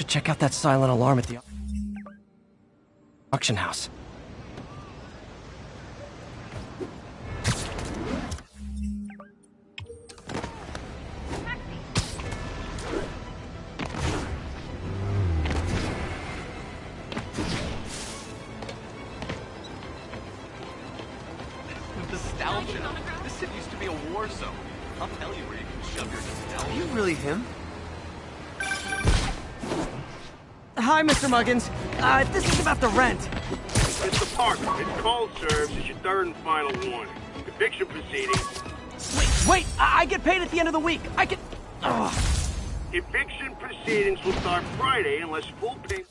Should check out that silent alarm at the auction house. Nostalgia. This city used to be a war zone. I'll tell you where you can shove your nostalgia. Are you really him? Hi, Mr. Muggins. This is about the rent. It's the park. It's call serves. It's your third and final warning. Eviction proceedings. Wait! I get paid at the end of the week. I can... Ugh. Eviction proceedings will start Friday unless full payment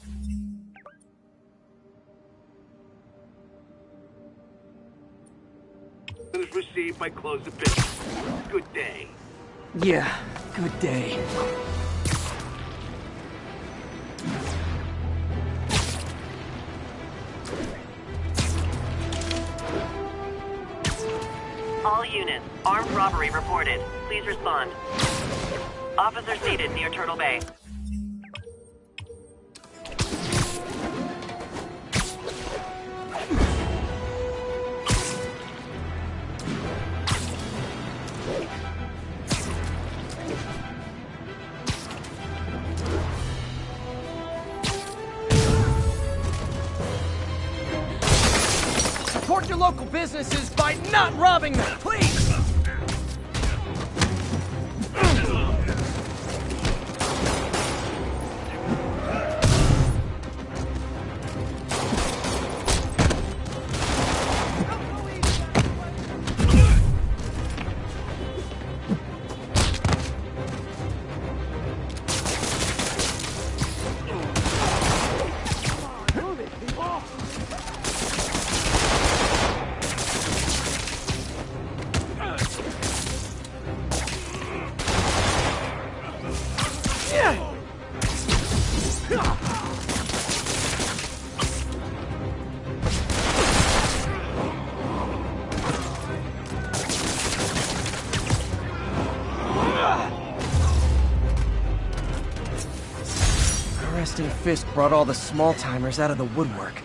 is received by close of business. Good day. Yeah, good day. All units, armed robbery reported. Please respond. Officer seated near Turtle Bay. Support your local businesses by not robbing them, please! Arresting Fisk brought all the small-timers out of the woodwork.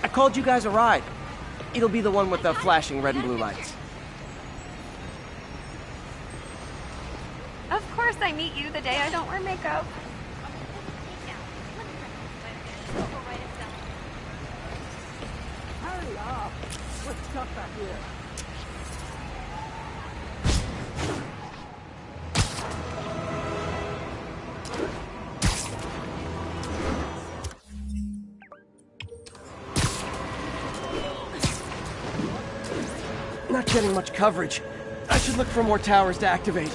I called you guys a ride. It'll be the one with the flashing red and blue lights. Of course I meet you the day I don't wear makeup. Hurry up! What's stuck back here? Not getting much coverage. I should look for more towers to activate.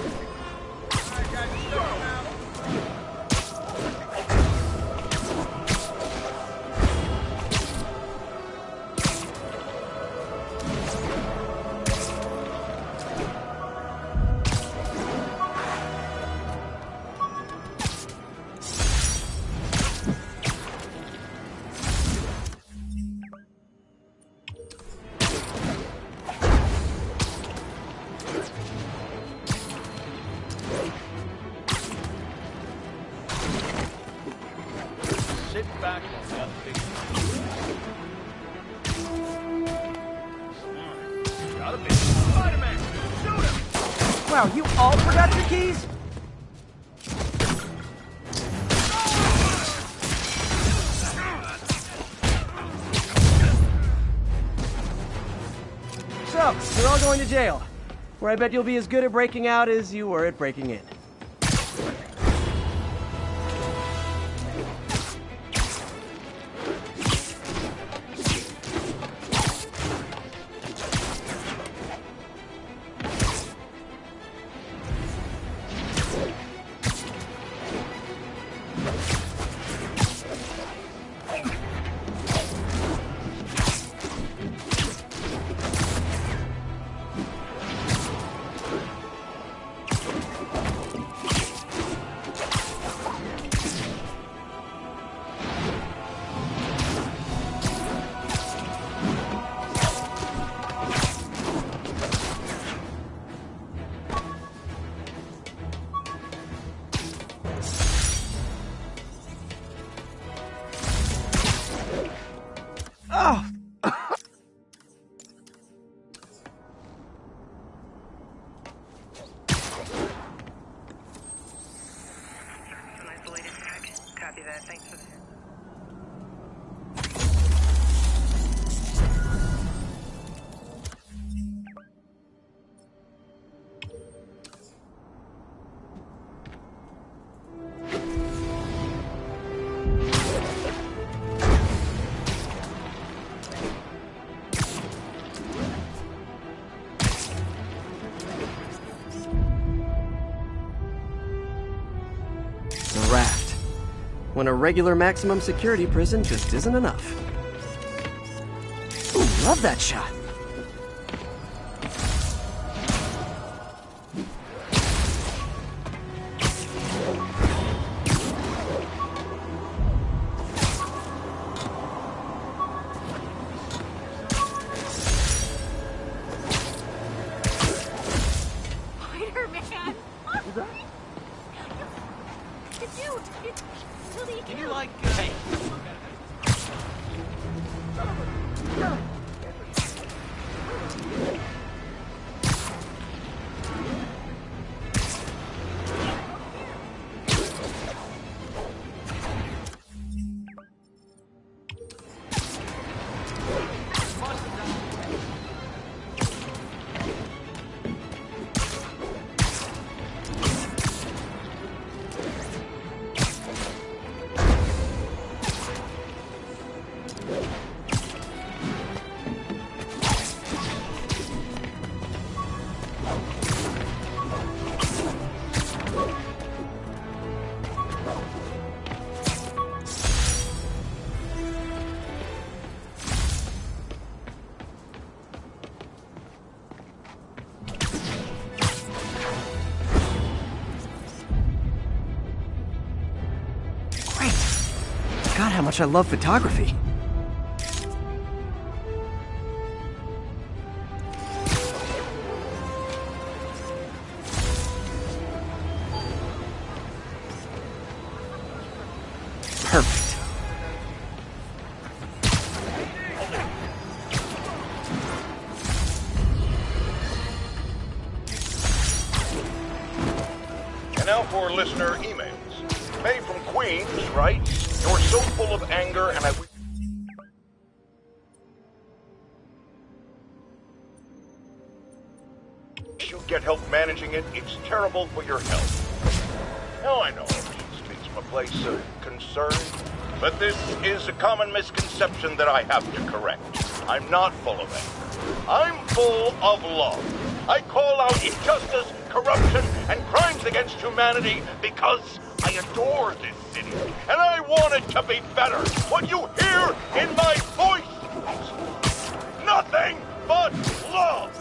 Sit back and see how the big Gotta be Spider-Man! Shoot him! Wow, you all forgot your keys? So, you're all going to jail, where I bet you'll be as good at breaking out as you were at breaking in. when a regular maximum security prison just isn't enough. Ooh, love that shot. Spider-Man! It's you! It's really Can you! you like, hey, God, how much I love photography. Perfect. And now for listener emails. May from Queens writes, "You're so full of anger and I wish you get help managing it. It's terrible for your health." Now I know it speaks from a place of concern, but this is a common misconception that I have to correct. I'm not full of anger. I'm full of love. I call out injustice, corruption, and crimes against humanity because I adore this city, and I want it to be better. What you hear in my voice is nothing but love.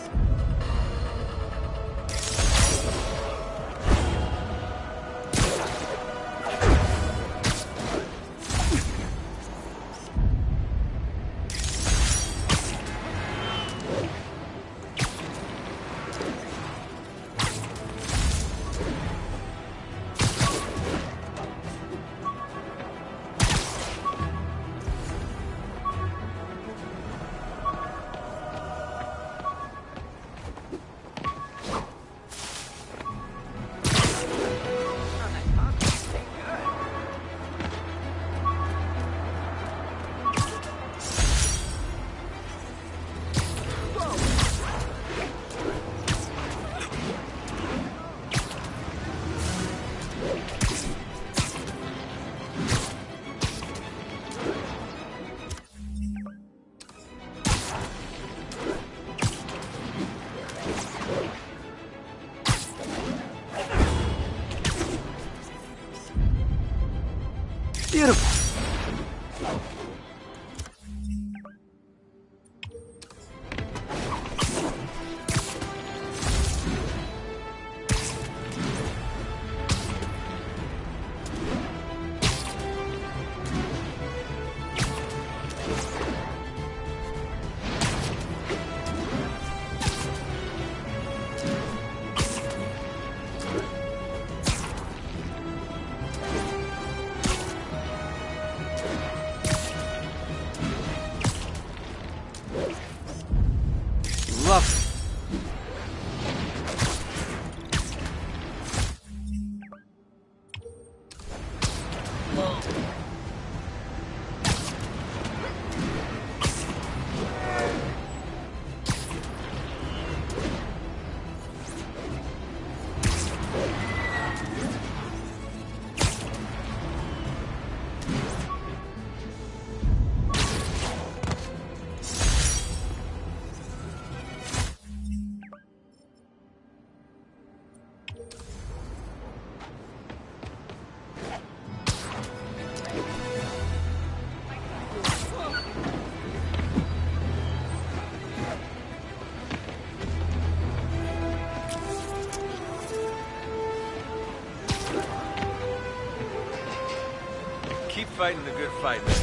fighting the good fight, man.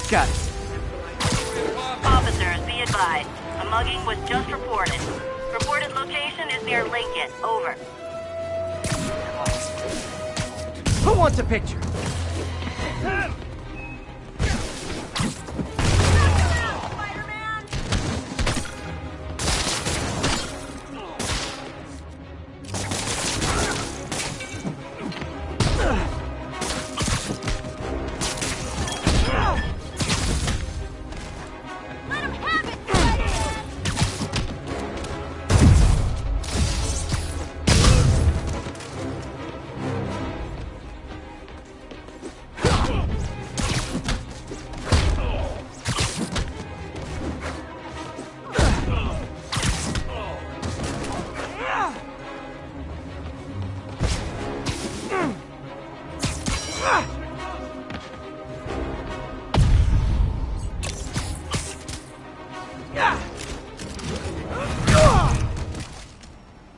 Got it. Officers, be advised. A mugging was just reported. Reported location is near Lincoln. Over. Who wants a picture?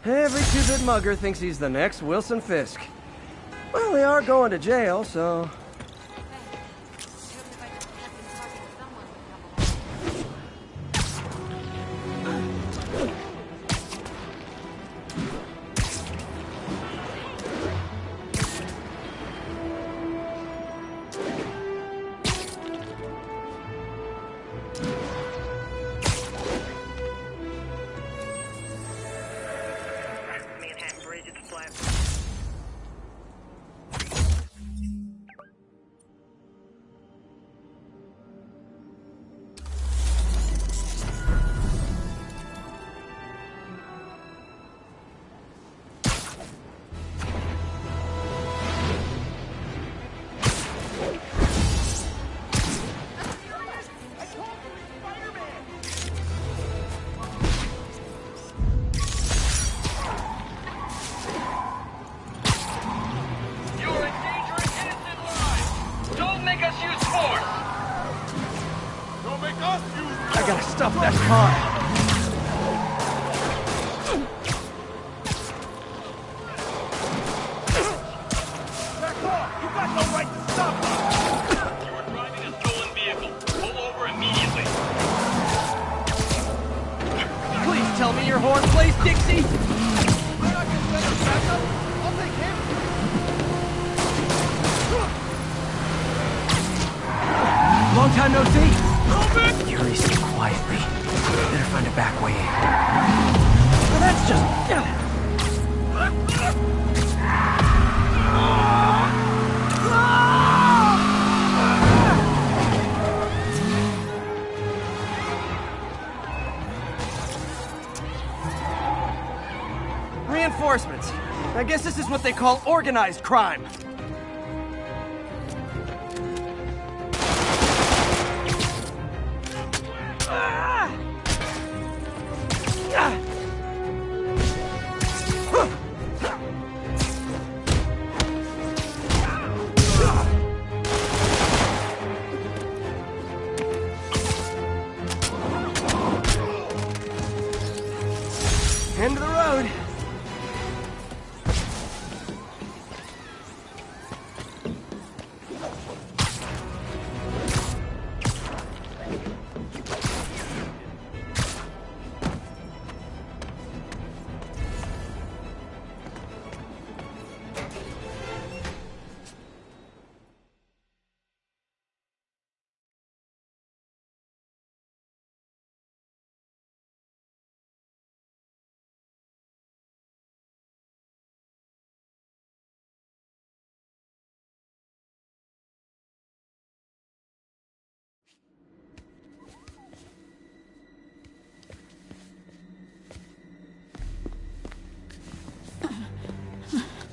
Every two-bit mugger thinks he's the next Wilson Fisk. Well, they are going to jail, so... Manhattan Bridge, it's flat. You're endangering innocent lives! Don't make us use force! Don't make us use I gotta stop that car! You got no right to stop us! You are driving a stolen vehicle. Pull over immediately. Please tell me your horn plays Dixie! Long time no see! You're racing quietly. Better find a back way in. Well, that's just... Reinforcements. I guess this is what they call organized crime. End of the road.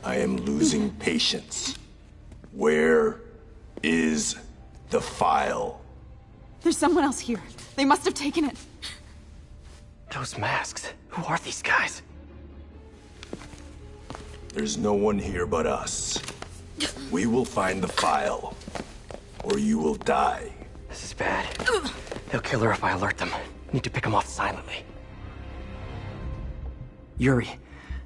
I am losing patience. Where is the file? There's someone else here. They must have taken it. Those masks. Who are these guys? There's no one here but us. We will find the file, or you will die. This is bad. They'll kill her if I alert them. Need to pick them off silently. Yuri,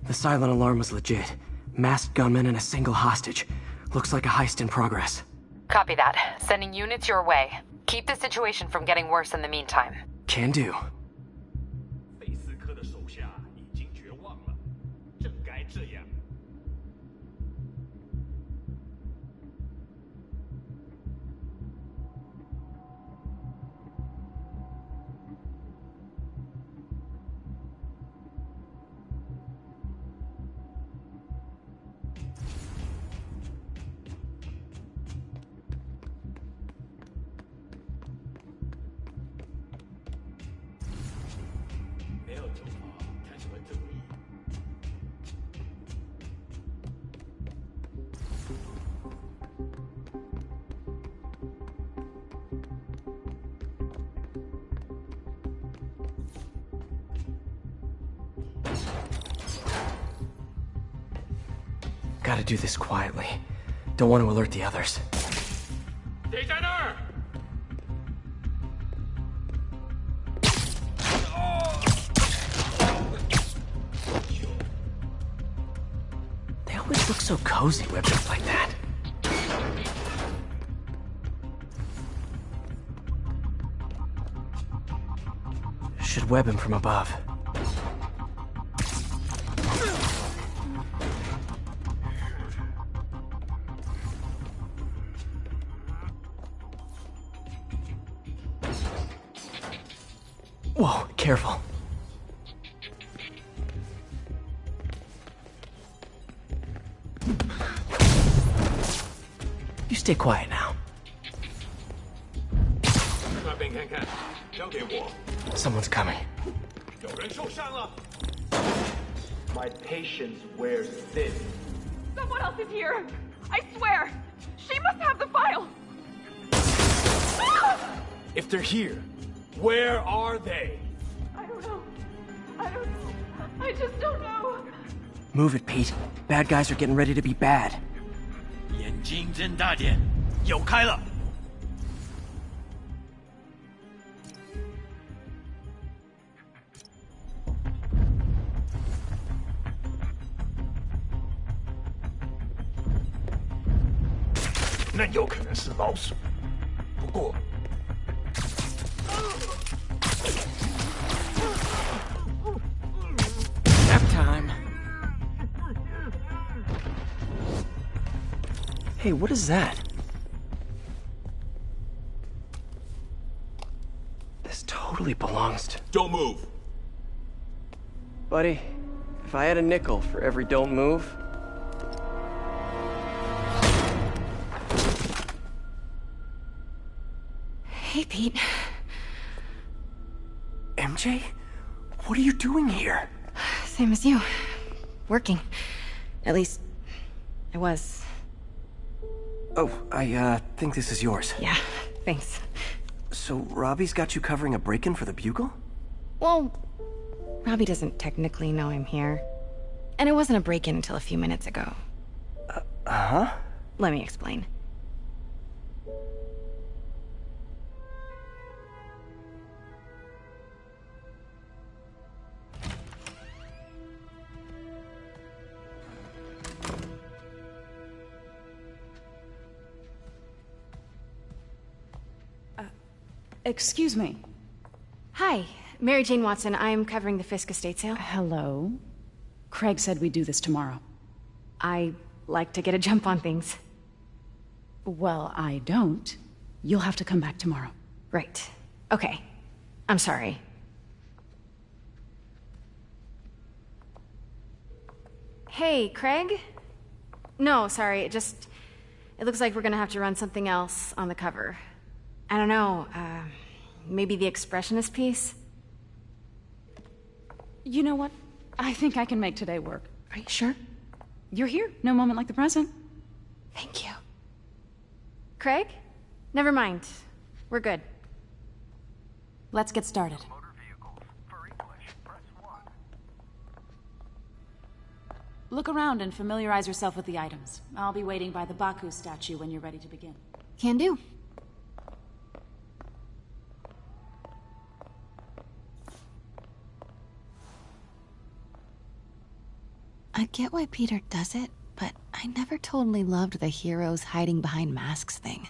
the silent alarm was legit. Masked gunmen and a single hostage. Looks like a heist in progress. Copy that. Sending units your way. Keep the situation from getting worse in the meantime. Can do. 贝斯科的手下已经绝望了，正该这样。没有头发，看什么正义？ Gotta do this quietly. Don't want to alert the others. 谁在那儿？ They always look so cozy whipped up like that. Should web him from above. Whoa, careful. You stay quiet now. 那边看看，交给我。 Someone's coming. 有人受伤了。 My patience wears thin. Someone else is here! I swear! She must have the file! If they're here, where are they? I don't know. I don't know. I just don't know. Move it, Pete. Bad guys are getting ready to be bad. 眼睛睁大点，有开了。 那有可能是老鼠，不过 Nap time. Hey, what is that? This totally belongs to... Don't move. Buddy, if I had a nickel for every don't move... Hey, Pete. MJ? What are you doing here? Same as you. Working. At least, I was. Oh, I think this is yours. Yeah, thanks. So Robbie's got you covering a break-in for the Bugle? Well, Robbie doesn't technically know I'm here. And it wasn't a break-in until a few minutes ago. Huh? Let me explain. Excuse me. Hi, Mary Jane Watson. I'm covering the Fisk estate sale. Hello. Craig said we'd do this tomorrow. I like to get a jump on things. Well, I don't. You'll have to come back tomorrow. Right. Okay. I'm sorry. Hey, Craig? No, sorry, it looks like we're gonna have to run something else on the cover. I don't know, maybe the expressionist piece? You know what? I think I can make today work. Are you sure? You're here. No moment like the present. Thank you. Craig? Never mind. We're good. Let's get started. Look around and familiarize yourself with the items. I'll be waiting by the Baku statue when you're ready to begin. Can do. I get why Peter does it, but I never totally loved the heroes hiding behind masks thing.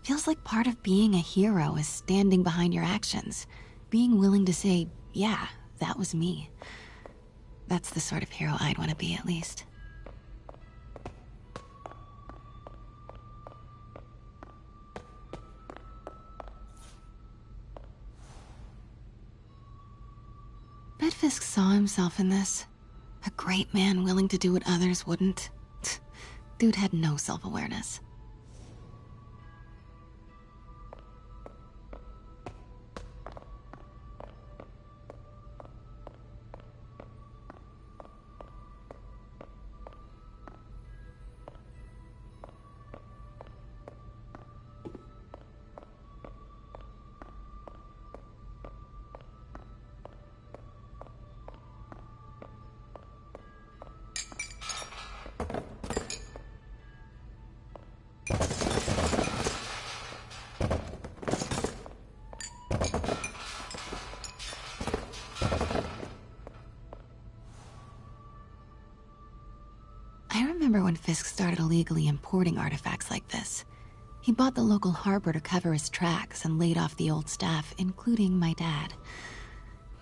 Feels like part of being a hero is standing behind your actions. Being willing to say, yeah, that was me. That's the sort of hero I'd want to be, at least. Bet Fisk saw himself in this. A great man willing to do what others wouldn't. Dude had no self-awareness. I remember when Fisk started illegally importing artifacts like this. He bought the local harbor to cover his tracks and laid off the old staff, including my dad.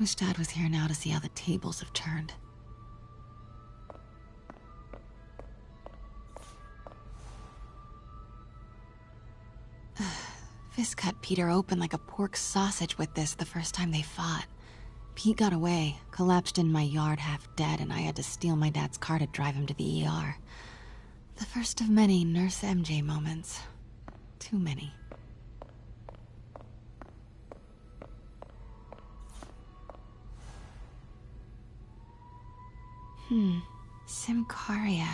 Wish Dad was here now to see how the tables have turned. Fisk cut Peter open like a pork sausage with this the first time they fought. Pete got away, collapsed in my yard half dead, and I had to steal my dad's car to drive him to the ER. The first of many Nurse MJ moments. Too many. Symkaria.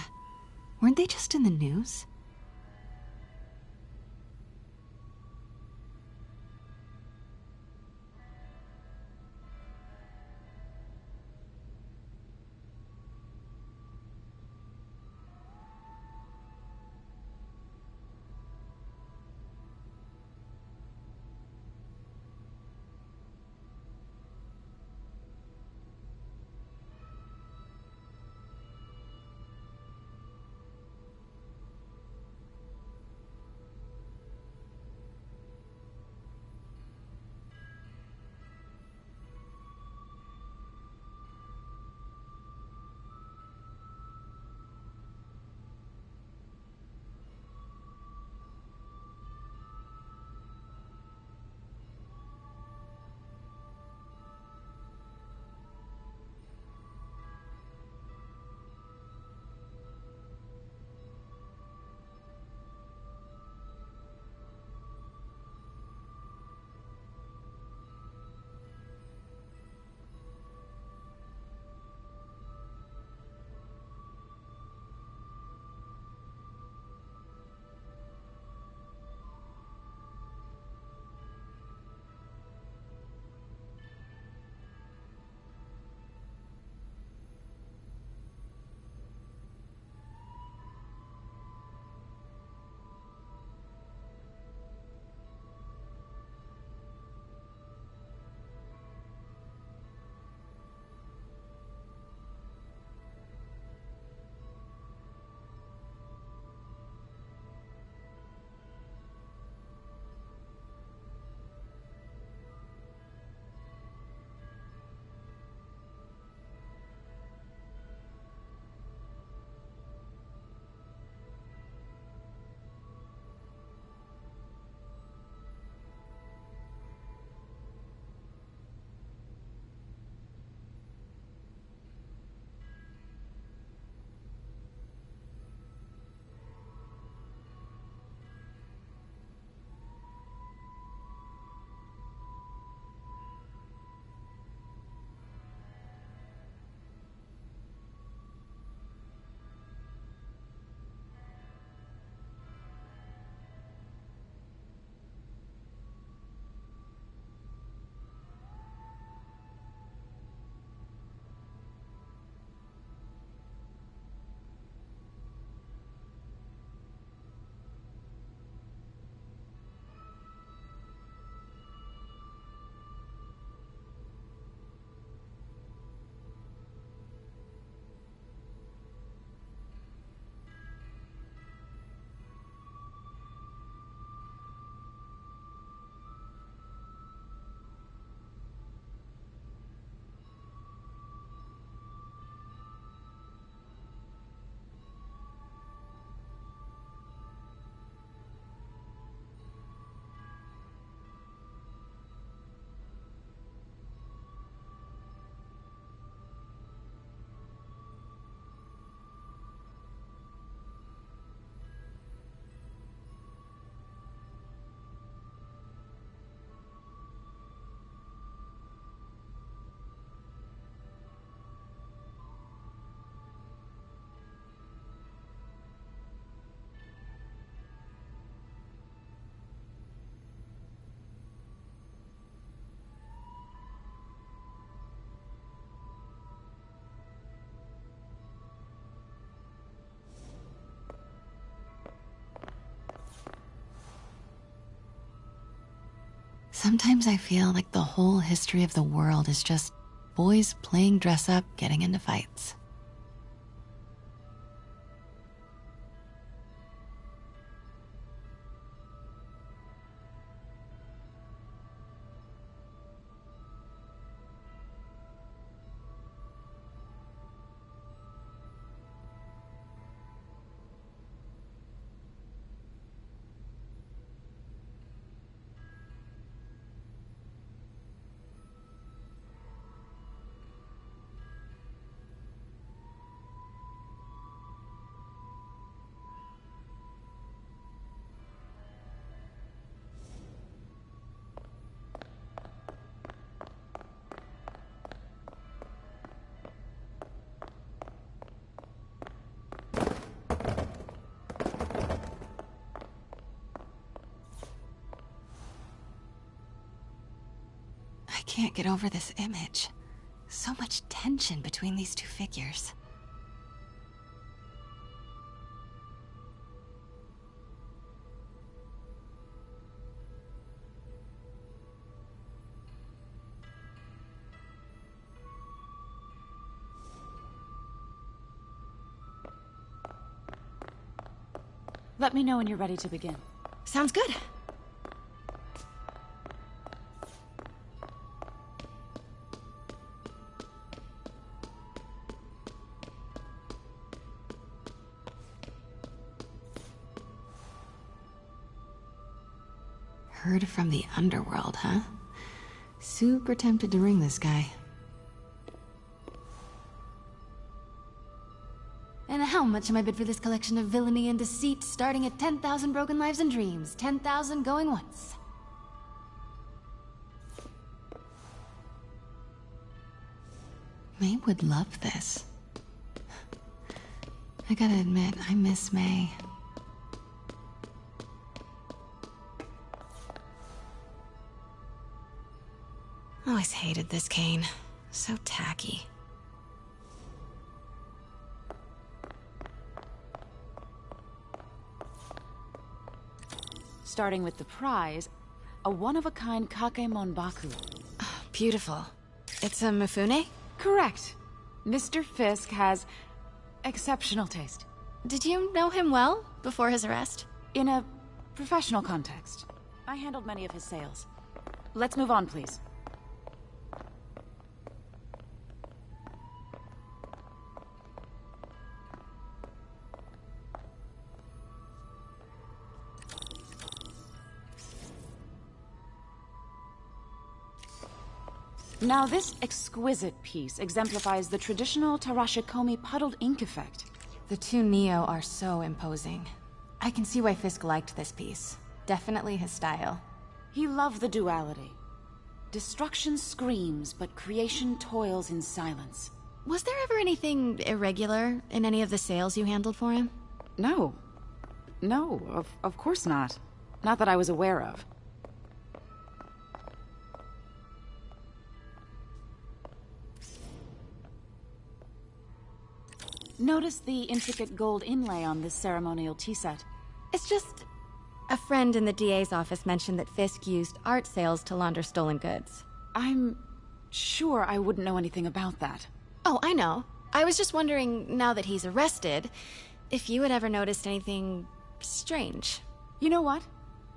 Weren't they just in the news? Sometimes I feel like the whole history of the world is just boys playing dress up, getting into fights. I can't get over this image. So much tension between these two figures. Let me know when you're ready to begin. Sounds good. Heard from the underworld, huh? Super tempted to ring this guy. And how much am I bid for this collection of villainy and deceit, starting at 10,000 broken lives and dreams, 10,000 going once? May would love this. I gotta admit, I miss May. Always hated this cane. So tacky. Starting with the prize, a one-of-a-kind Kakemon Baku. Oh, beautiful. It's a Mifune? Correct. Mr. Fisk has exceptional taste. Did you know him well before his arrest? In a professional context. I handled many of his sales. Let's move on, please. Now, this exquisite piece exemplifies the traditional Tarashikomi puddled ink effect. The two Neo are so imposing. I can see why Fisk liked this piece. Definitely his style. He loved the duality. Destruction screams, but creation toils in silence. Was there ever anything irregular in any of the sales you handled for him? No. No, of course not. Not that I was aware of. Notice the intricate gold inlay on this ceremonial tea set. It's just... a friend in the DA's office mentioned that Fisk used art sales to launder stolen goods. I'm sure I wouldn't know anything about that. Oh, I know. I was just wondering, now that he's arrested, if you had ever noticed anything strange. You know what?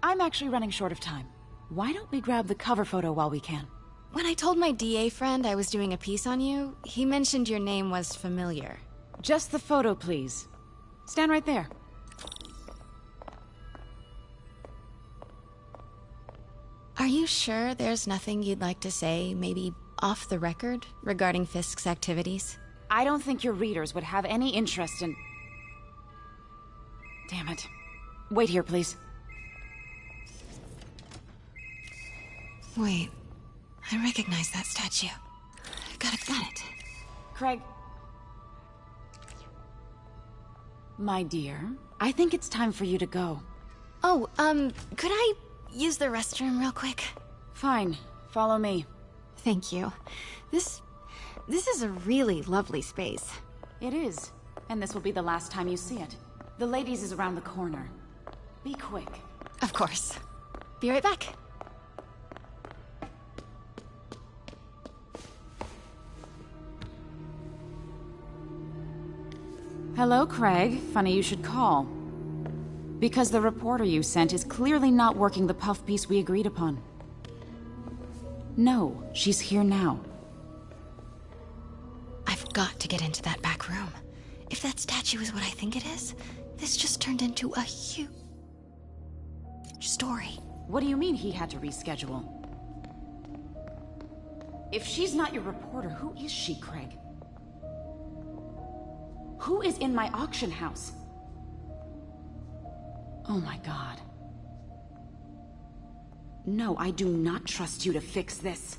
I'm actually running short of time. Why don't we grab the cover photo while we can? When I told my DA friend I was doing a piece on you, he mentioned your name was familiar. Just the photo, please. Stand right there. Are you sure there's nothing you'd like to say, maybe off the record, regarding Fisk's activities? I don't think your readers would have any interest in... Damn it. Wait here, please. Wait. I recognize that statue. Got it. Craig. My dear, I think it's time for you to go. Oh, could I use the restroom real quick? Fine. Follow me. Thank you. This is a really lovely space. It is. And this will be the last time you see it. The ladies is around the corner. Be quick. Of course. Be right back. Hello, Craig. Funny you should call. Because the reporter you sent is clearly not working the puff piece we agreed upon. No, she's here now. I've got to get into that back room. If that statue is what I think it is, this just turned into a huge story. What do you mean he had to reschedule? If she's not your reporter, who is she, Craig? Who is in my auction house? Oh my god. No, I do not trust you to fix this.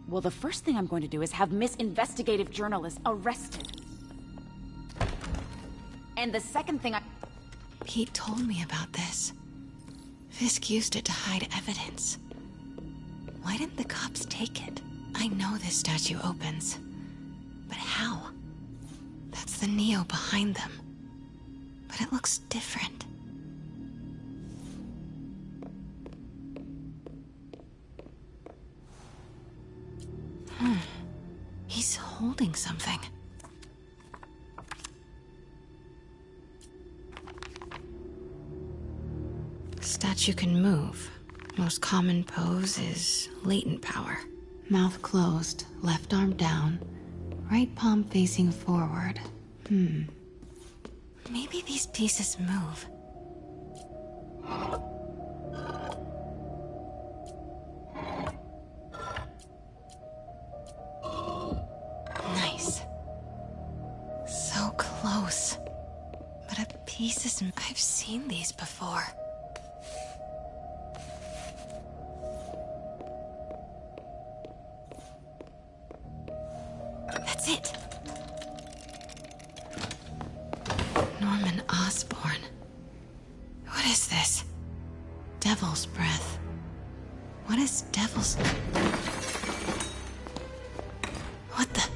Well, the first thing I'm going to do is have Miss Investigative Journalist arrested. And the second thing Pete told me about this. Fisk used it to hide evidence. Why didn't the cops take it? I know this statue opens. But how? That's the Neo behind them. But it looks different. He's holding something. Statue can move. Most common pose is latent power. Mouth closed, left arm down, right palm facing forward. Maybe these pieces move. Nice. So close. But a piece is... I've seen these before. That's it. Norman Osborn. What is this? Devil's breath. What is devil's... What the...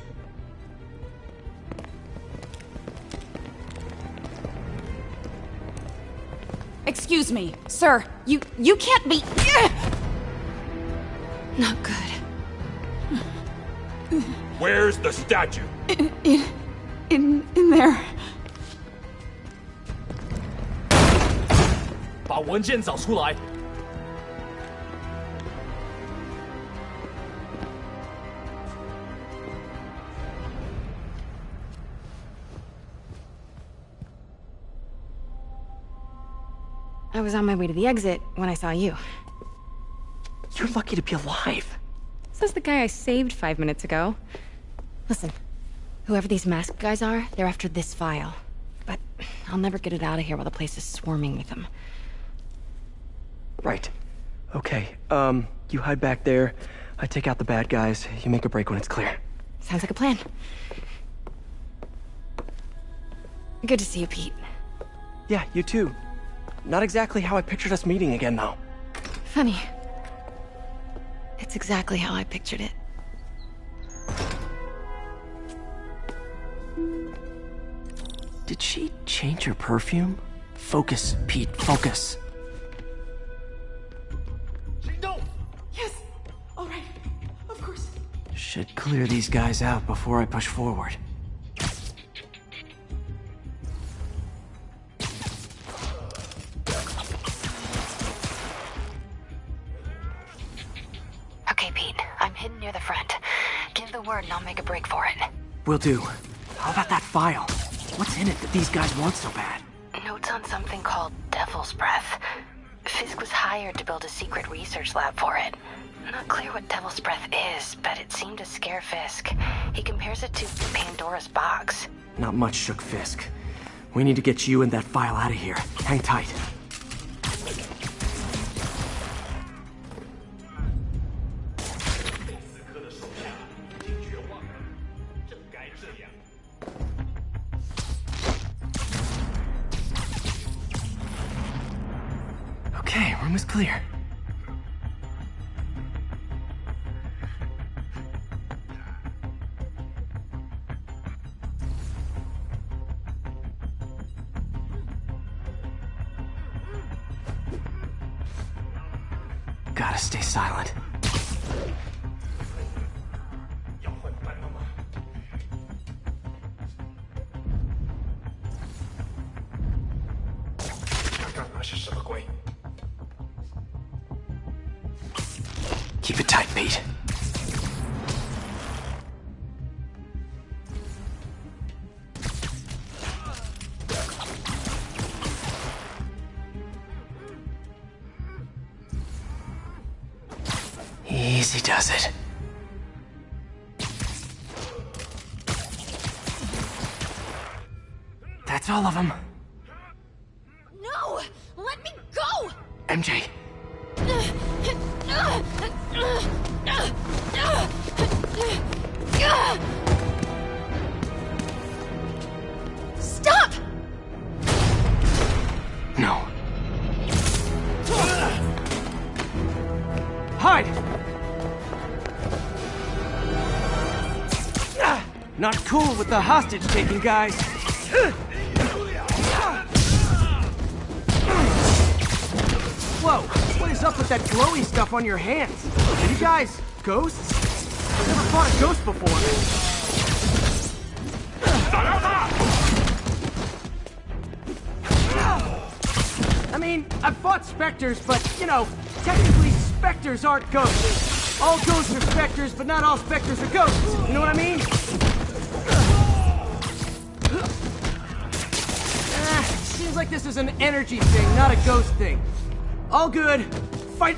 Excuse me, sir. You can't be... Not good. Where's the statue? In there. 把文件找出来。 I was on my way to the exit when I saw you. You're lucky to be alive. Says the guy I saved 5 minutes ago. Listen, whoever these masked guys are, they're after this file. But I'll never get it out of here while the place is swarming with them. Right. Okay, you hide back there. I take out the bad guys. You make a break when it's clear. Sounds like a plan. Good to see you, Pete. Yeah, you too. Not exactly how I pictured us meeting again, though. Funny. It's exactly how I pictured it. Did she change her perfume? Focus, Pete, focus. Yes. All right. Of course. Should clear these guys out before I push forward. Okay, Pete. I'm hidden near the front. Give the word and I'll make a break for it. Will do. How about that file? What's in it that these guys want so bad? Notes on something called Devil's Breath. Fisk was hired to build a secret research lab for it. Not clear what Devil's Breath is, but it seemed to scare Fisk. He compares it to Pandora's box. Not much shook Fisk. We need to get you and that file out of here. Hang tight. Okay, room is clear. Gotta stay silent. Keep it tight, Pete. Easy does it. That's all of them. No! Let me go! MJ. Stop! No. Hide! Not cool with the hostage-taking guys. Whoa, what is up with that glowy stuff on your hands? Are you guys ghosts? I've never fought a ghost before. I mean, I've fought specters, but, you know, technically specters aren't ghosts. All ghosts are specters, but not all specters are ghosts. You know what I mean? Seems like this is an energy thing, not a ghost thing. All good. Fight.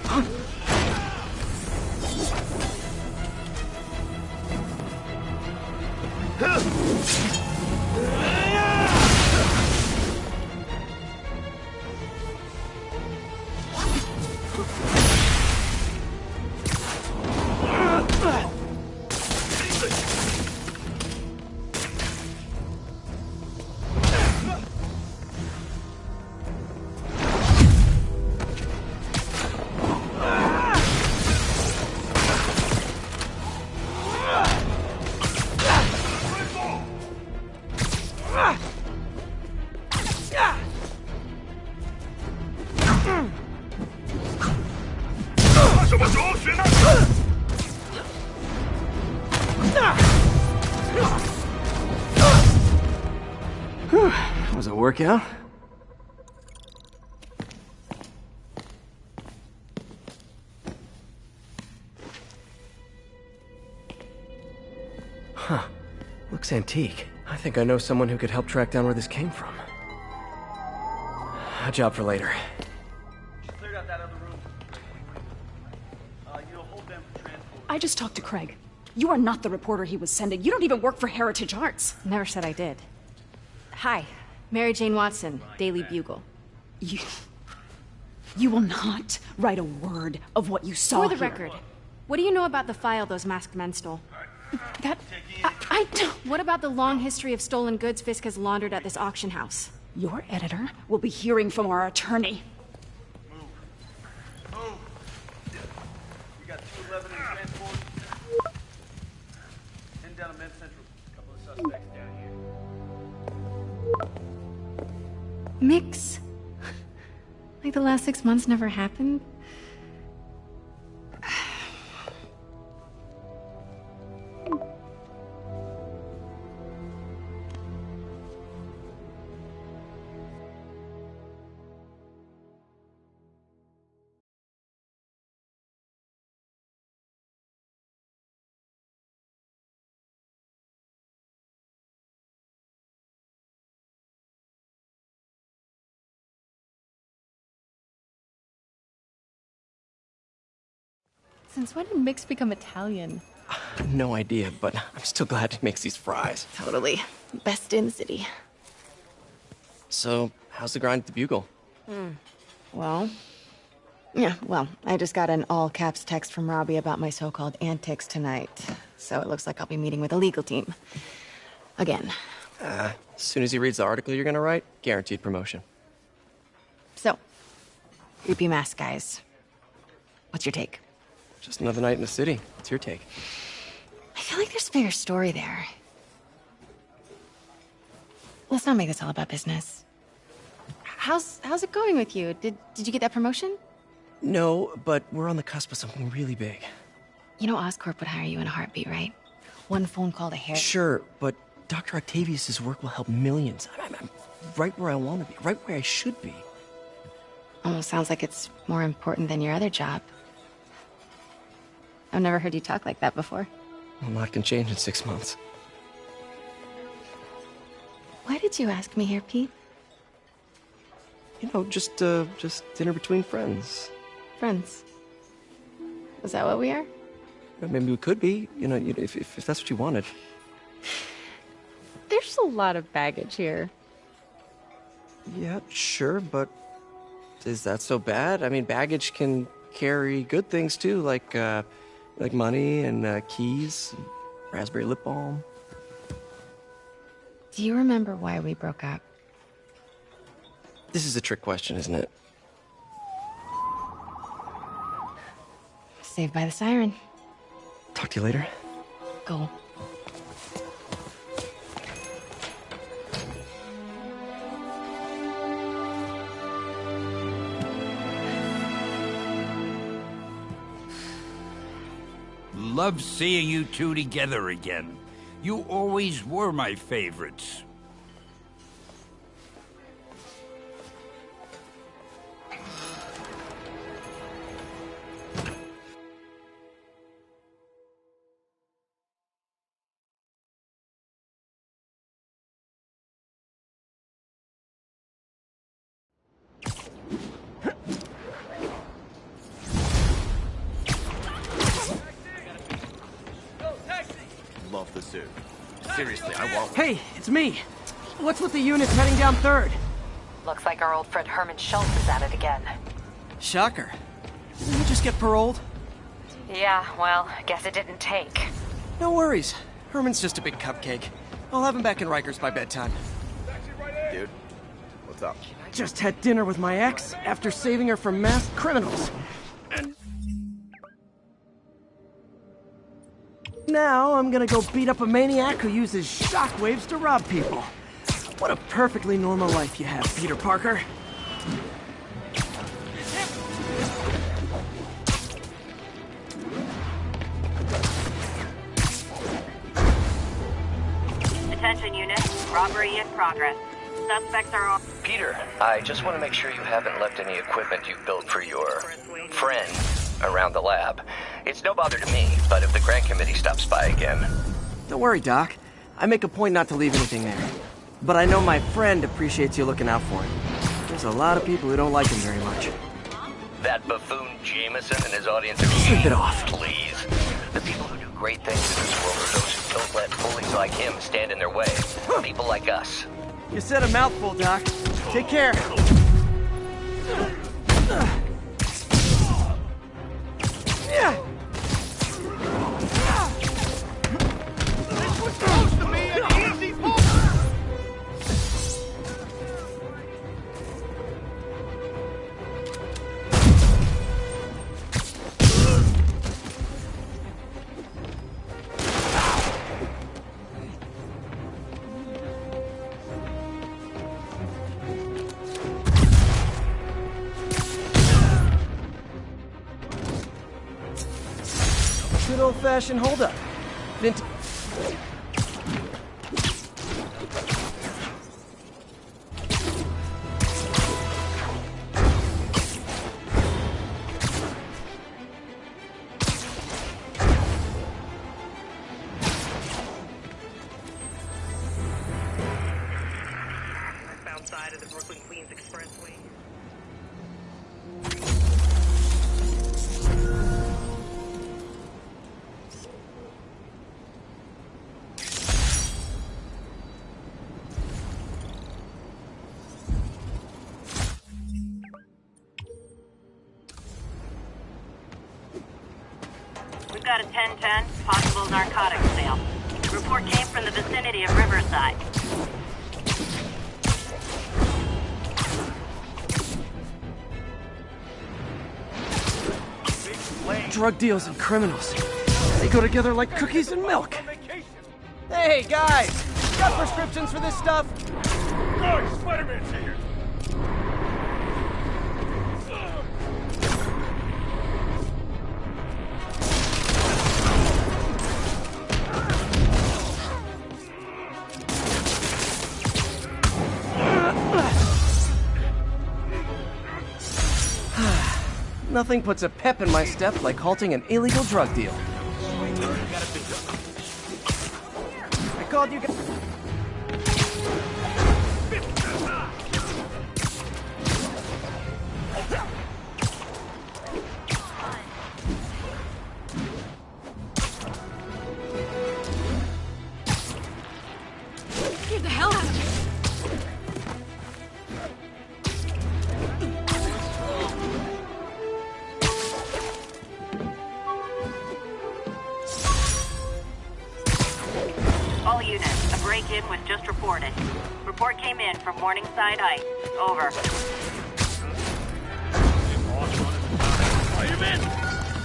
Was it a workout? Huh. Looks antique. I think I know someone who could help track down where this came from. A job for later. Cleared out that other room. You'll hold them for transport. I just talked to Craig. You are not the reporter he was sending. You don't even work for Heritage Arts. Never said I did. Hi, Mary Jane Watson, Daily Bugle. You will not write a word of what you saw For the here. record, what do you know about the file those masked men stole? I don't... What about the long history of stolen goods Fisk has laundered at this auction house? Your editor will be hearing from our attorney. Move. We got 211 in transport. Heading down to Med Central. A couple of suspects down here. Mix? Like the last 6 months never happened? Since when did Mix become Italian? No idea, but I'm still glad he makes these fries. Totally. Best in the city. So, how's the grind at the Bugle? Well, I just got an all-caps text from Robbie about my so-called antics tonight. So it looks like I'll be meeting with a legal team. Again. As soon as he reads the article you're gonna write, guaranteed promotion. So, creepy mask guys. What's your take? Just another night in the city. What's your take? I feel like there's a bigger story there. Let's not make this all about business. How's it going with you? Did you get that promotion? No, but we're on the cusp of something really big. You know Oscorp would hire you in a heartbeat, right? One phone call to Harry. Sure, but Dr. Octavius's work will help millions. I'm right where I want to be, right where I should be. Almost sounds like it's more important than your other job. I've never heard you talk like that before. A lot can change in 6 months. Why did you ask me here, Pete? You know, just dinner between friends. Friends. Is that what we are? Maybe we could be, if that's what you wanted. There's a lot of baggage here. Yeah, sure, but is that so bad? I mean, baggage can carry good things too, like money and keys, and raspberry lip balm. Do you remember why we broke up? This is a trick question, isn't it? Saved by the siren. Talk to you later. Go. Love seeing you two together again. You always were my favorites. Love the suit. Seriously, I want one. Hey, it's me. What's with the units heading down 3rd? Looks like our old friend Herman Schultz is at it again. Shocker. Didn't you just get paroled? Yeah, well, guess it didn't take. No worries. Herman's just a big cupcake. I'll have him back in Rikers by bedtime. Dude, what's up? I just had dinner with my ex after saving her from masked criminals. And now I'm gonna go beat up a maniac who uses shockwaves to rob people. What a perfectly normal life you have, Peter Parker. Attention units, robbery in progress. Suspects are on. Peter, I just want to make sure you haven't left any equipment you've built for your friend around the lab. It's no bother to me, but if the grant committee stops by again... Don't worry, Doc. I make a point not to leave anything there. But I know my friend appreciates you looking out for him. There's a lot of people who don't like him very much. That buffoon Jameson and his audience are... Sleep it off. Please. The people who do great things in this world are those who don't let bullies like him stand in their way. People like us. You said a mouthful, Doc. Take care. Yeah. This was supposed to be an easy pull. Good old-fashioned hold-up. Southbound side of the Brooklyn-Queens Expressway. We've got a 1010, possible narcotics sale. Report came from the vicinity of Riverside. Drug deals and criminals. They go together like cookies and milk. Hey, guys! Got prescriptions for this stuff? Guys, Spider-Man's here. Nothing puts a pep in my step like halting an illegal drug deal. I called you guys. Get the hell out of here! All units, a break-in was just reported. Report came in from Morningside Heights. Over. Are you in?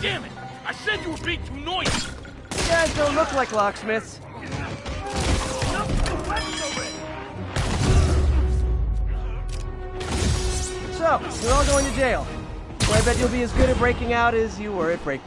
Damn it! I said you were being too noisy! You guys don't look like locksmiths. So, you're all going to jail. Well, I bet you'll be as good at breaking out as you were at break.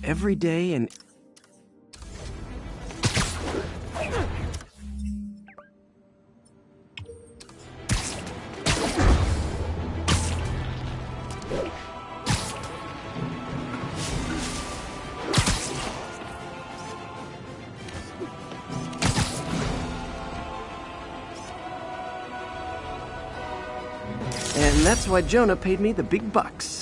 Every day and... And that's why Jonah paid me the big bucks.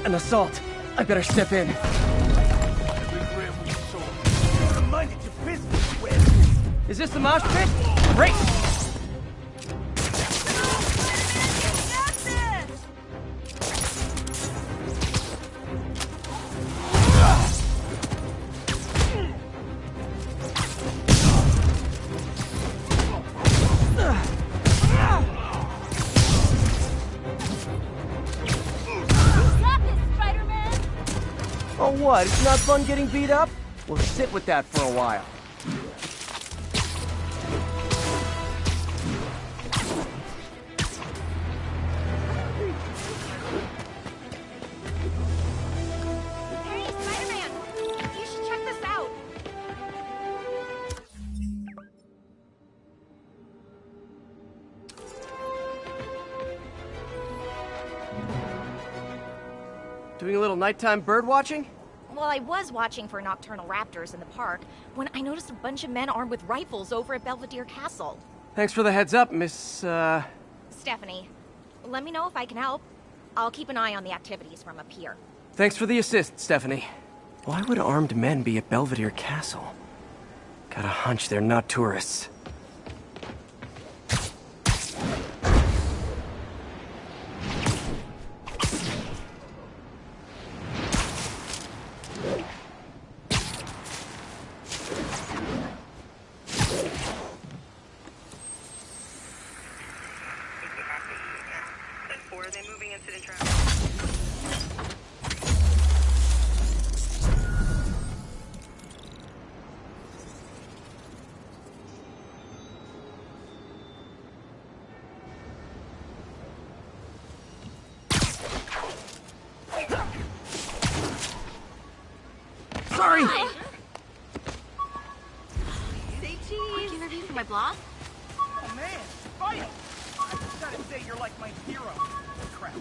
An assault. I better step in. Is this the mosh pit? Race! Oh, what? It's not fun getting beat up? We'll sit with that for a while. Hey, Spider-Man! You should check this out! Doing a little nighttime bird watching? Well, I was watching for nocturnal raptors in the park when I noticed a bunch of men armed with rifles over at Belvedere Castle. Thanks for the heads up, Miss, Stephanie, let me know if I can help. I'll keep an eye on the activities from up here. Thanks for the assist, Stephanie. Why would armed men be at Belvedere Castle? Got a hunch they're not tourists. Or are they moving incident traffic? Sorry. Say cheese. Quick interview for my blog? Oh man, vital. I just gotta say you're like my hero. Crap.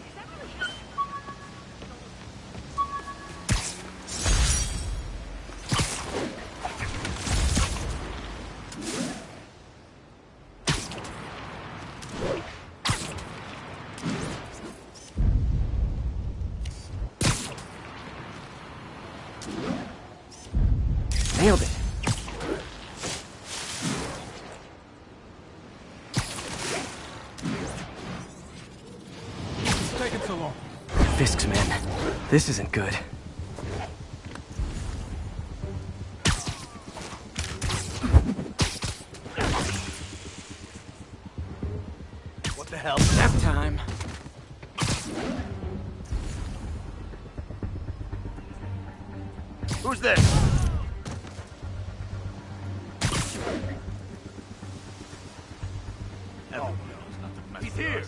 Nailed it. What's taking so long? Fisk's men. This isn't good. What the hell? Nap time. Who's this? Everyone knows not to mess with here. us.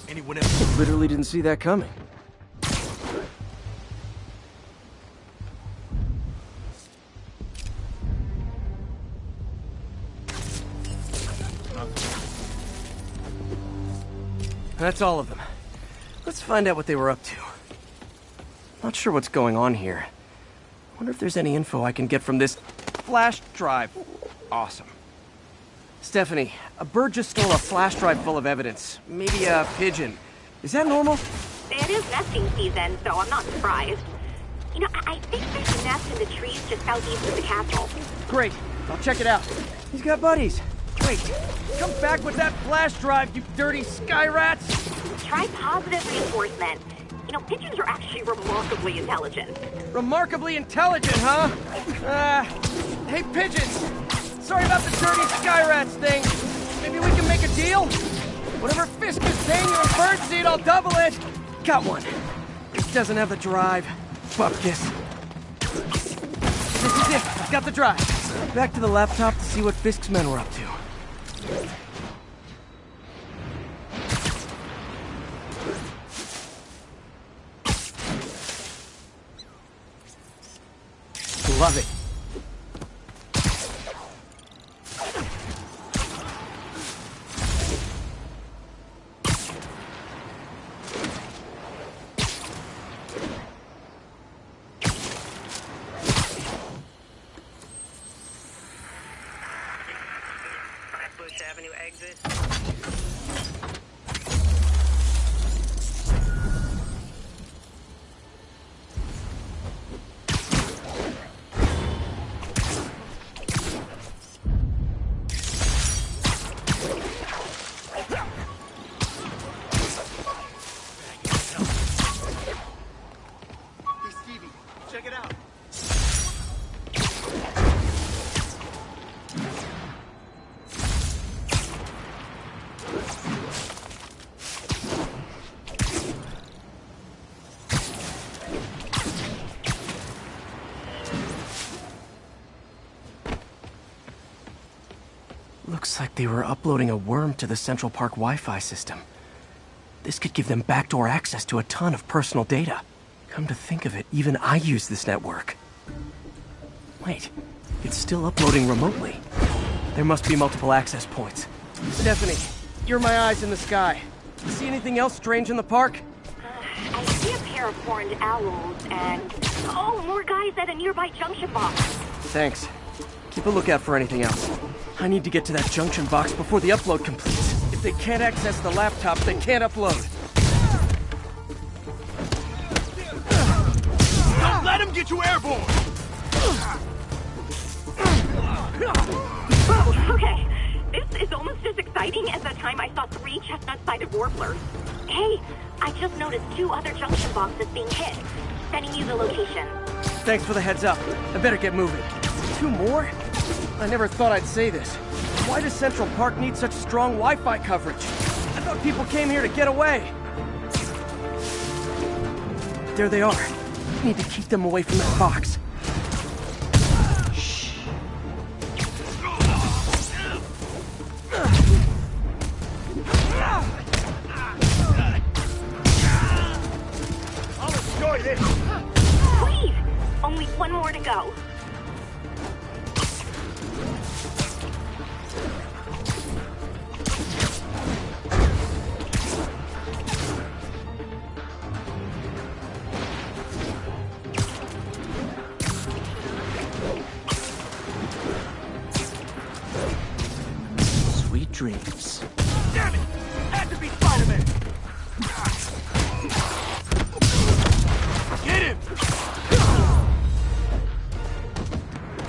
Anyone else? Literally didn't see that coming. That's all of them. Let's find out what they were up to. Not sure what's going on here. Wonder if there's any info I can get from this flash drive. Awesome. Stephanie, a bird just stole a flash drive full of evidence. Maybe a pigeon. Is that normal? It is nesting season, so I'm not surprised. You know, I think there's a nest in the trees just southeast of the castle. Great. I'll check it out. He's got buddies. Wait, come back with that flash drive, you dirty sky rats! Try positive reinforcement. You know, pigeons are actually remarkably intelligent. Remarkably intelligent, huh? Hey, pigeons! Sorry about the dirty sky rats thing. Maybe we can make a deal? Whatever Fisk is paying you in birdseed, I'll double it! Got one. It doesn't have the drive. Bupkis. This is it. I've got the drive. Back to the laptop to see what Fisk's men were up to. Love it. Bush Avenue exit. Check it out. Looks like they were uploading a worm to the Central Park Wi-Fi system. This could give them backdoor access to a ton of personal data. Come to think of it, even I use this network. Wait, it's still uploading remotely. There must be multiple access points. Stephanie, you're my eyes in the sky. See anything else strange in the park? I see a pair of horned owls and... oh, more guys at a nearby junction box. Thanks. Keep a lookout for anything else. I need to get to that junction box before the upload completes. If they can't access the laptop, they can't upload. Don't let him get you airborne! Oh, okay. This is almost as exciting as the time I saw 3 chestnut-sided warblers. Hey, I just noticed 2 other junction boxes being hit. Sending you the location. Thanks for the heads up. I better get moving. 2 more? I never thought I'd say this. Why does Central Park need such strong Wi-Fi coverage? I thought people came here to get away. There they are. Need to keep them away from that box. Shh. dreams. Damn it! Had to be Spider-Man! Get him!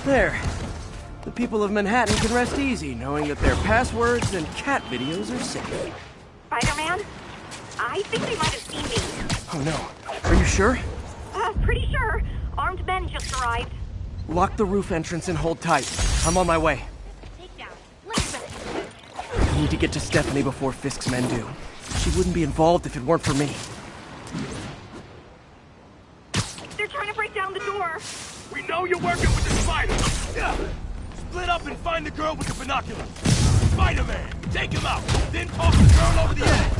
There. The people of Manhattan can rest easy, knowing that their passwords and cat videos are safe. Spider-Man? I think they might have seen me. Oh no. Are you sure? Pretty sure. Armed men just arrived. Lock the roof entrance and hold tight. I'm on my way. I need to get to Stephanie before Fisk's men do. She wouldn't be involved if it weren't for me. They're trying to break down the door. We know you're working with the spider. Yeah. Split up and find the girl with the binoculars. Spider-Man, take him out. Then toss the girl over the edge.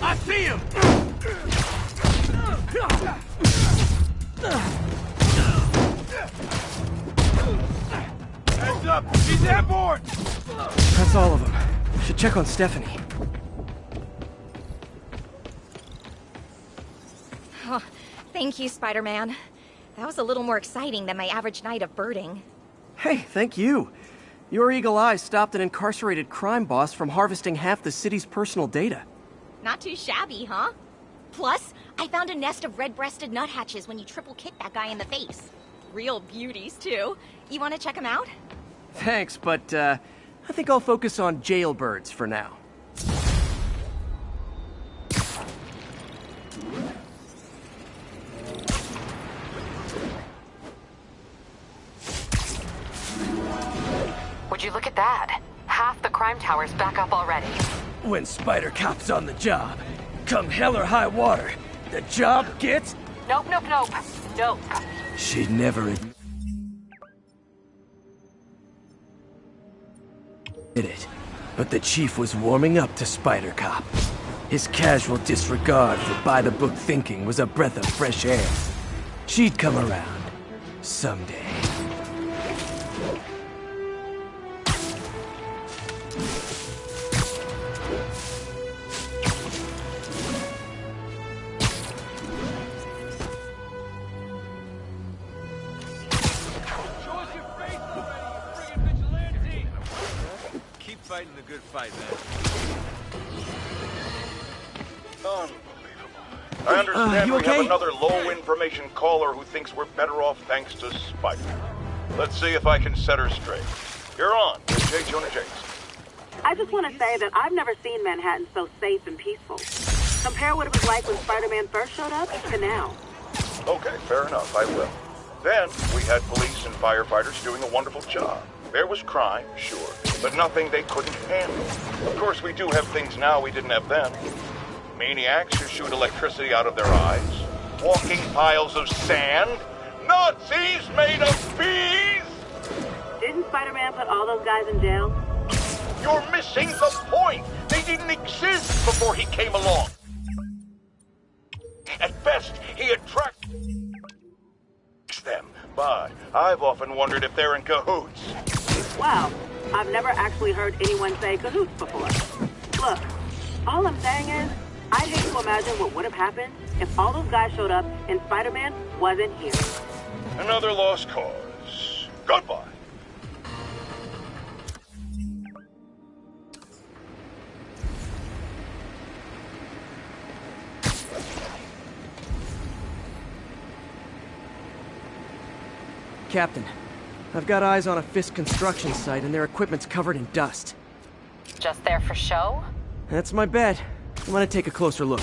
I see him. Heads up, he's airborne. That's all of them. Should check on Stephanie. Oh, thank you, Spider-Man. That was a little more exciting than my average night of birding. Hey, thank you. Your eagle eyes stopped an incarcerated crime boss from harvesting half the city's personal data. Not too shabby, huh? Plus, I found a nest of red-breasted nuthatches when you triple-kicked that guy in the face. Real beauties, too. You want to check them out? Thanks, but I think I'll focus on jailbirds for now. Would you look at that? Half the crime tower's back up already. When Spider Cop's on the job, come hell or high water, the job gets... Nope. Nope. She'd never admit it, but the chief was warming up to Spider Cop. His casual disregard for by-the-book thinking was a breath of fresh air. She'd come around someday. Fighting the good fight, man. Unbelievable. I understand you we okay? have another low-information caller who thinks we're better off thanks to Spider. Let's see if I can set her straight. You're on with J. Jonah Jameson. I just want to say that I've never seen Manhattan so safe and peaceful. Compare what it was like when Spider-Man first showed up to now. Okay, fair enough, I will. Then, we had police and firefighters doing a wonderful job. There was crime, sure, but nothing they couldn't handle. Of course, we do have things now we didn't have then. Maniacs who shoot electricity out of their eyes, walking piles of sand, Nazis made of bees! Didn't Spider-Man put all those guys in jail? You're missing the point! They didn't exist before he came along. At best, he attracts them, but I've often wondered if they're in cahoots. Wow, I've never actually heard anyone say cahoots before. Look, all I'm saying is, I'd hate to imagine what would have happened if all those guys showed up and Spider-Man wasn't here. Another lost cause. Goodbye. Captain, I've got eyes on a Fisk construction site and their equipment's covered in dust. Just there for show? That's my bet. I'm gonna take a closer look.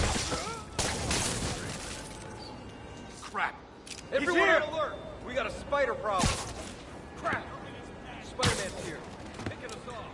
Crap. Everyone on alert! We got a spider problem. Crap! Spider-Man's here. Picking us off.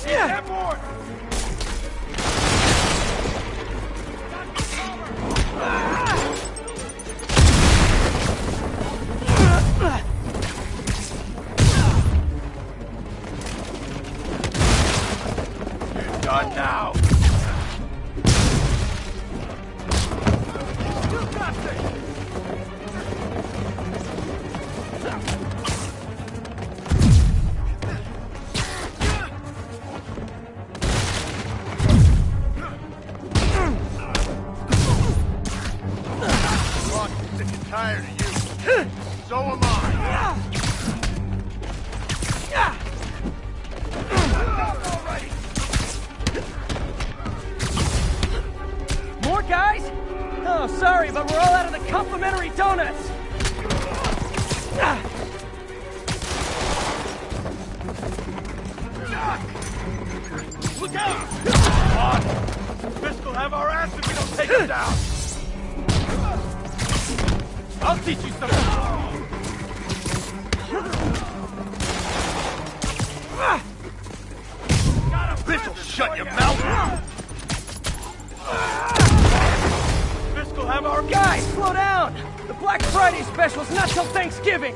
Get more! You're done now! You got this! Tired of you. So am I. More guys? Oh, sorry, but we're all out of the complimentary donuts. Look out! Come on! Fisk will have our ass if we don't take him down! I'll teach you something! This'll shut your mouth! Fisk will have our... Guys, slow down! The Black Friday special's not till Thanksgiving!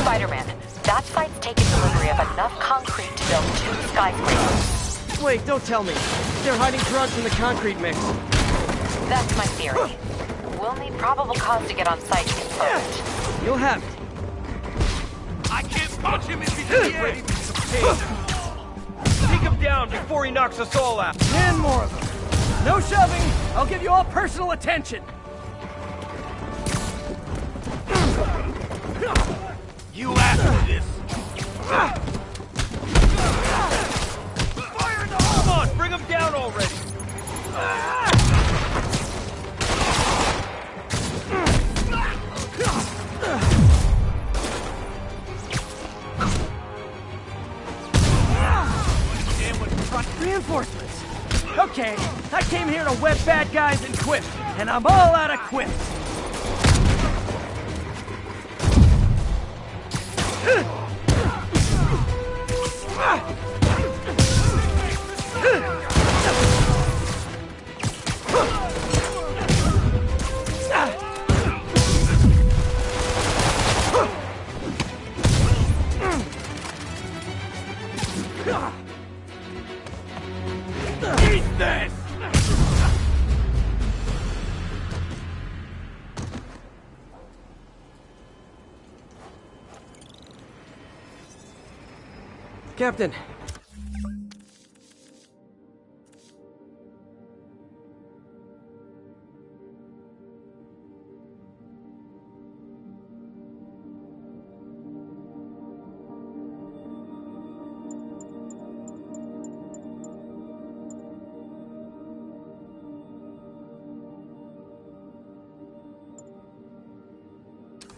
Spider-Man, that site's taken delivery of enough concrete to build 2 skyscrapers. Wait, don't tell me. They're hiding drugs in the concrete mix. That's my theory. We'll need probable cause to get on site to confirm it. You'll have it. I can't punch him if he's in the air! Take him down before he knocks us all out. 10 more of them. No shoving. I'll give you all personal attention. You asked for this! Fire in the hole! Come on, bring him down already! Reinforcements. Okay, I came here to web bad guys and quip, and I'm all out of quips. Eat this! Captain.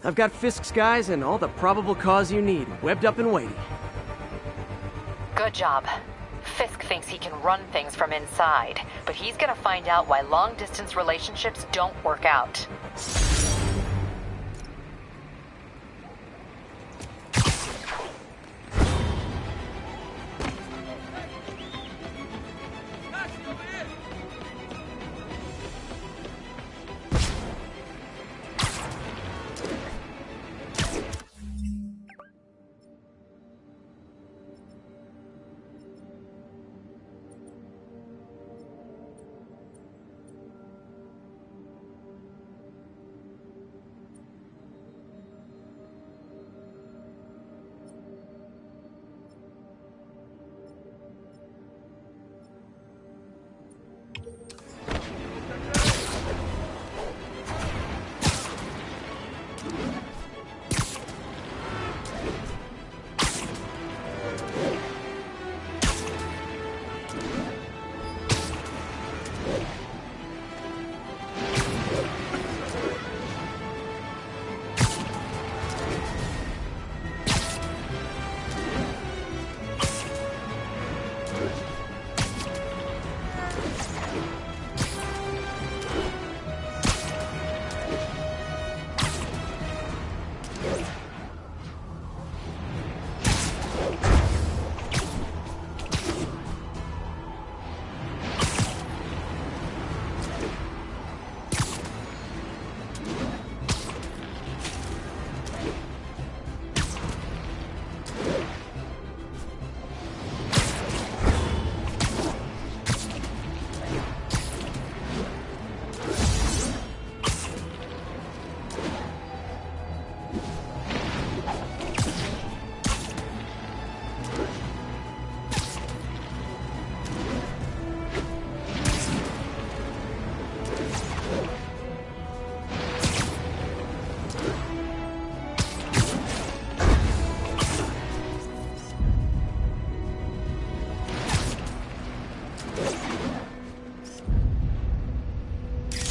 I've got Fisk's guys and all the probable cause you need, webbed up and waiting. Good job. Fisk thinks he can run things from inside, but he's gonna find out why long-distance relationships don't work out.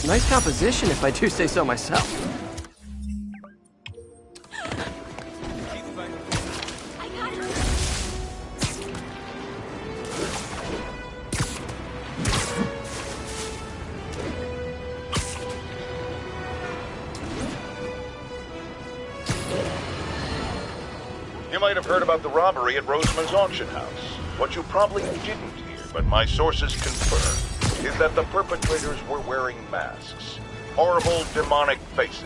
Nice composition, if I do say so myself. You might have heard about the robbery at Roseman's auction house. What you probably didn't hear, but my sources confirm, is that the perpetrators were wearing masks. Horrible, demonic faces.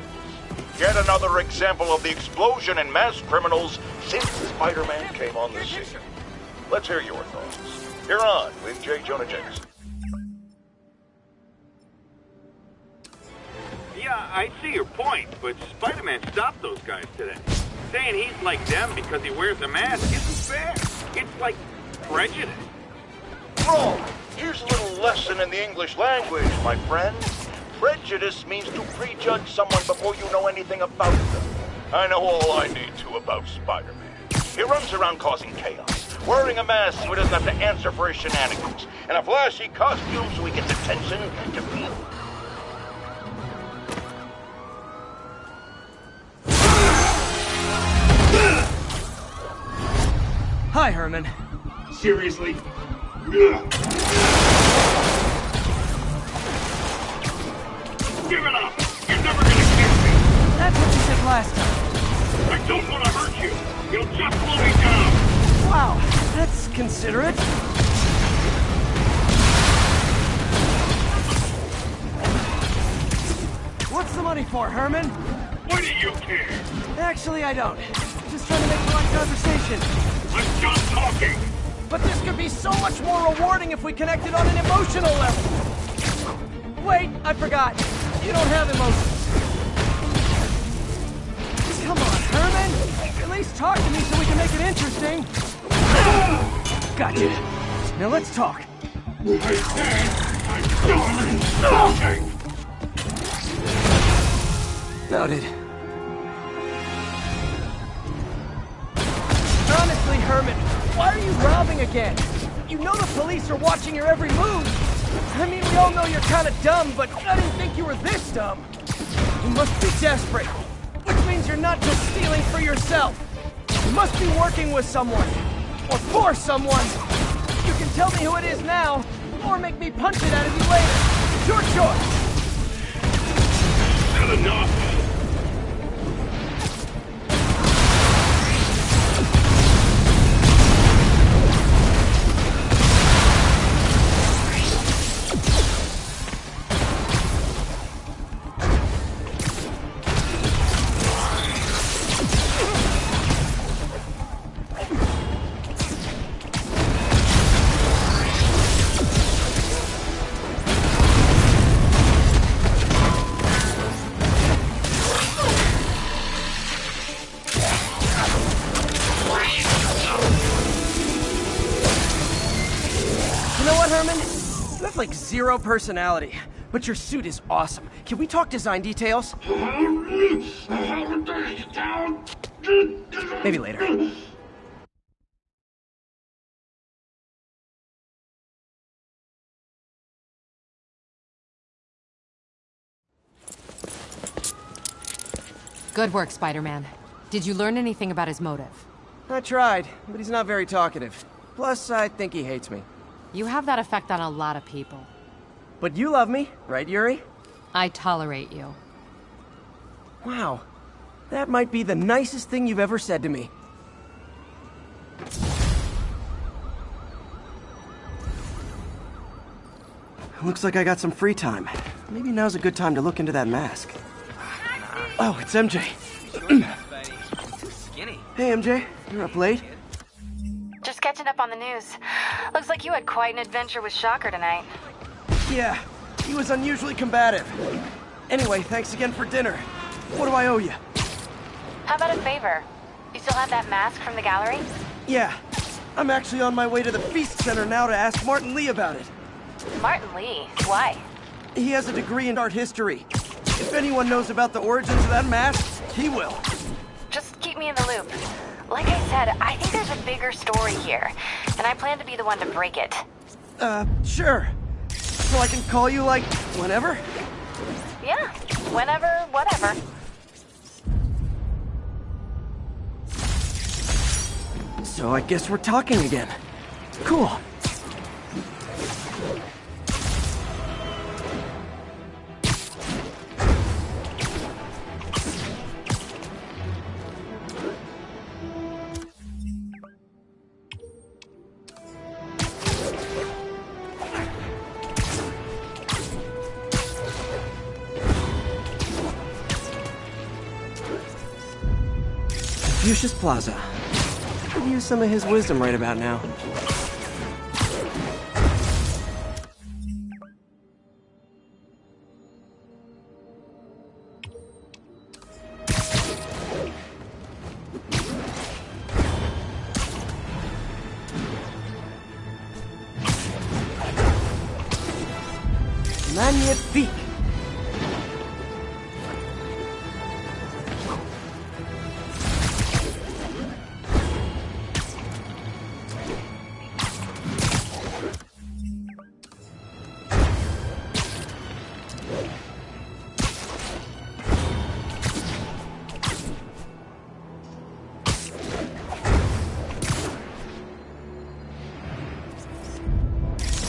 Yet another example of the explosion in mass criminals since Spider-Man came on the scene. Let's hear your thoughts. You're on with J. Jonah Jameson. Yeah, I see your point, but Spider-Man stopped those guys today. Saying he's like them because he wears a mask isn't fair. It's like prejudice. Wrong. Here's a little lesson in the English language, my friend. Prejudice means to prejudge someone before you know anything about them. I know all I need to about Spider-Man. He runs around causing chaos, wearing a mask so he doesn't have to answer for his shenanigans, and a flashy costume so he gets attention to feel. Hi, Herman. Seriously? Give it up! You're never gonna catch me! That's what you said last time. I don't want to hurt you! You'll just slow me down! Wow, that's considerate. What's the money for, Herman? Why do you care? Actually, I don't. Just trying to make polite conversation. I'm done talking! But this could be so much more rewarding if we connected on an emotional level. Wait, I forgot. You don't have emotions. Come on, Herman. At least talk to me so we can make it interesting. Gotcha. Now let's talk. I said I'm done talking! Noted. Honestly, Herman, why are you robbing again? You know the police are watching your every move. I mean, we all know you're kind of dumb, but I didn't think you were this dumb. You must be desperate, which means you're not just stealing for yourself. You must be working with someone, or for someone. You can tell me who it is now, or make me punch it out of you later. It's your choice. Good enough! Like zero personality, but your suit is awesome. Can we talk design details? Maybe later. Good work, Spider-Man. Did you learn anything about his motive? I tried, but he's not very talkative. Plus, I think he hates me. You have that effect on a lot of people. But you love me, right, Yuri? I tolerate you. Wow. That might be the nicest thing you've ever said to me. Looks like I got some free time. Maybe now's a good time to look into that mask. Oh, it's MJ. Too skinny. Hey, MJ. You're up late? Just catching up on the news. Looks like you had quite an adventure with Shocker tonight. Yeah, he was unusually combative. Anyway, thanks again for dinner. What do I owe you? How about a favor? You still have that mask from the gallery? Yeah. I'm actually on my way to the Feast Center now to ask Martin Lee about it. Martin Lee? Why? He has a degree in art history. If anyone knows about the origins of that mask, he will. Just keep me in the loop. Like I said, I think there's a bigger story here, and I plan to be the one to break it. Sure. So I can call you, like, whenever? Yeah, whenever, whatever. So I guess we're talking again. Cool. Confucius Plaza. Could use some of his wisdom right about now. Magnifique!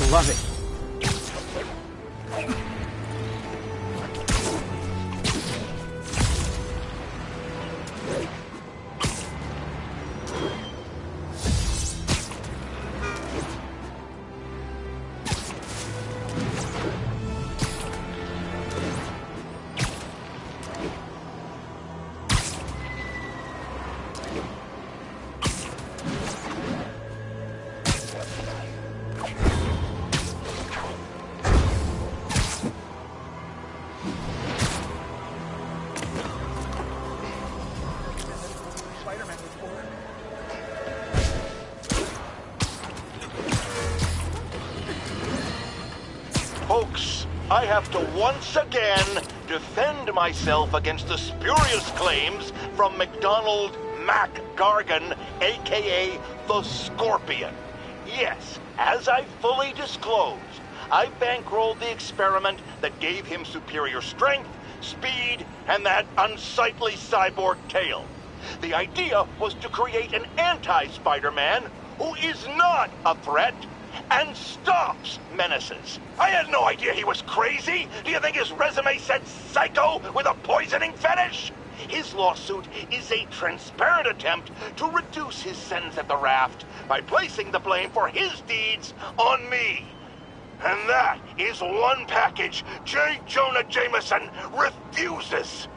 Love it. Folks, I have to once again defend myself against the spurious claims from McDonald Mac Gargan, aka the Scorpion. Yes, as I fully disclosed, I bankrolled the experiment that gave him superior strength, speed, and that unsightly cyborg tail. The idea was to create an anti-Spider-Man who is not a threat and stops menaces. I had no idea he was crazy. Do you think his resume said psycho with a poisoning fetish? His lawsuit is a transparent attempt to reduce his sentence at the raft by placing the blame for his deeds on me. And that is one package J. Jonah Jameson refuses.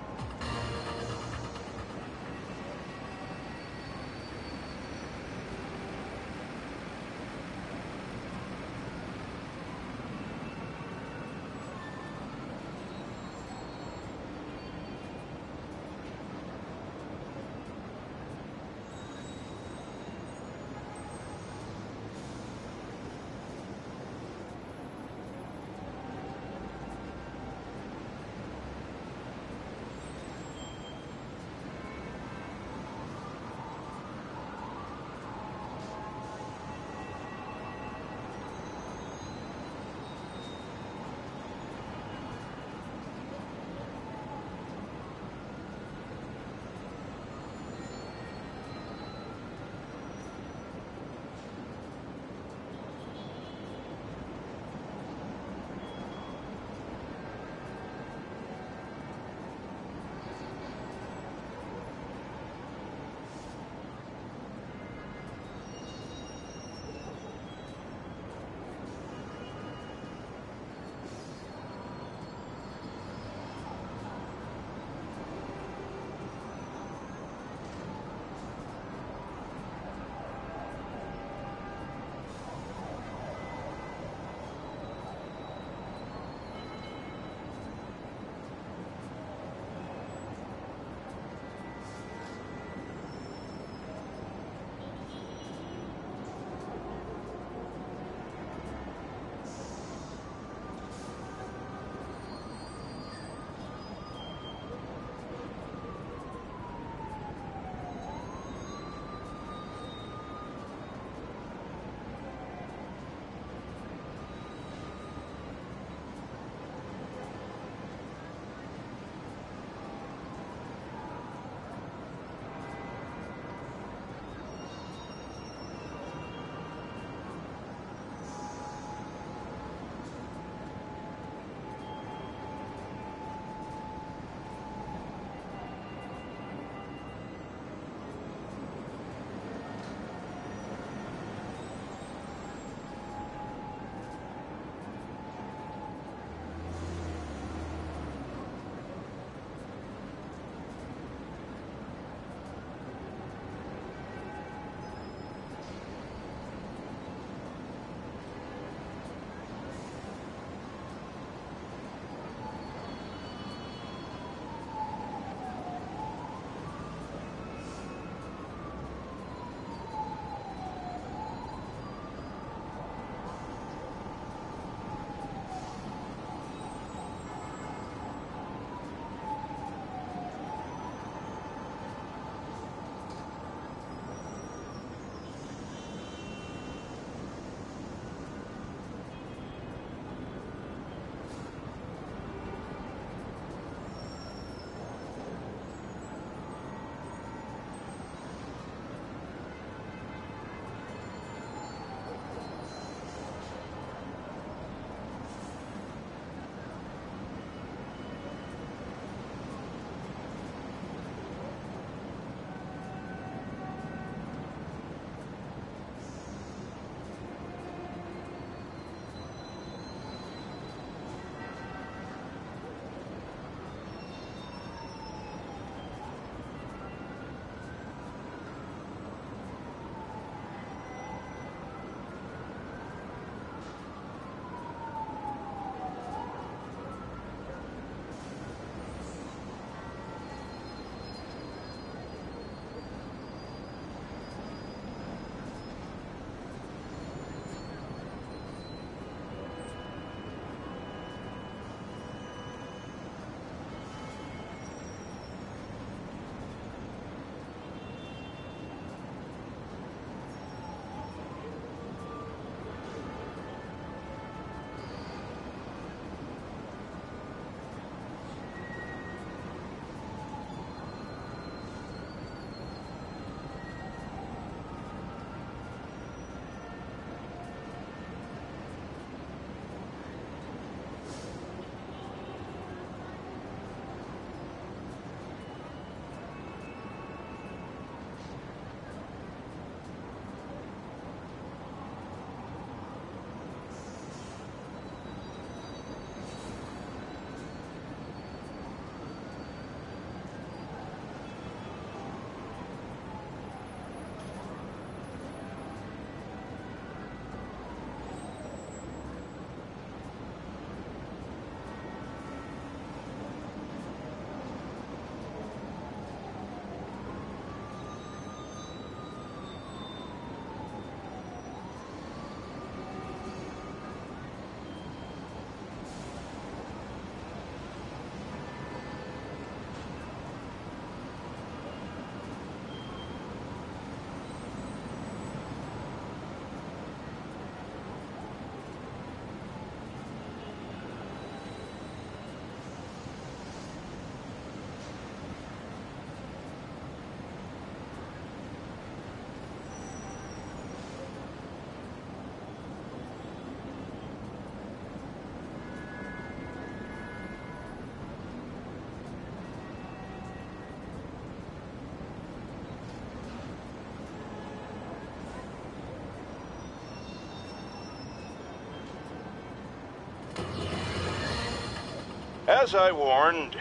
As I warned,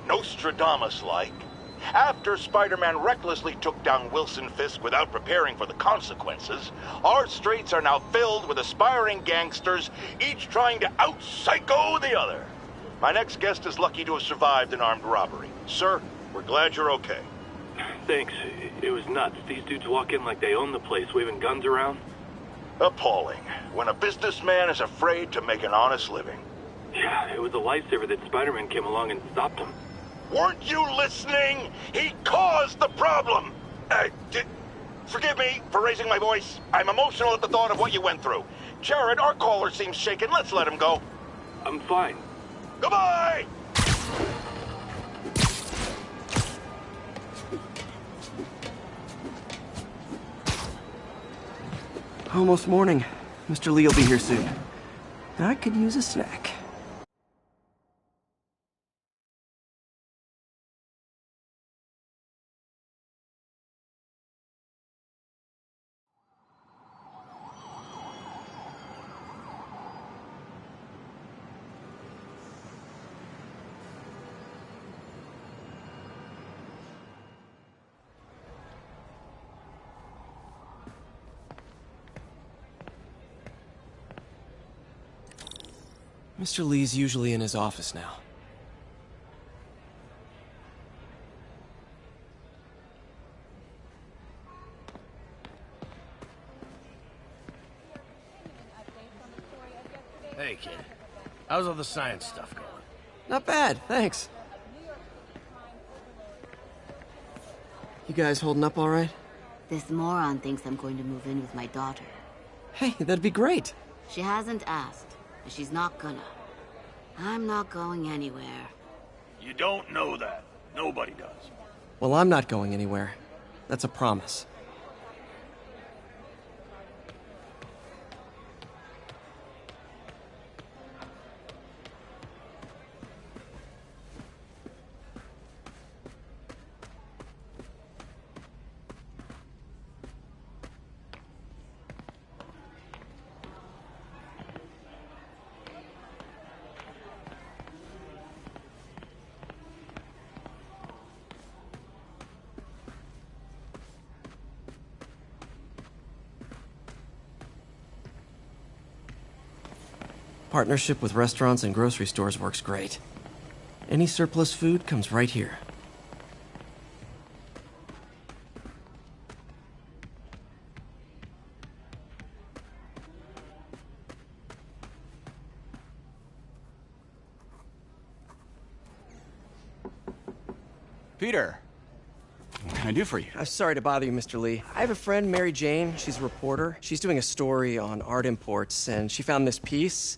Nostradamus-like, after Spider-Man recklessly took down Wilson Fisk without preparing for the consequences, our streets are now filled with aspiring gangsters, each trying to out-psycho the other. My next guest is lucky to have survived an armed robbery. Sir, we're glad you're okay. Thanks. It was nuts. These dudes walk in like they own the place, waving guns around. Appalling. When a businessman is afraid to make an honest living. Yeah, it was a lifesaver that Spider-Man came along and stopped him. Weren't you listening? He caused the problem! Forgive me for raising my voice. I'm emotional at the thought of what you went through. Jared, our caller seems shaken. Let's let him go. I'm fine. Goodbye! Almost morning. Mr. Lee will be here soon. I could use a snack. Mr. Lee's usually in his office now. Hey, kid. How's all the science stuff going? Not bad, thanks. You guys holding up all right? This moron thinks I'm going to move in with my daughter. Hey, that'd be great. She hasn't asked, and she's not gonna. I'm not going anywhere. You don't know that. Nobody does. Well, I'm not going anywhere. That's a promise. Partnership with restaurants and grocery stores works great. Any surplus food comes right here. Peter, what can I do for you? I'm sorry to bother you, Mr. Lee. I have a friend, Mary Jane. She's a reporter. She's doing a story on art imports, and she found this piece.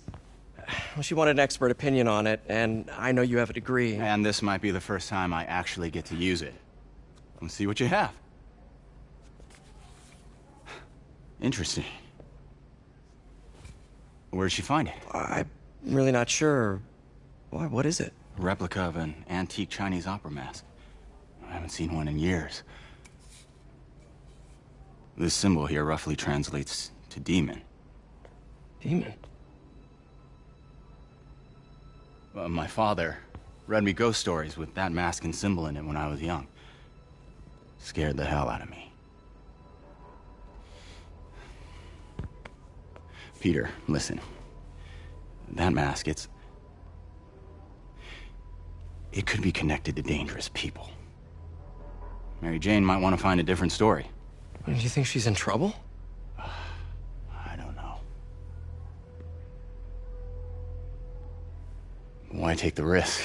Well, she wanted an expert opinion on it, and I know you have a degree. And this might be the first time I actually get to use it. Let's see what you have. Interesting. Where did she find it? I'm really not sure. Why, what is it? A replica of an antique Chinese opera mask. I haven't seen one in years. This symbol here roughly translates to demon. Demon? My father read me ghost stories with that mask and symbol in it when I was young. Scared the hell out of me. Peter, listen. That mask, it could be connected to dangerous people. Mary Jane might want to find a different story. Do you think she's in trouble? I don't know. Why take the risk?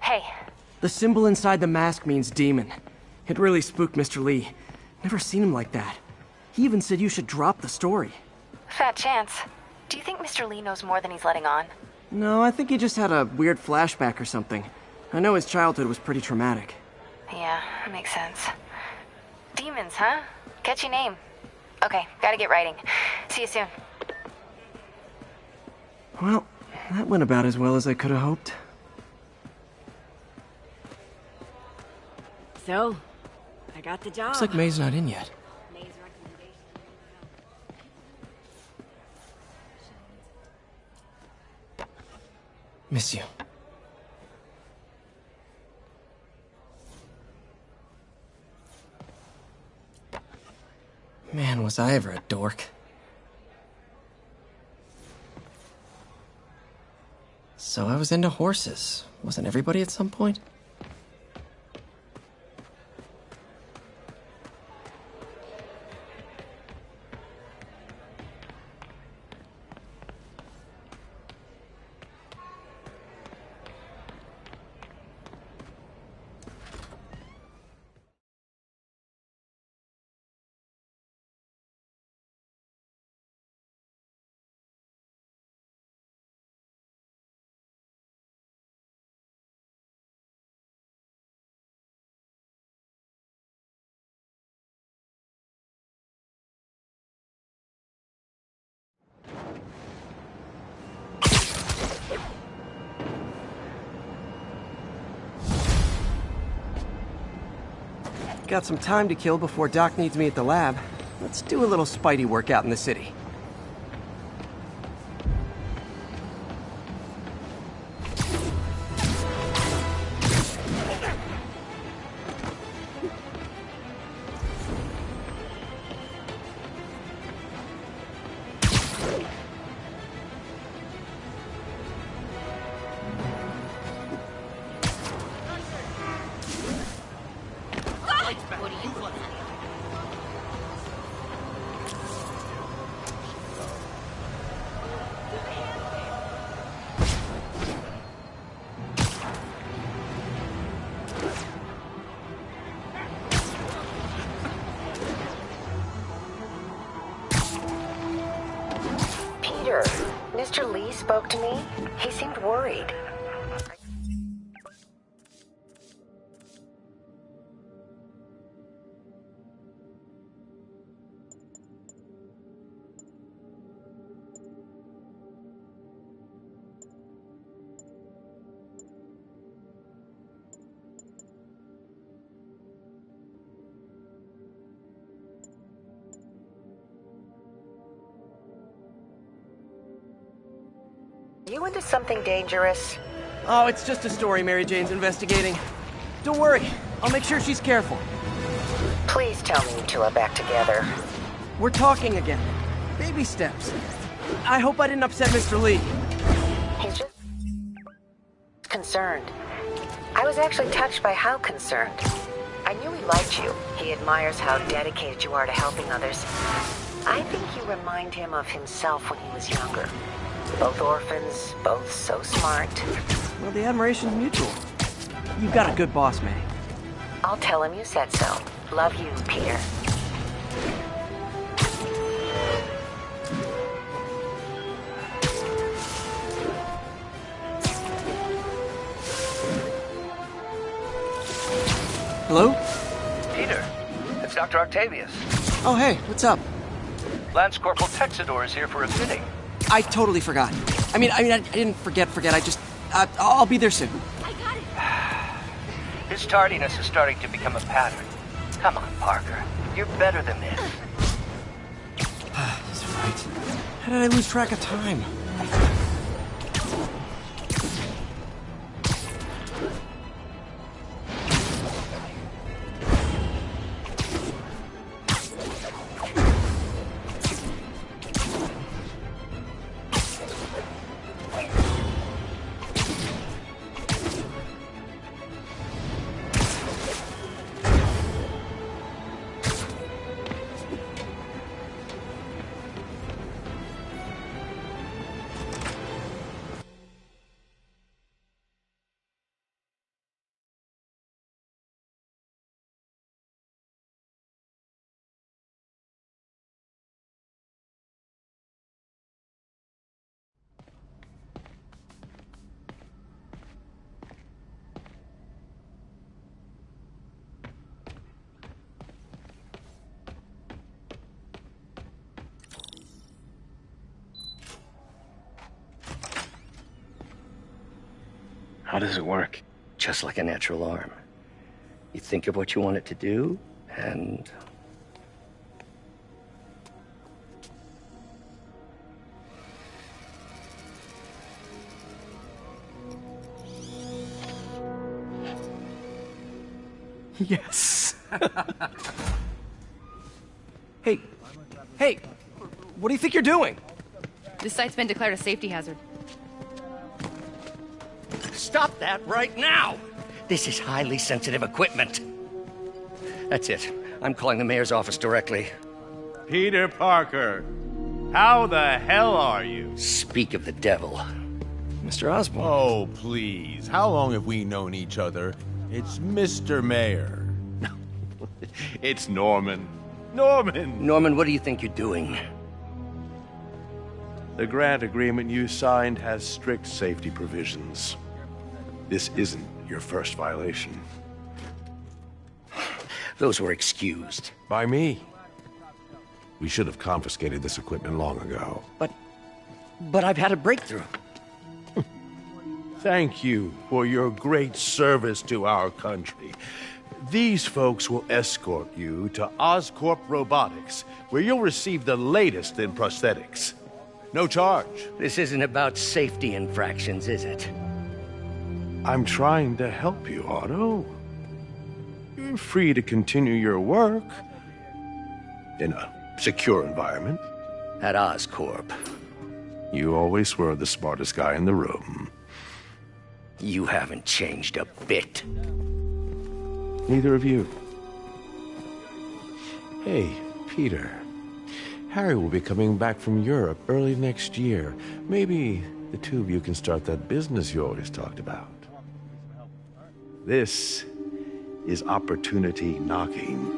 Hey. The symbol inside the mask means demon. It really spooked Mr. Lee. Never seen him like that. He even said you should drop the story. Fat chance. Do you think Mr. Lee knows more than he's letting on? No, I think he just had a weird flashback or something. I know his childhood was pretty traumatic. Yeah, that makes sense. Demons, huh? Catchy name. Okay, gotta get writing. See you soon. Well, that went about as well as I could have hoped. So, I got the job. Looks like May's not in yet. Miss you. Man, was I ever a dork. So I was into horses. Wasn't everybody at some point? Got some time to kill before Doc needs me at the lab. Let's do a little Spidey workout in the city. Peter, Mr. Lee spoke to me. He seemed worried. You into something dangerous? Oh, it's just a story Mary Jane's investigating. Don't worry, I'll make sure she's careful. Please tell me you two are back together. We're talking again. Baby steps. I hope I didn't upset Mr. Lee. He's just concerned. I was actually touched by how concerned. I knew he liked you. He admires how dedicated you are to helping others. I think you remind him of himself when he was younger. Both orphans, both so smart. Well, the admiration's mutual. You've got a good boss, May. I'll tell him you said so. Love you, Peter. Hello? Peter, it's Dr. Octavius. Oh, hey, what's up? Lance Corporal Texador is here for a fitting. I totally forgot. I mean, I didn't forget. I just, I'll be there soon. I got it. His tardiness is starting to become a pattern. Come on, Parker. You're better than this. He's right. How did I lose track of time? How does it work? Just like a natural arm. You think of what you want it to do, and... Yes. Hey, what do you think you're doing? This site's been declared a safety hazard. Stop that right now! This is highly sensitive equipment. That's it. I'm calling the mayor's office directly. Peter Parker, how the hell are you? Speak of the devil. Mr. Osborn. Oh, please. How long have we known each other? It's Mr. Mayor. It's Norman. Norman! Norman, what do you think you're doing? The grant agreement you signed has strict safety provisions. This isn't your first violation. Those were excused. By me. We should have confiscated this equipment long ago. But I've had a breakthrough. Thank you for your great service to our country. These folks will escort you to Oscorp Robotics, where you'll receive the latest in prosthetics. No charge. This isn't about safety infractions, is it? I'm trying to help you, Otto. You're free to continue your work in a secure environment. At Oscorp. You always were the smartest guy in the room. You haven't changed a bit. Neither of you. Hey, Peter. Harry will be coming back from Europe early next year. Maybe the two of you can start that business you always talked about. This is opportunity knocking.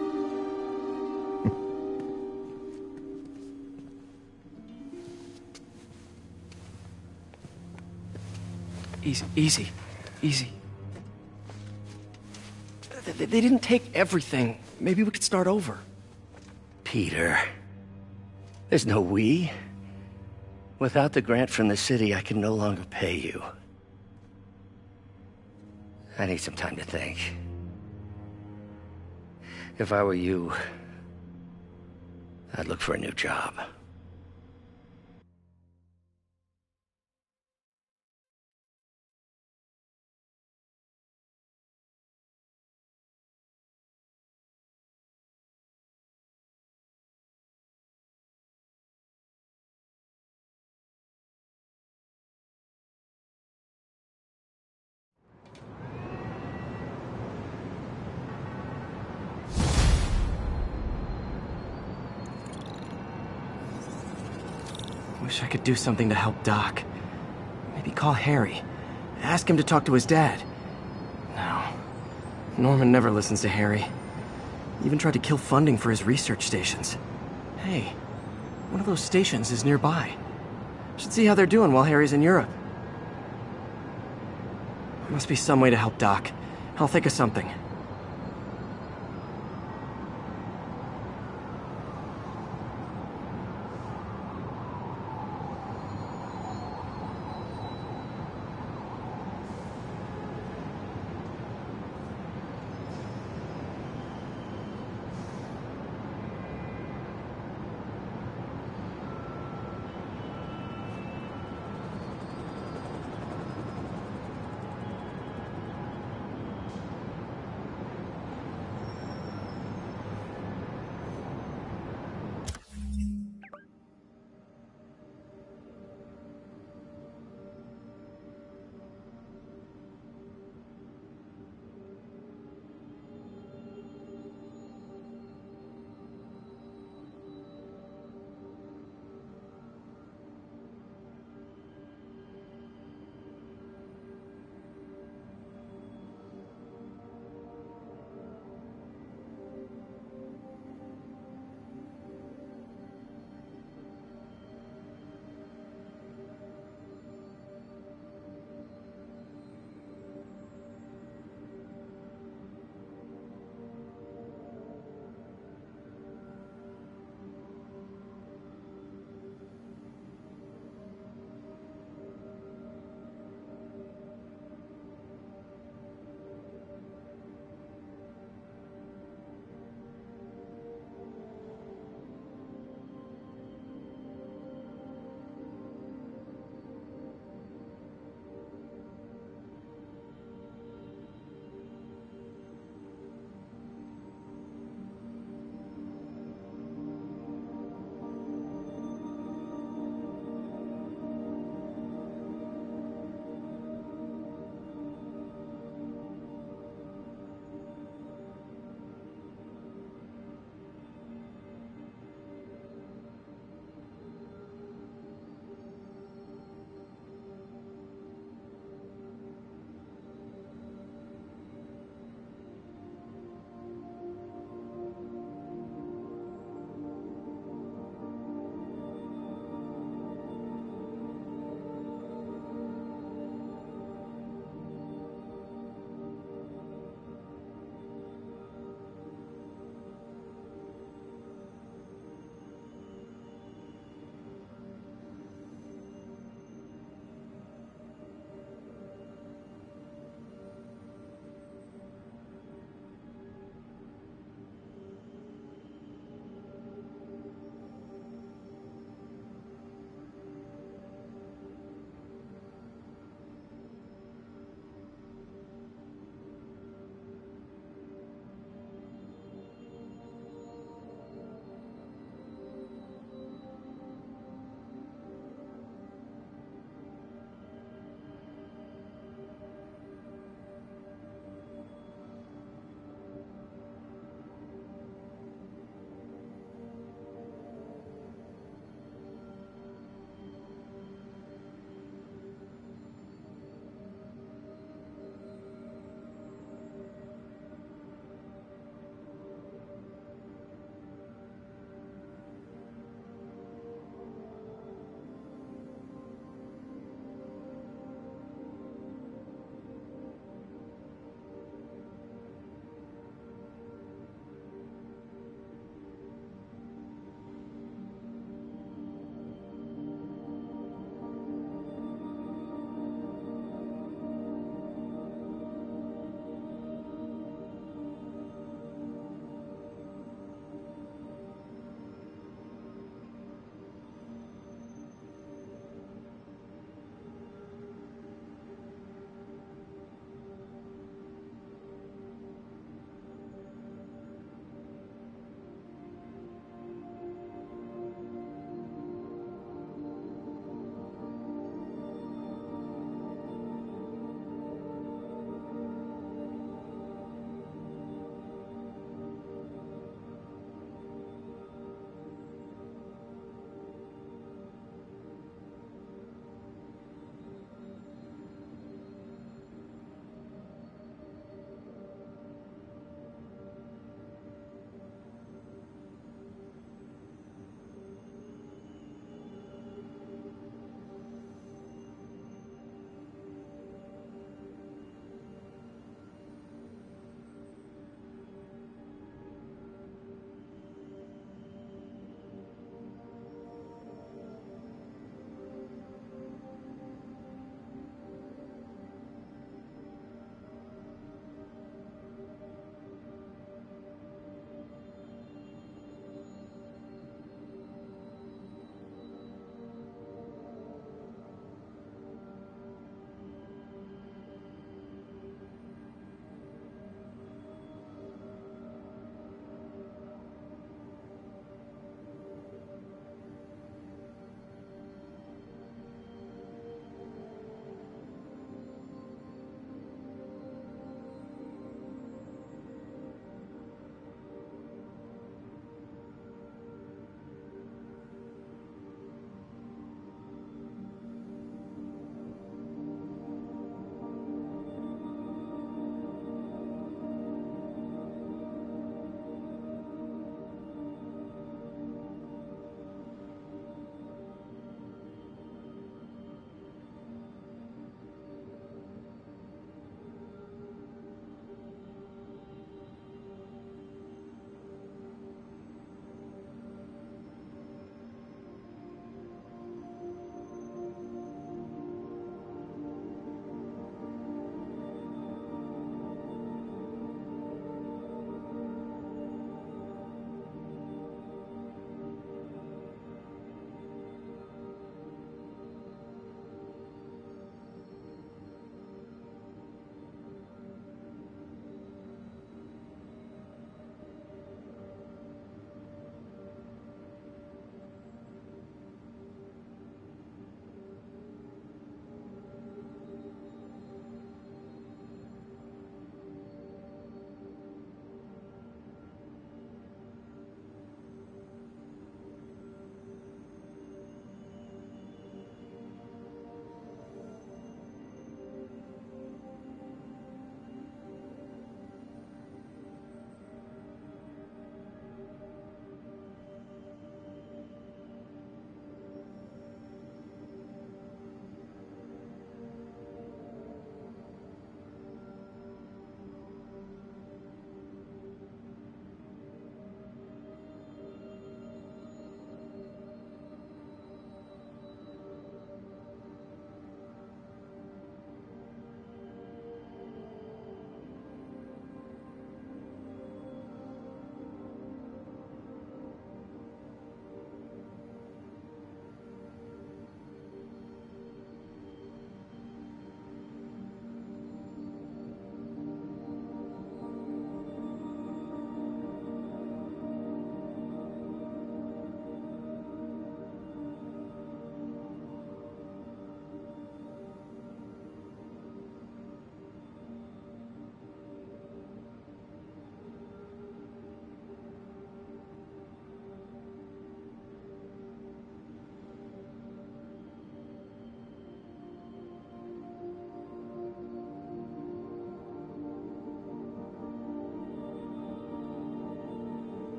Easy. They didn't take everything. Maybe we could start over. Peter, there's no we. Without the grant from the city, I can no longer pay you. I need some time to think. If I were you, I'd look for a new job. Wish I could do something to help Doc. Maybe call Harry. Ask him to talk to his dad. No. Norman never listens to Harry. He even tried to kill funding for his research stations. Hey, one of those stations is nearby. Should see how they're doing while Harry's in Europe. There must be some way to help Doc. I'll think of something.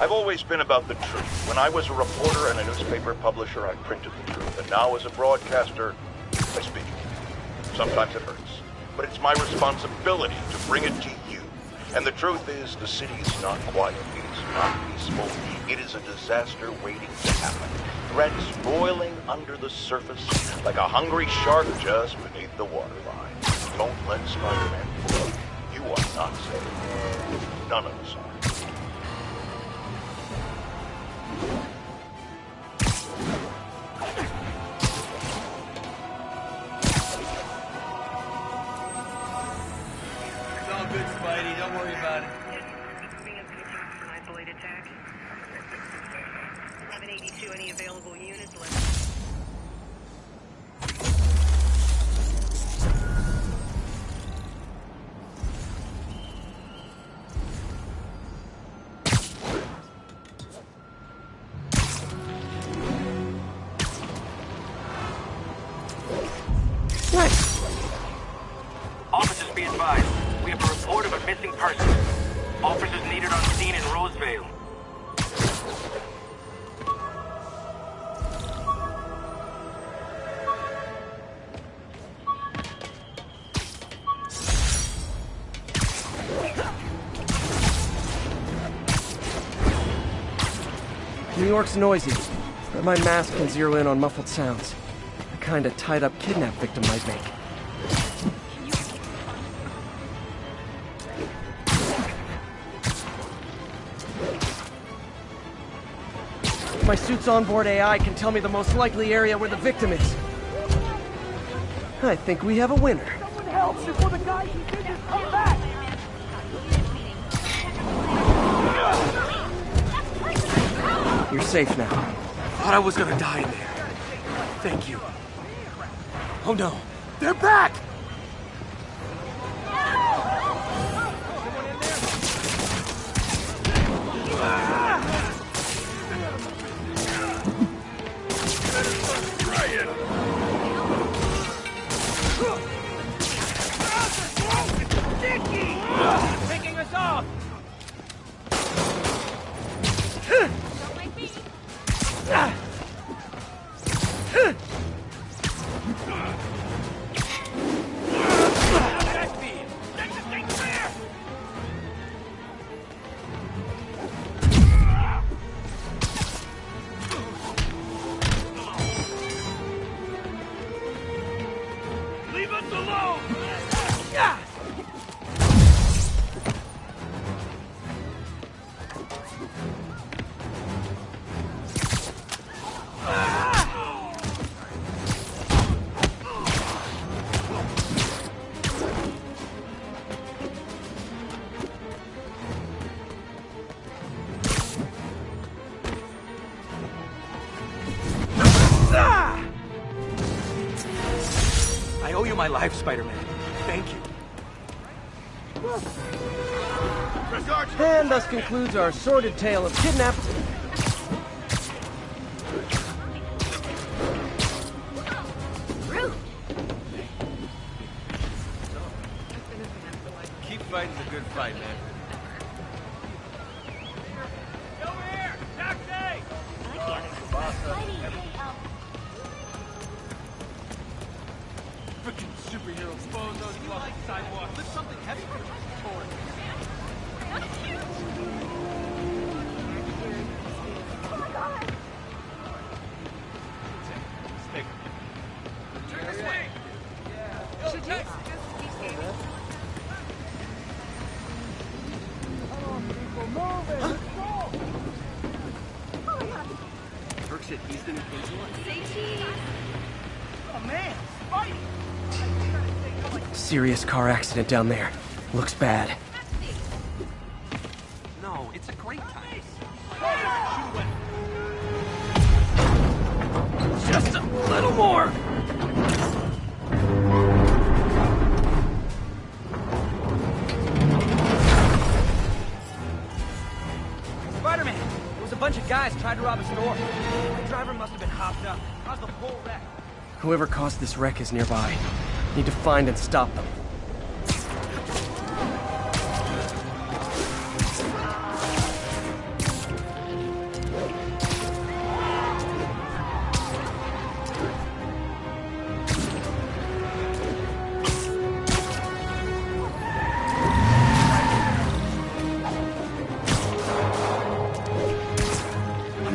I've always been about the truth. When I was a reporter and a newspaper publisher, I printed the truth. And now as a broadcaster, I speak it. Sometimes it hurts. But it's my responsibility to bring it to you. And the truth is, the city is not quiet. It is not peaceful. It is a disaster waiting to happen. Threats boiling under the surface like a hungry shark just beneath the waterline. Don't let Spider-Man fool you. You are not safe. None of us are. It's all good, Spidey. Don't worry about it. 1182, any available units left? Officers, be advised. We have a report of a missing person. Officers needed on scene in Roseville. New York's noisy, but my mask can zero in on muffled sounds. The kind a tied-up kidnap victim might make. My suit's onboard AI can tell me the most likely area where the victim is. I think we have a winner. Someone help before the guys who did this come back! You're safe now. Thought I was gonna die in there. Thank you. Oh no, they're back! Picking us off! Leave us alone! I owe you my life, Spider-Man. Thank you. And thus concludes our sordid tale of kidnapped. Keep fighting's a good fight, man. Over here! Taxi! Freaking superheroes, bozos, across the sidewalk. Lift something heavy for torn. Turn this way! Should you? Turk said he's the new Painkiller? Oh man, Spidey! Serious car accident down there. Looks bad. No, it's a great time. Just a little more! Spider-Man! There was a bunch of guys tried to rob a store. The driver must have been hopped up. Caused the whole wreck. Whoever caused this wreck is nearby. Need to find and stop them.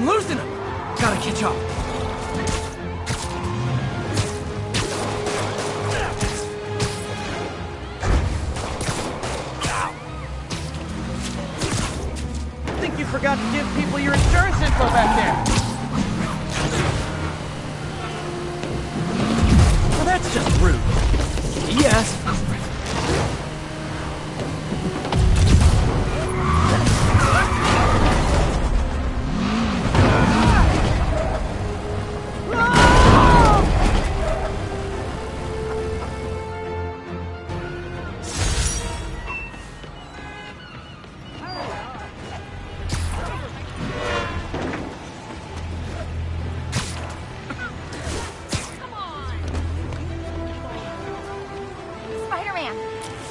I'm losing him! Gotta catch up. I think you forgot to give people your insurance info back there. Well, that's just rude. Yes. Spider-Man,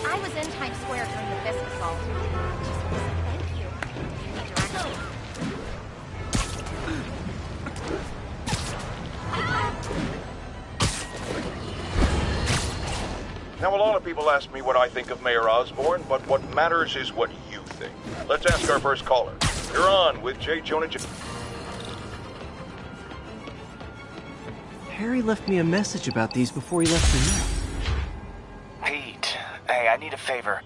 I was in Times Square during the Fisk assault. Just want to say thank you. Any directions? Now, a lot of people ask me what I think of Mayor Osborn, but what matters is what you think. Let's ask our first caller. You're on with J. Jonah Harry left me a message about these before he left for you. Pete, hey, I need a favor.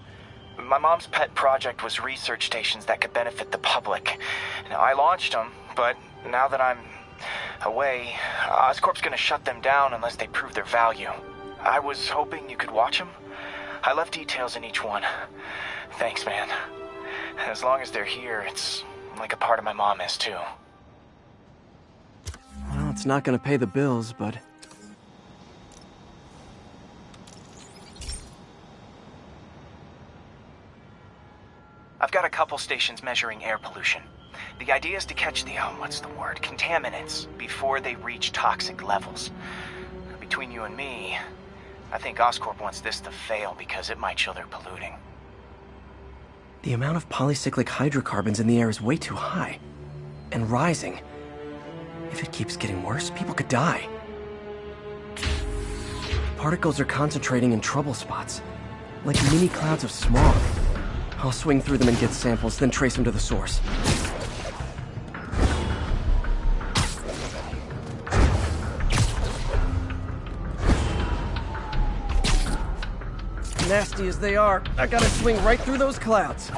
My mom's pet project was research stations that could benefit the public. Now, I launched them, but now that I'm away, Oscorp's gonna shut them down unless they prove their value. I was hoping you could watch them. I left details in each one. Thanks, man. As long as they're here, it's like a part of my mom is, too. Well, it's not gonna pay the bills, but... I've got a couple stations measuring air pollution. The idea is to catch the, contaminants before they reach toxic levels. Between you and me, I think Oscorp wants this to fail because it might show they're polluting. The amount of polycyclic hydrocarbons in the air is way too high. And rising. If it keeps getting worse, people could die. Particles are concentrating in trouble spots, like mini clouds of smog. I'll swing through them and get samples, then trace them to the source. Nasty as they are, I gotta swing right through those clouds.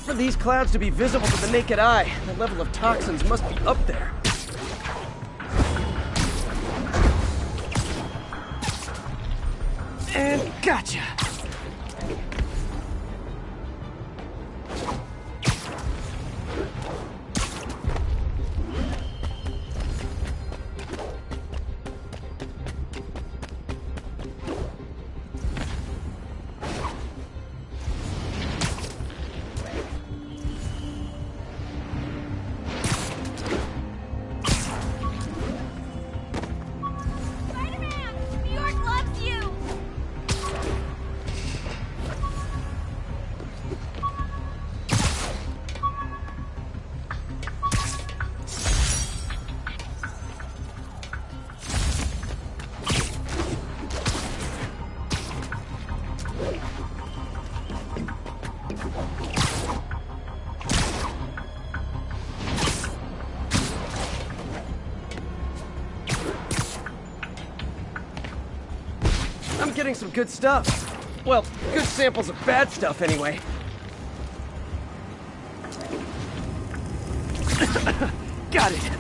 For these clouds to be visible to the naked eye, the level of toxins must be up there. And gotcha! I'm getting some good stuff. Well, good samples of bad stuff, anyway. Got it.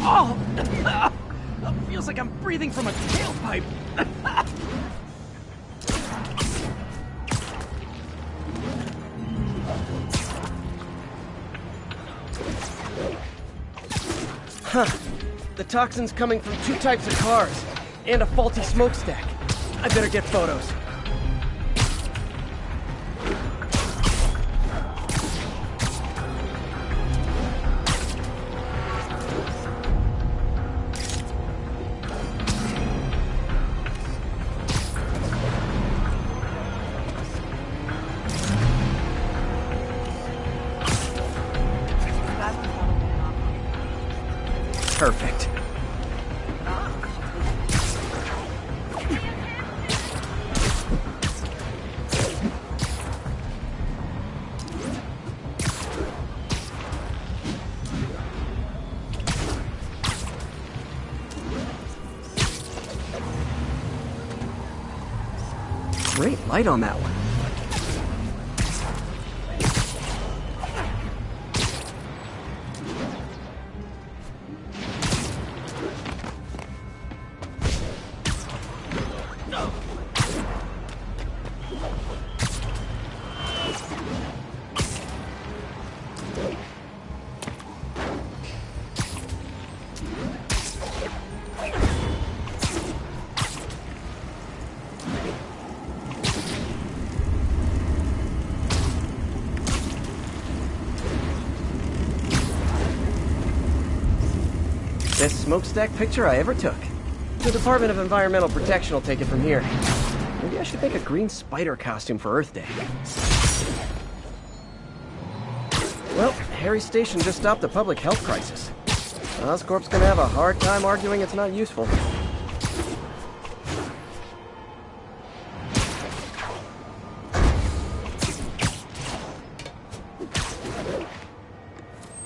Oh! Feels like I'm breathing from a tailpipe. Huh. The toxin's coming from two types of cars, and a faulty smokestack. I better get photos. Great light on that one. Best smokestack picture I ever took. The Department of Environmental Protection will take it from here. Maybe I should make a green spider costume for Earth Day. Well, Harry Station just stopped a public health crisis. Oscorp's gonna have a hard time arguing it's not useful.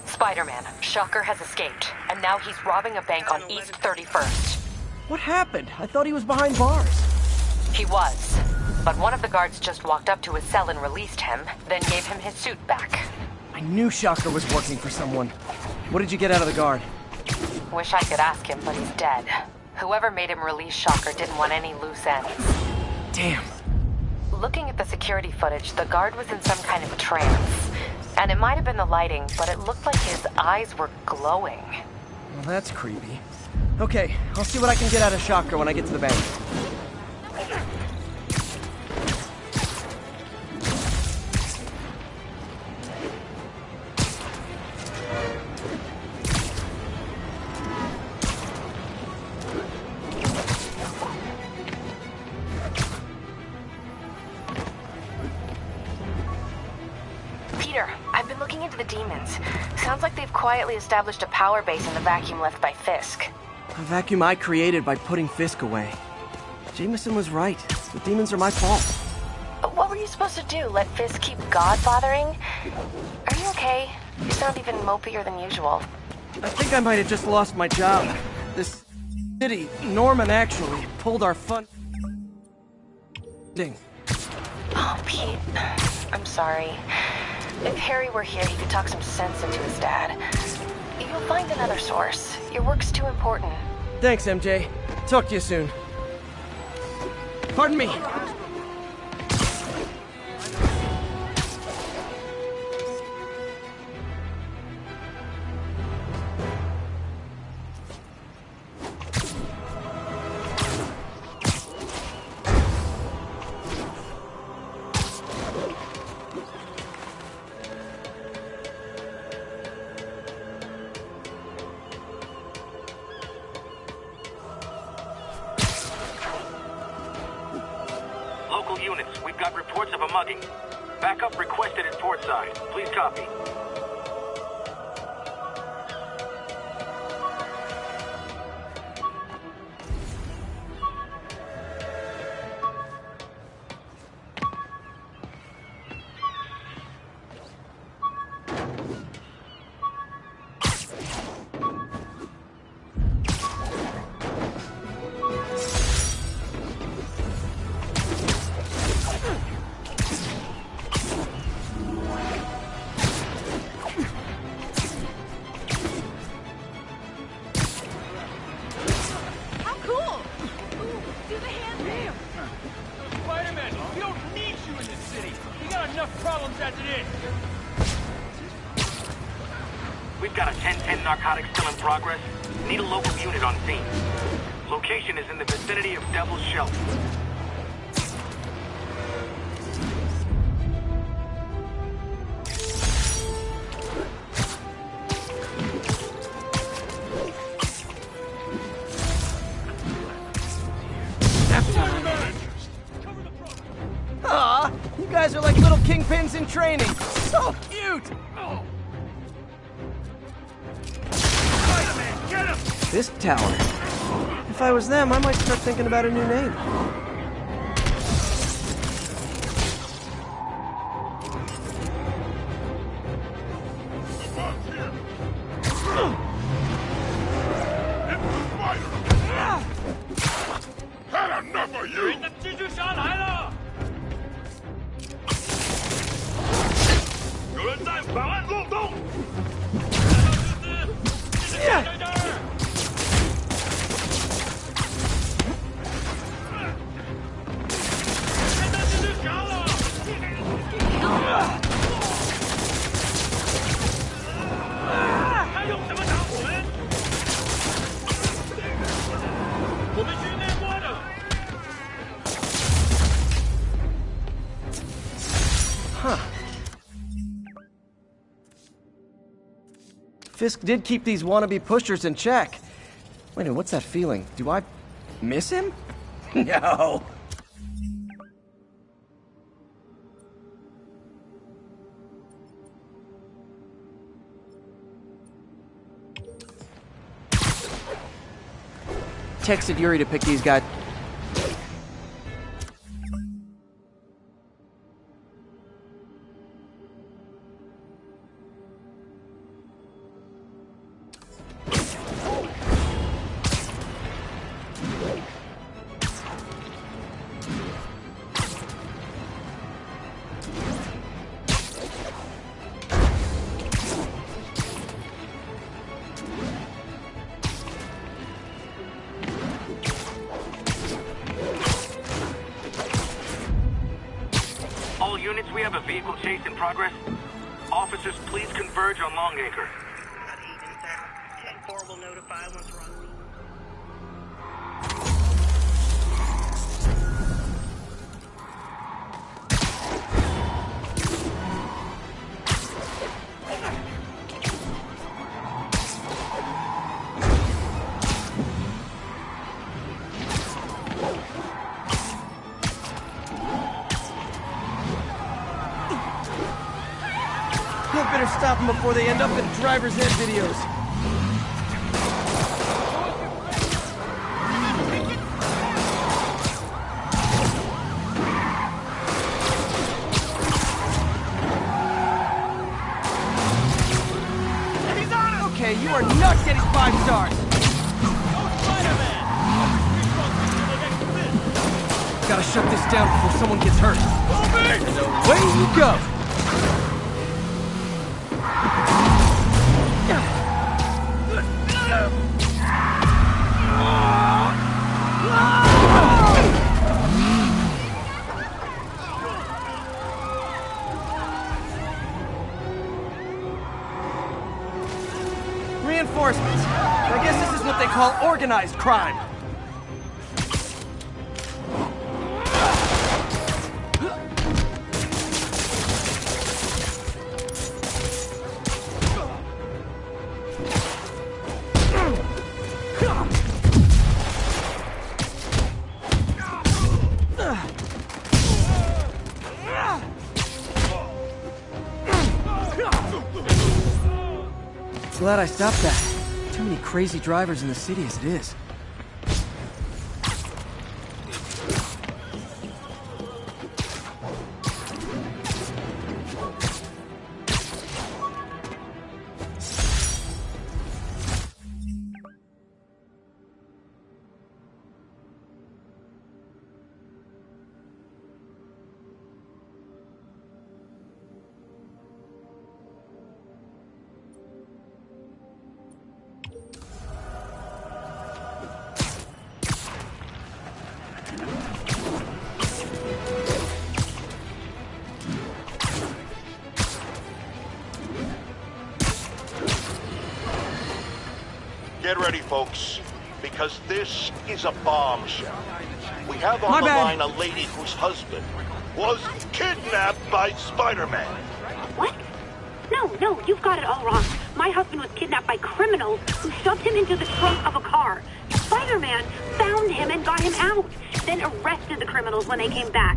Spider-Man, Shocker has escaped, and now he's robbing a bank on East 31st. What happened? I thought he was behind bars. He was, but one of the guards just walked up to his cell and released him, then gave him his suit back. I knew Shocker was working for someone. What did you get out of the guard? Wish I could ask him, but he's dead. Whoever made him release Shocker didn't want any loose ends. Damn. Looking at the security footage, the guard was in some kind of trance. And it might have been the lighting, but it looked like his eyes were glowing. Well, that's creepy. Okay, I'll see what I can get out of Shocker when I get to the bank. Peter, I've been looking into the demons. Sounds like they've quietly established a power base in the vacuum left by Fisk. A vacuum I created by putting Fisk away. Jameson was right. The demons are my fault. What were you supposed to do? Let Fisk keep God bothering? Are you okay? You sound even mopier than usual. I think I might have just lost my job. This city, Norman actually, pulled our fund. Oh, Pete. I'm sorry. If Harry were here, he could talk some sense into his dad. You'll find another source. Your work's too important. Thanks, MJ. Talk to you soon. Pardon me. Units, we've got reports of a mugging. Backup requested at Portside. Please copy. Problems as it is. We've got a 10-10 narcotics still in progress. Need a local unit on scene. Location is in the vicinity of Devil's Shelter. Aw, you guys are like little kingpins in training. So cute! Spider-Man, get him! This tower. If I was them, I might start thinking about a new name. Had enough of you! 蜘蛛侠来了! Fisk did keep these wannabe pushers in check. Wait a minute, what's that feeling? Do I miss him? No. Texted Yuri to pick these guys. All units, we have a vehicle chase in progress. Officers, please converge on Longacre. 10-4 will notify once we're on scene. Better stop them before they end up in driver's ed videos. Okay, you are not getting 5 stars. Gotta shut this down before someone gets hurt. Away you go. Reinforcements. I guess this is what they call organized crime. Glad I stopped that. Too many crazy drivers in the city as it is. Get ready, folks, because this is a bombshell. We have on My the bad. line a lady whose husband was kidnapped by Spider-Man. What? No, you've got it all wrong. My husband was kidnapped by criminals who shoved him into the trunk of a car. Spider-Man found him and got him out, then arrested the criminals when they came back.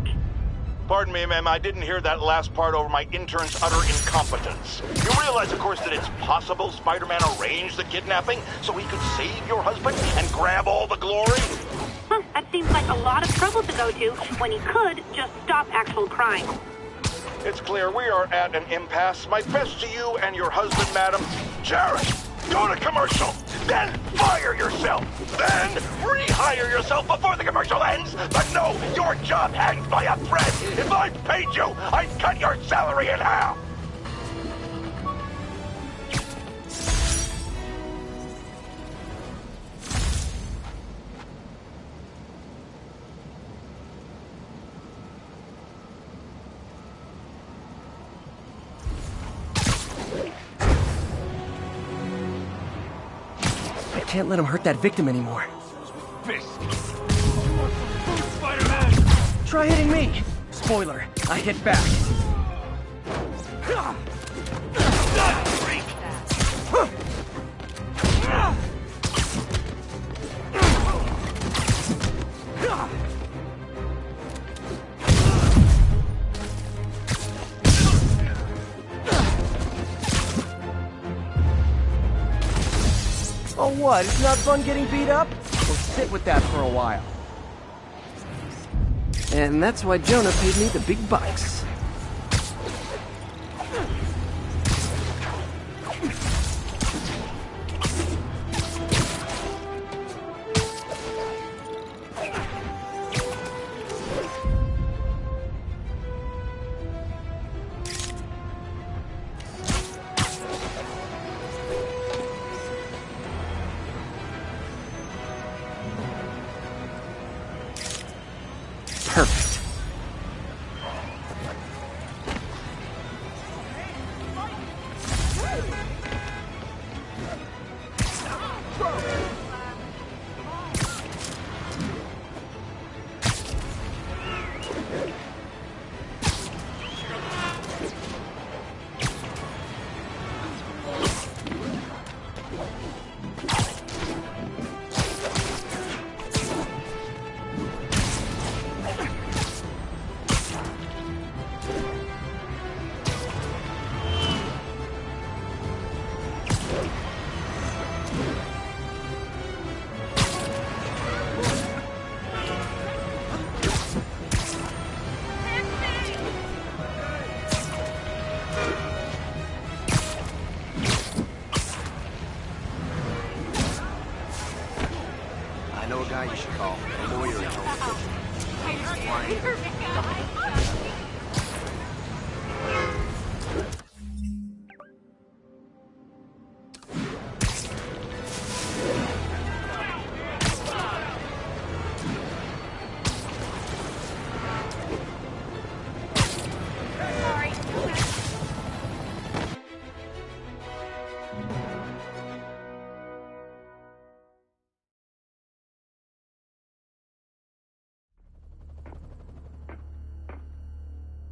Pardon me, ma'am, I didn't hear that last part over my intern's utter incompetence. You realize, of course, that it's possible Spider-Man arranged the kidnapping so he could save your husband and grab all the glory? Huh, that seems like a lot of trouble to go to when he could just stop actual crime. It's clear we are at an impasse. My best to you and your husband, madam. Jared, go to commercial, then fire yourself, then rehire yourself before the commercial ends. But no, your job hangs by a thread. If I paid you, I'd cut your salary in half. I can't let him hurt that victim anymore. Spider-Man! Try hitting me! Spoiler, I hit back. what? It's not fun getting beat up? We'll sit with that for a while. And that's why Jonah paid me the big bucks.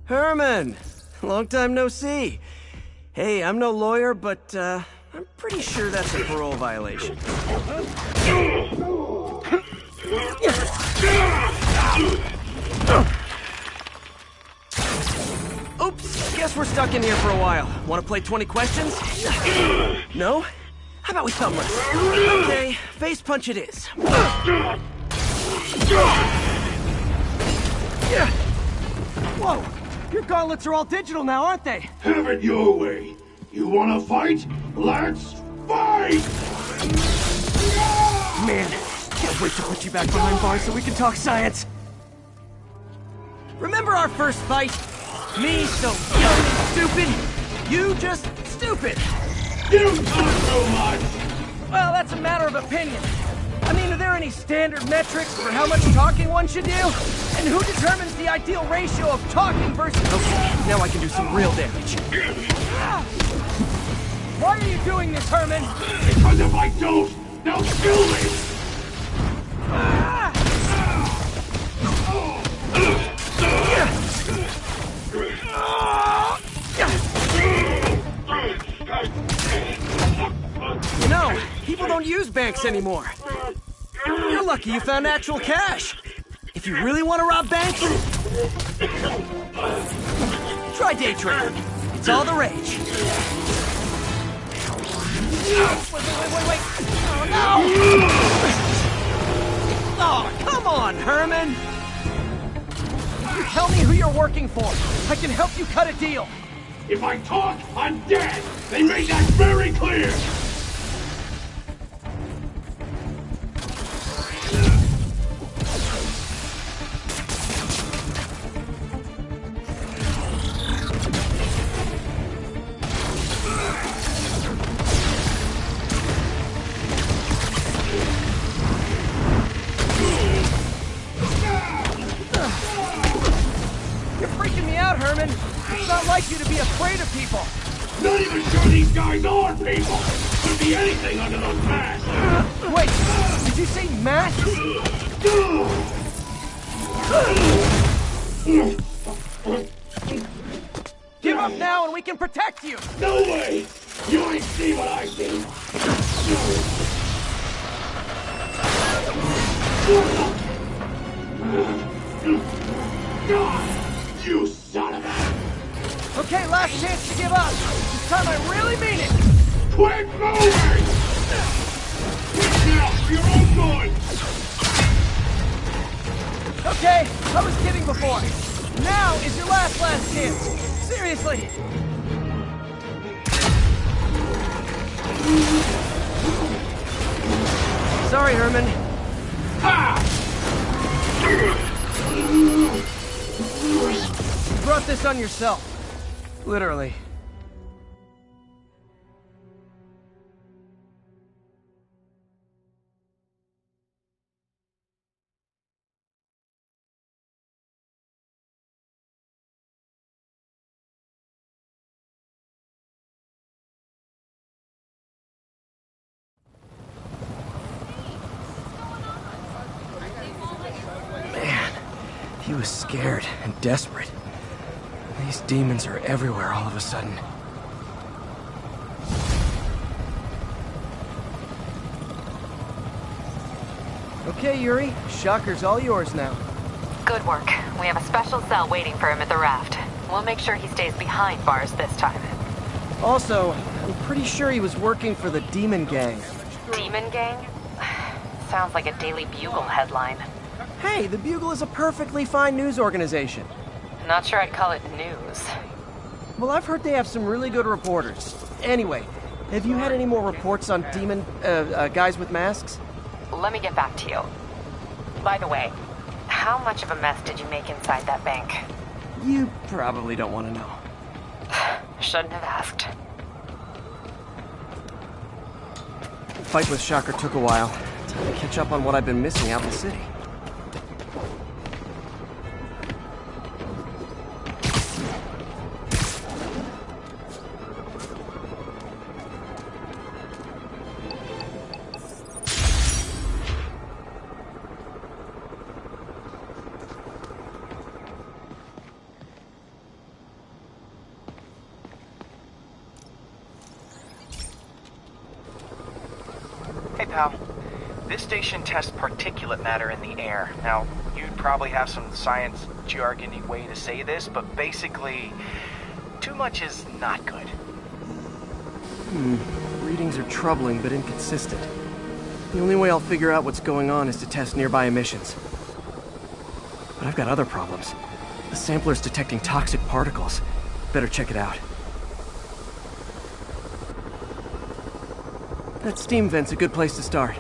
Herman! Long time no see. Hey, I'm no lawyer, but, I'm pretty sure that's a parole violation. Oops, guess we're stuck in here for a while. Want to play 20 questions? No? How about we thumb wrestle? Okay, face punch it is. Whoa! Your gauntlets are all digital now, aren't they? Have it your way. You wanna fight? Let's fight! Man, can't wait to put you back behind bars so we can talk science. Remember our first fight? Me so young and stupid, you just stupid. You talk so much! Well, that's a matter of opinion. I mean, are there any standard metrics for how much talking one should do? And who determines the ideal ratio of talking versus... Okay, now I can do some real damage. Why are you doing this, Herman? Because if I don't, they'll kill me! You know, people don't use banks anymore. You're lucky you found actual cash. If you really want to rob banks, try day trading. It's all the rage. Wait. Oh, no! Oh, come on, Herman! You tell me who you're working for. I can help you cut a deal. If I talk, I'm dead! They made that very clear! You're freaking me out, Herman. It's not like you to be afraid of people. Not even sure these guys are people! Could be anything under those masks! Wait, did you say masks? Give up now and we can protect you! No way! You ain't see what I see! You son of a... Okay, last chance to give up. This time I really mean it. Quit moving! okay? I was kidding before. Now is your last chance. Seriously. Sorry, Herman. You brought this on yourself. Literally. He was scared and desperate. These demons are everywhere all of a sudden. Okay, Yuri. Shocker's all yours now. Good work. We have a special cell waiting for him at the raft. We'll make sure he stays behind bars this time. Also, I'm pretty sure he was working for the Demon Gang. Demon Gang? Sounds like a Daily Bugle headline. Hey, the Bugle is a perfectly fine news organization. Not sure I'd call it news. Well, I've heard they have some really good reporters. Anyway, have you had any more reports on demon, guys with masks? Let me get back to you. By the way, how much of a mess did you make inside that bank? You probably don't want to know. Shouldn't have asked. The fight with Shocker took a while. Time to catch up on what I've been missing out in the city. This station tests particulate matter in the air. Now, you'd probably have some science jargony way to say this, but basically, too much is not good. Readings are troubling but inconsistent. The only way I'll figure out what's going on is to test nearby emissions. But I've got other problems. The sampler's detecting toxic particles. Better check it out. That steam vent's a good place to start.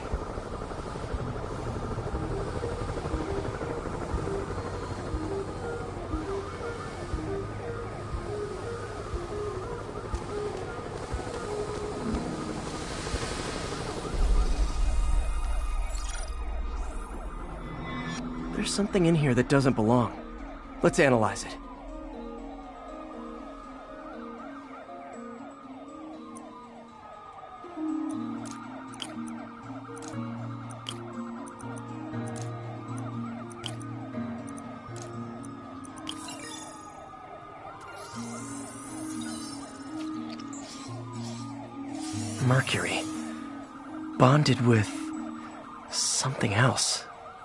There's something in here that doesn't belong. Let's analyze it. Mercury. Bonded with something else.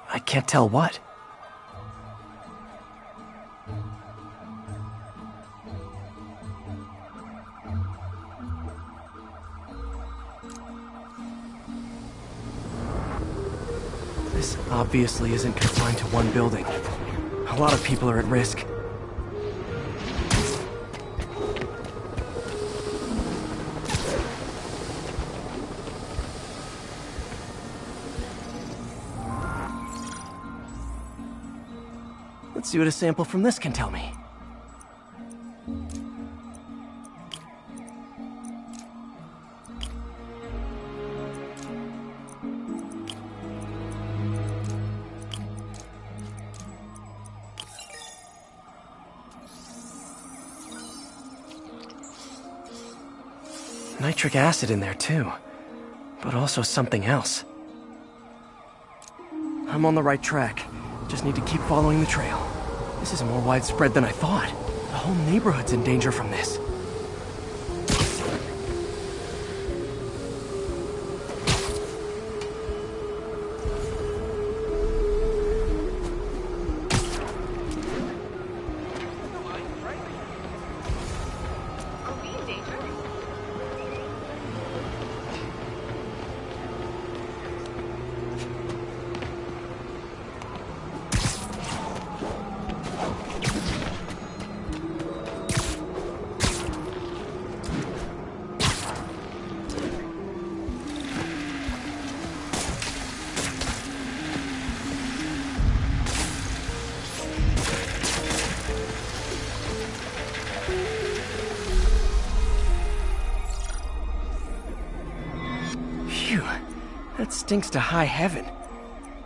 I can't tell what. This obviously isn't confined to one building. A lot of people are at risk. Let's see what a sample from this can tell me. Nitric acid in there too, but also something else. I'm on the right track. Just need to keep following the trail. This is more widespread than I thought. The whole neighborhood's in danger from this. stinks to high heaven.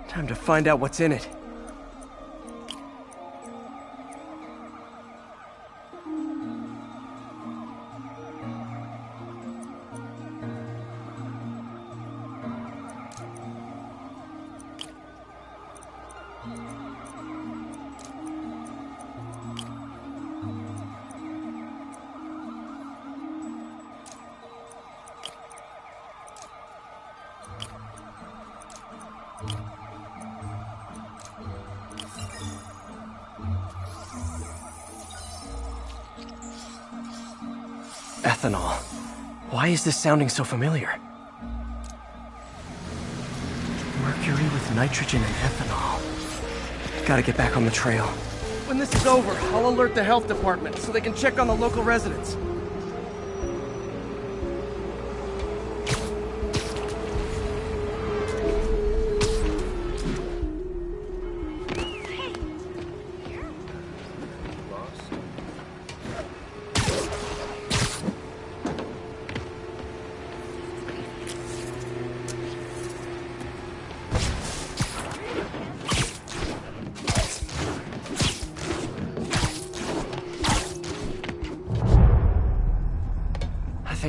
Time to find out what's in it. Ethanol. Why is this sounding so familiar? Mercury with nitrogen and ethanol. Gotta get back on the trail. When this is over, I'll alert the health department so they can check on the local residents.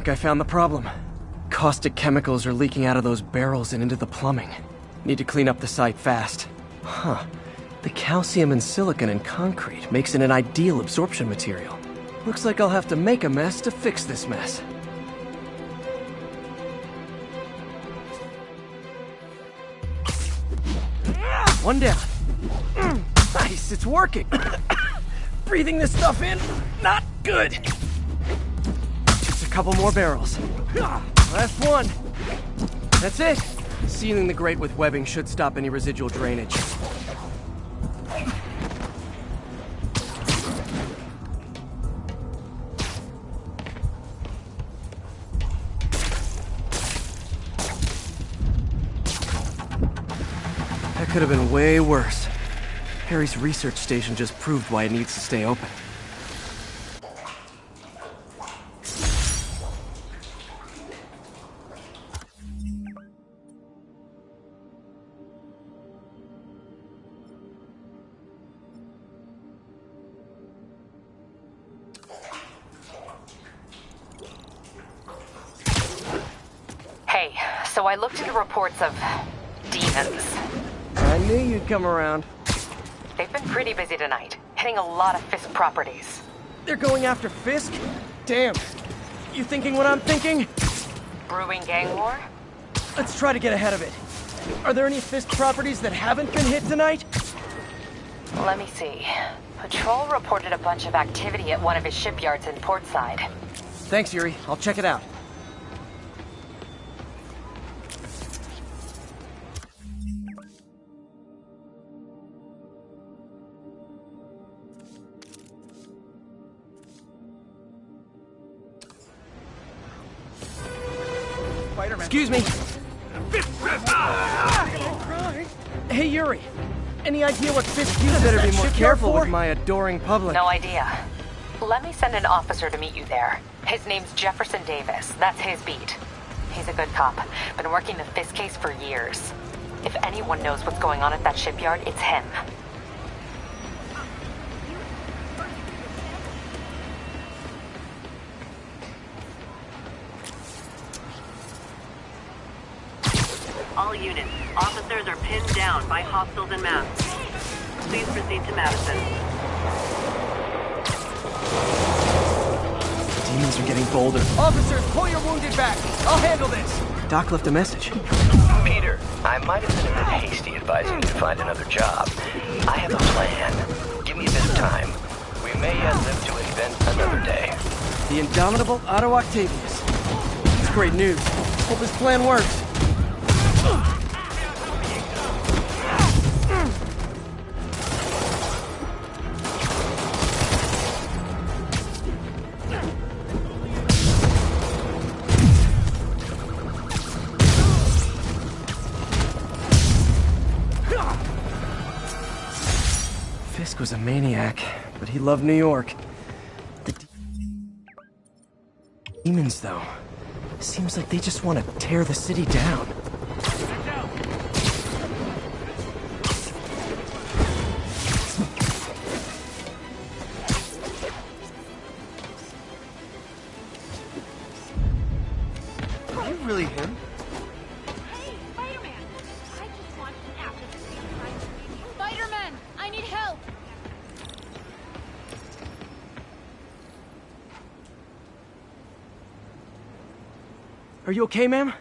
I found the problem. Caustic chemicals are leaking out of those barrels and into the plumbing. Need to clean up the site fast. Huh. The calcium and silicon in concrete makes it an ideal absorption material. Looks like I'll have to make a mess to fix this mess. One down. Nice, it's working. Breathing this stuff in, not good. Couple more barrels. Last one. That's it. Sealing the grate with webbing should stop any residual drainage. That could have been way worse. Harry's research station just proved why it needs to stay open. So I looked into reports of demons. I knew you'd come around. They've been pretty busy tonight, hitting a lot of Fisk properties. They're going after Fisk? Damn. You thinking what I'm thinking? Brewing gang war? Let's try to get ahead of it. Are there any Fisk properties that haven't been hit tonight? Let me see. Patrol reported a bunch of activity at one of his shipyards in Portside. Thanks, Yuri. I'll check it out. Excuse me. Hey, Yuri. Any idea what Fisk uses Better that be more shipyard careful for? with my adoring public. No idea. Let me send an officer to meet you there. His name's Jefferson Davis. That's his beat. He's a good cop. Been working the Fisk case for years. If anyone knows what's going on at that shipyard, it's him. All units, officers are pinned down by hostiles and masks. Please proceed to Madison. Demons are getting bolder. Officers, pull your wounded back. I'll handle this. Doc left a message. Peter, I might have been a bit hasty advising you to find another job. I have a plan. Give me a bit of time. We may yet live to invent another day. The indomitable Otto Octavius. It's great news. Hope his plan works. Fisk was a maniac, but he loved New York. The demons, though. Seems like they just want to tear the city down. Are you okay, ma'am?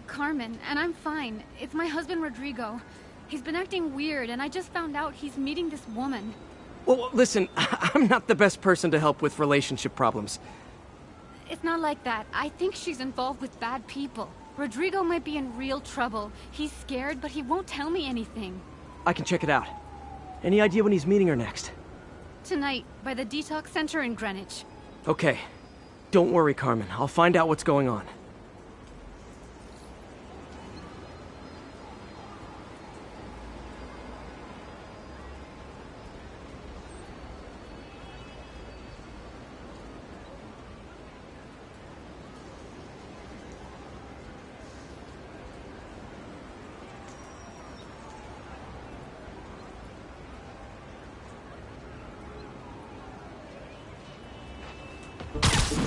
Carmen, and I'm fine. It's my husband, Rodrigo. He's been acting weird, and I just found out he's meeting this woman. Well, listen, I'm not the best person to help with relationship problems. It's not like that. I think she's involved with bad people. Rodrigo might be in real trouble. He's scared, but he won't tell me anything. I can check it out. Any idea when he's meeting her next? Tonight, by the detox center in Greenwich. Okay. Don't worry, Carmen. I'll find out what's going on.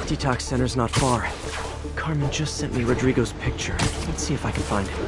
Detox center's not far. Carmen just sent me Rodrigo's picture. Let's see if I can find him.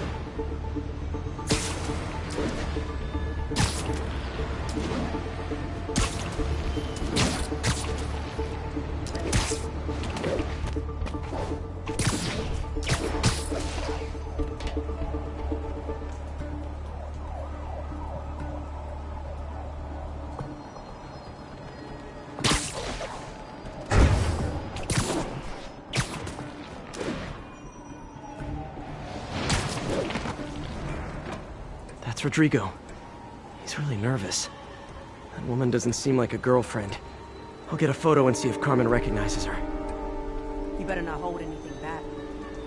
That's Rodrigo. He's really nervous. That woman doesn't seem like a girlfriend. I'll get a photo and see if Carmen recognizes her. You better not hold anything back.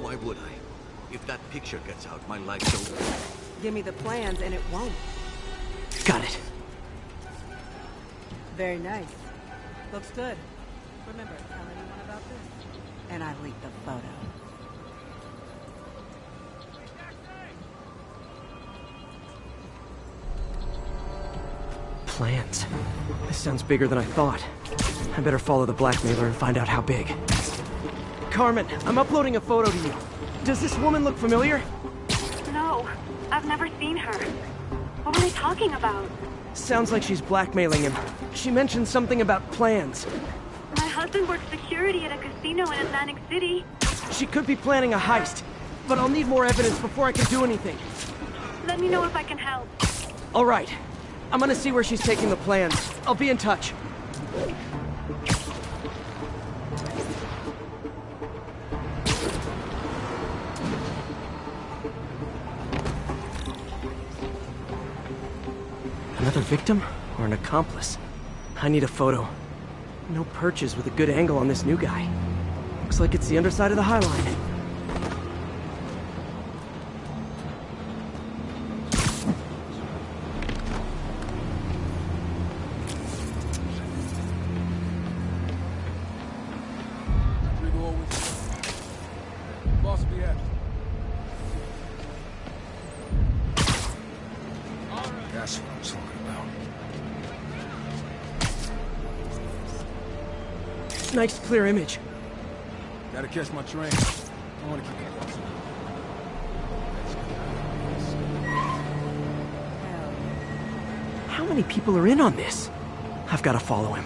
Why would I? If that picture gets out, my life's over. Give me the plans and it won't. Got it. Very nice. Looks good. Remember, tell anyone about this. And I leaked the photo. Plans. This sounds bigger than I thought. I better follow the blackmailer and find out how big. Carmen, I'm uploading a photo to you. Does this woman look familiar? No, I've never seen her. What were they talking about? Sounds like she's blackmailing him. She mentioned something about plans. My husband works security at a casino in Atlantic City. She could be planning a heist, but I'll need more evidence before I can do anything. Let me know if I can help. All right. I'm gonna see where she's taking the plans. I'll be in touch. Another victim or an accomplice? I need a photo. No perches with a good angle on this new guy. Looks like it's the underside of the High Line. That's what I'm talking about. Nice clear image. Gotta catch my train. I wanna keep it. How many people are in on this? I've got to follow him.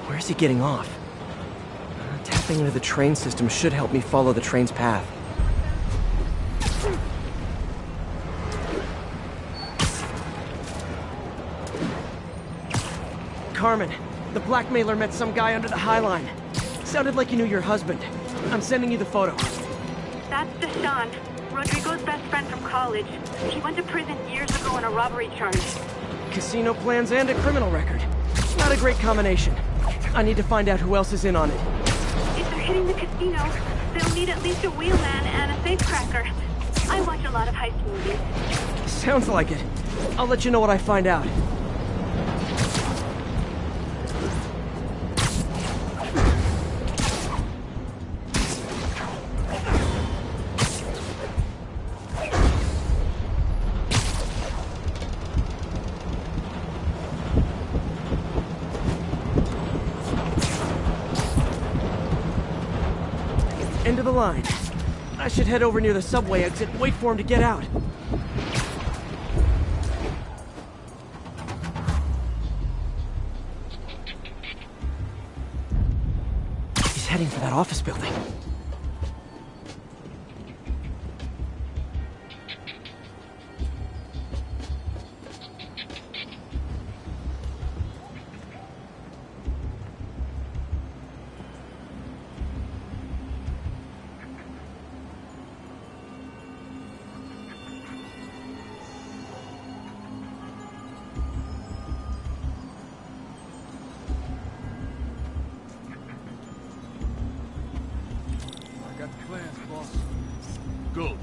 Where's he getting off? Tapping into the train system should help me follow the train's path. Carmen, the blackmailer met some guy under the High Line. Sounded like he knew your husband. I'm sending you the photo. That's Deshaun, Rodrigo's best friend from college. He went to prison years ago on a robbery charge. Casino plans and a criminal record. Not a great combination. I need to find out who else is in on it. If they're hitting the casino, they'll need at least a wheelman and a safecracker. I watch a lot of heist movies. Sounds like it. I'll let you know what I find out. the line. I should head over near the subway exit and wait for him to get out. He's heading for that office building. Good.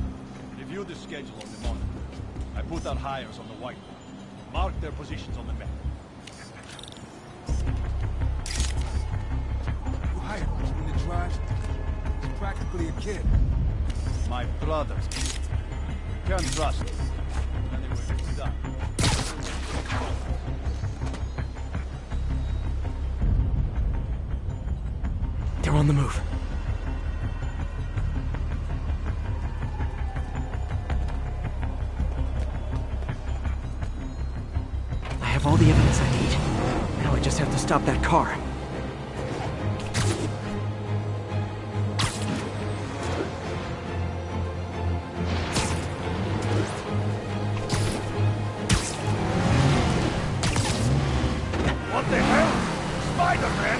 Review the schedule on the monitor. I put out hires on the whiteboard. Mark their positions on the map. You hired him in the drive? He's practically a kid. My brother's kid. Can't trust him. Anyway, it's done. They're on the move. I have all the evidence I need. Now I just have to stop that car. What the hell? Spider-Man!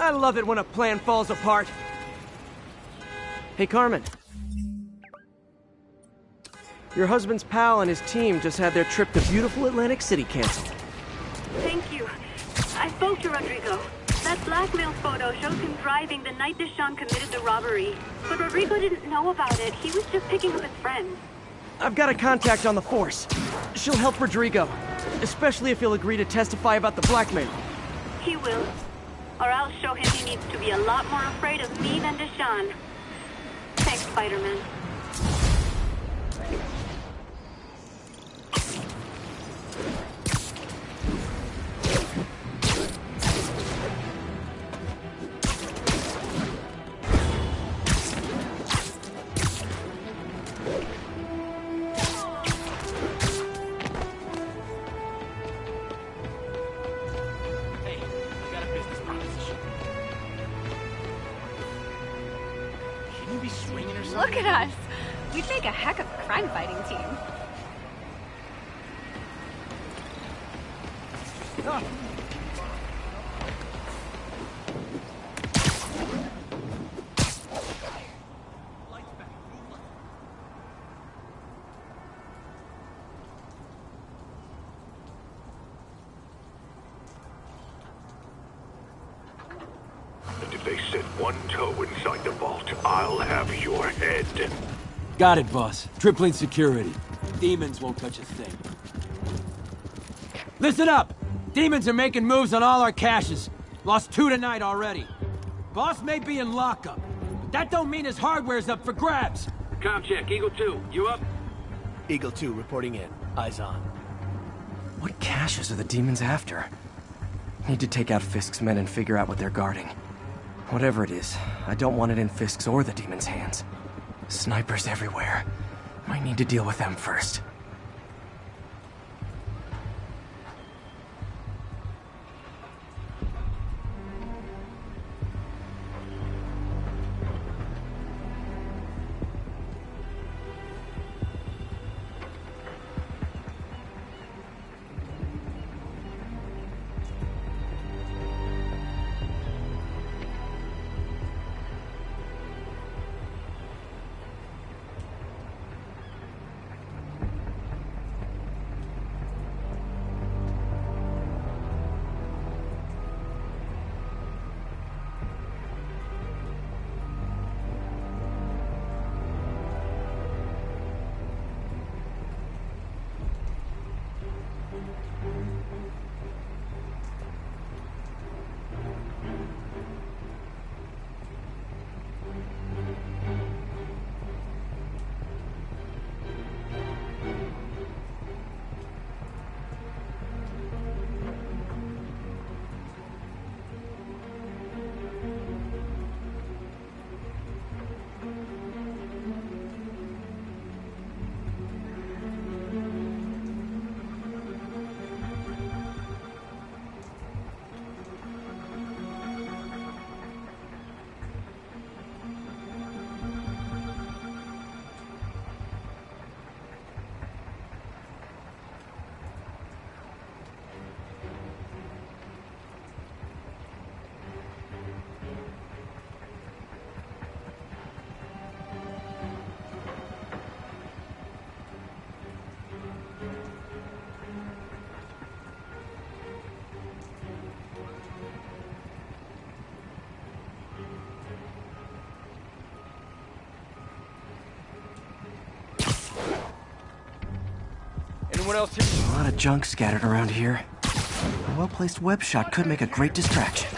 I love it when a plan falls apart. Hey, Carmen. Your husband's pal and his team just had their trip to beautiful Atlantic City canceled. Thank you. I spoke to Rodrigo. That blackmail photo shows him driving the night Deshawn committed the robbery. But Rodrigo didn't know about it. He was just picking up his friend. I've got a contact on the force. She'll help Rodrigo, especially if he'll agree to testify about the blackmail. He will. Or I'll show him he needs to be a lot more afraid of me than Deshawn. Thanks, Spider-Man. Look at us. We'd make a heck of a crime-fighting team. And if they set one toe inside the vault, I'll have your head. Got it, boss. Tripling security. Demons won't touch a thing. Listen up! Demons are making moves on all our caches. Lost 2 tonight already. Boss may be in lockup, but that don't mean his hardware's up for grabs. Com check, Eagle 2, you up? Eagle 2 reporting in. Eyes on. What caches are the demons after? Need to take out Fisk's men and figure out what they're guarding. Whatever it is, I don't want it in Fisk's or the demons' hands. Snipers everywhere. Might need to deal with them first. Anyone else here? A lot of junk scattered around here. A well-placed web shot could make a great distraction.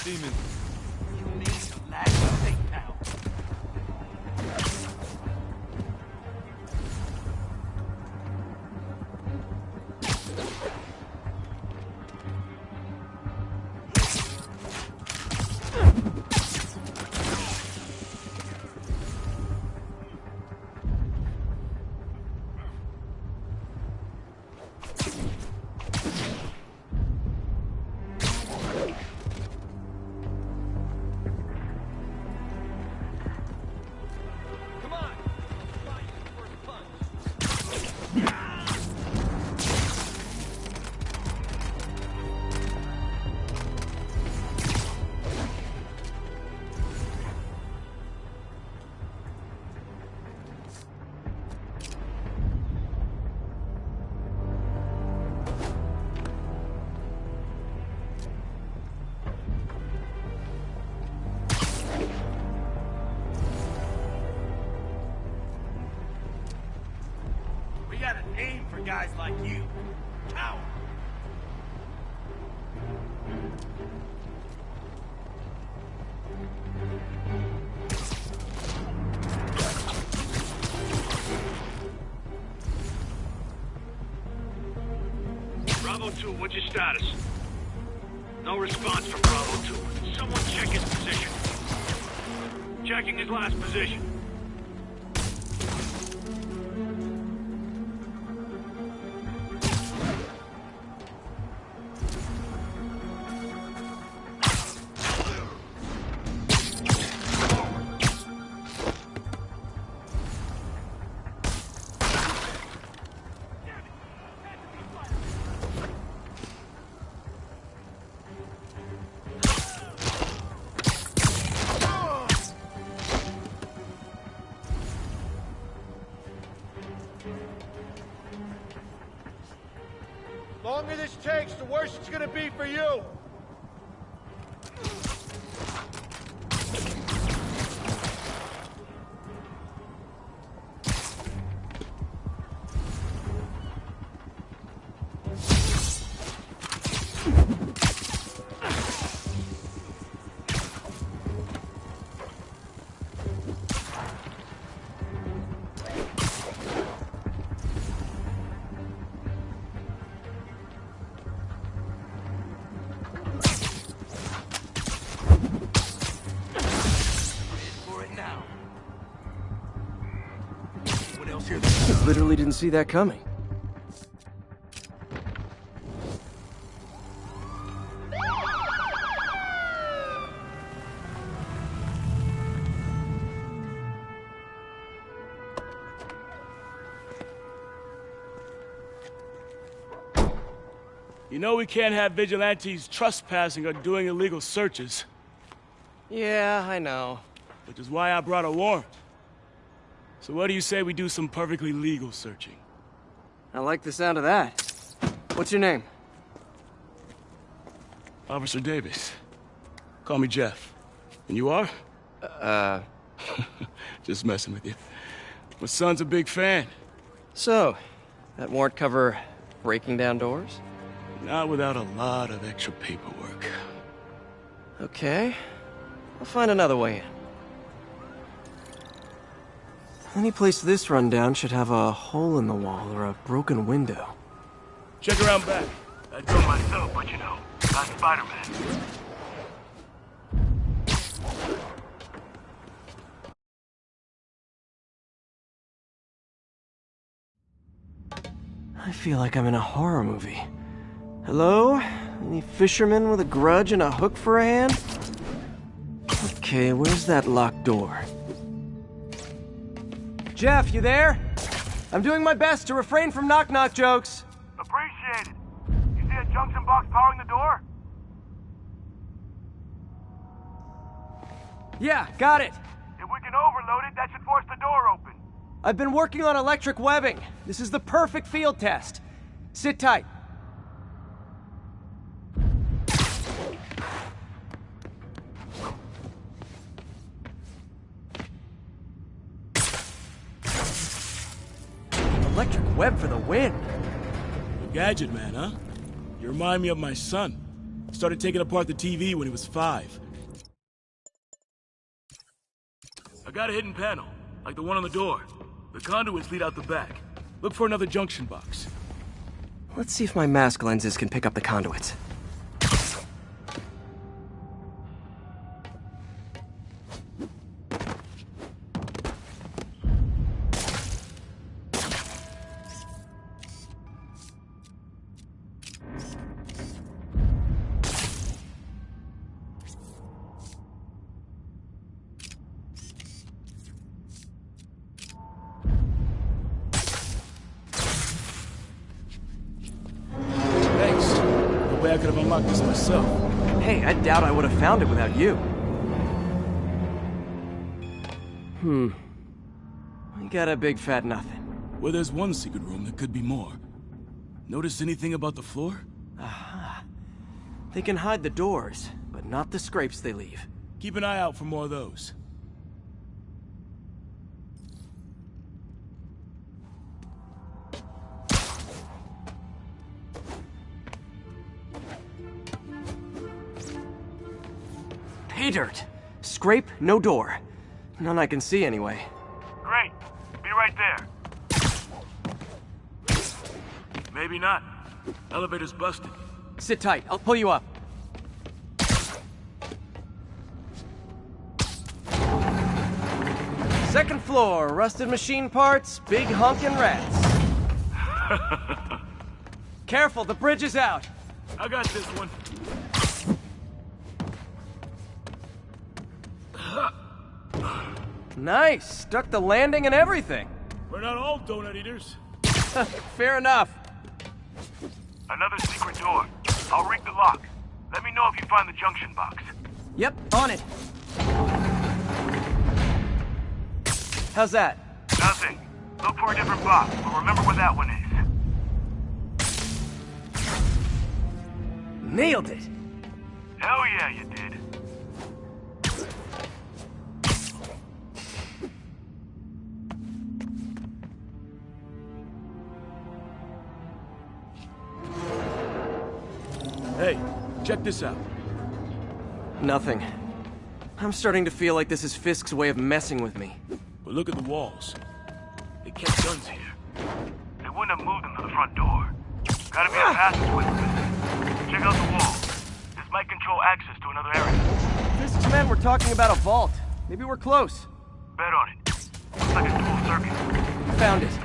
Demon. Aim for guys like you. Coward. Bravo 2, what's your status? No response from Bravo 2. Someone check his position. Checking his last position. The longer this takes, the worse it's gonna be for you. I literally didn't see that coming. You know we can't have vigilantes trespassing or doing illegal searches. Yeah, I know. Which is why I brought a warrant. So what do you say we do some perfectly legal searching? I like the sound of that. What's your name? Officer Davis. Call me Jeff. And you are? Just messing with you. My son's a big fan. So, that warrant cover breaking down doors? Not without a lot of extra paperwork. Okay. I'll find another way in. Any place this rundown should have a hole in the wall or a broken window. Check around back. I'd go myself, but you know, not Spider-Man. I feel like I'm in a horror movie. Hello? Any fisherman with a grudge and a hook for a hand? Okay, where's that locked door? Jeff, you there? I'm doing my best to refrain from knock-knock jokes. Appreciate it. You see a junction box powering the door? Yeah, got it. If we can overload it, that should force the door open. I've been working on electric webbing. This is the perfect field test. Sit tight. Electric web for the win. A gadget man, huh? You remind me of my son. Started taking apart the TV when he was 5. I got a hidden panel, like the one on the door. The conduits lead out the back. Look for another junction box. Let's see if my mask lenses can pick up the conduits. I could have unlocked this myself. Hey, I doubt I would have found it without you. I got a big fat nothing. Well, there's one secret room. There could be more. Notice anything about the floor? Aha. They can hide the doors, but not the scrapes they leave. Keep an eye out for more of those. Pay dirt. Scrape, no door. None I can see anyway. Great. Be right there. Maybe not. Elevator's busted. Sit tight. I'll pull you up. Second floor, rusted machine parts, big honkin' rats. Careful, the bridge is out. I got this one. Nice! Stuck the landing and everything! We're not all donut eaters. Fair enough. Another secret door. I'll rig the lock. Let me know if you find the junction box. Yep, on it. How's that? Nothing. Look for a different box, but remember where that one is. Nailed it! Hell yeah, you did. Hey, check this out. Nothing. I'm starting to feel like this is Fisk's way of messing with me. But look at the walls. They kept guns here. They wouldn't have moved them to the front door. Gotta be a passageway missing. Check out the wall. This might control access to another area. Fisk's men were talking about a vault. Maybe we're close. Bet on it. Looks like a dual circuit. Found it.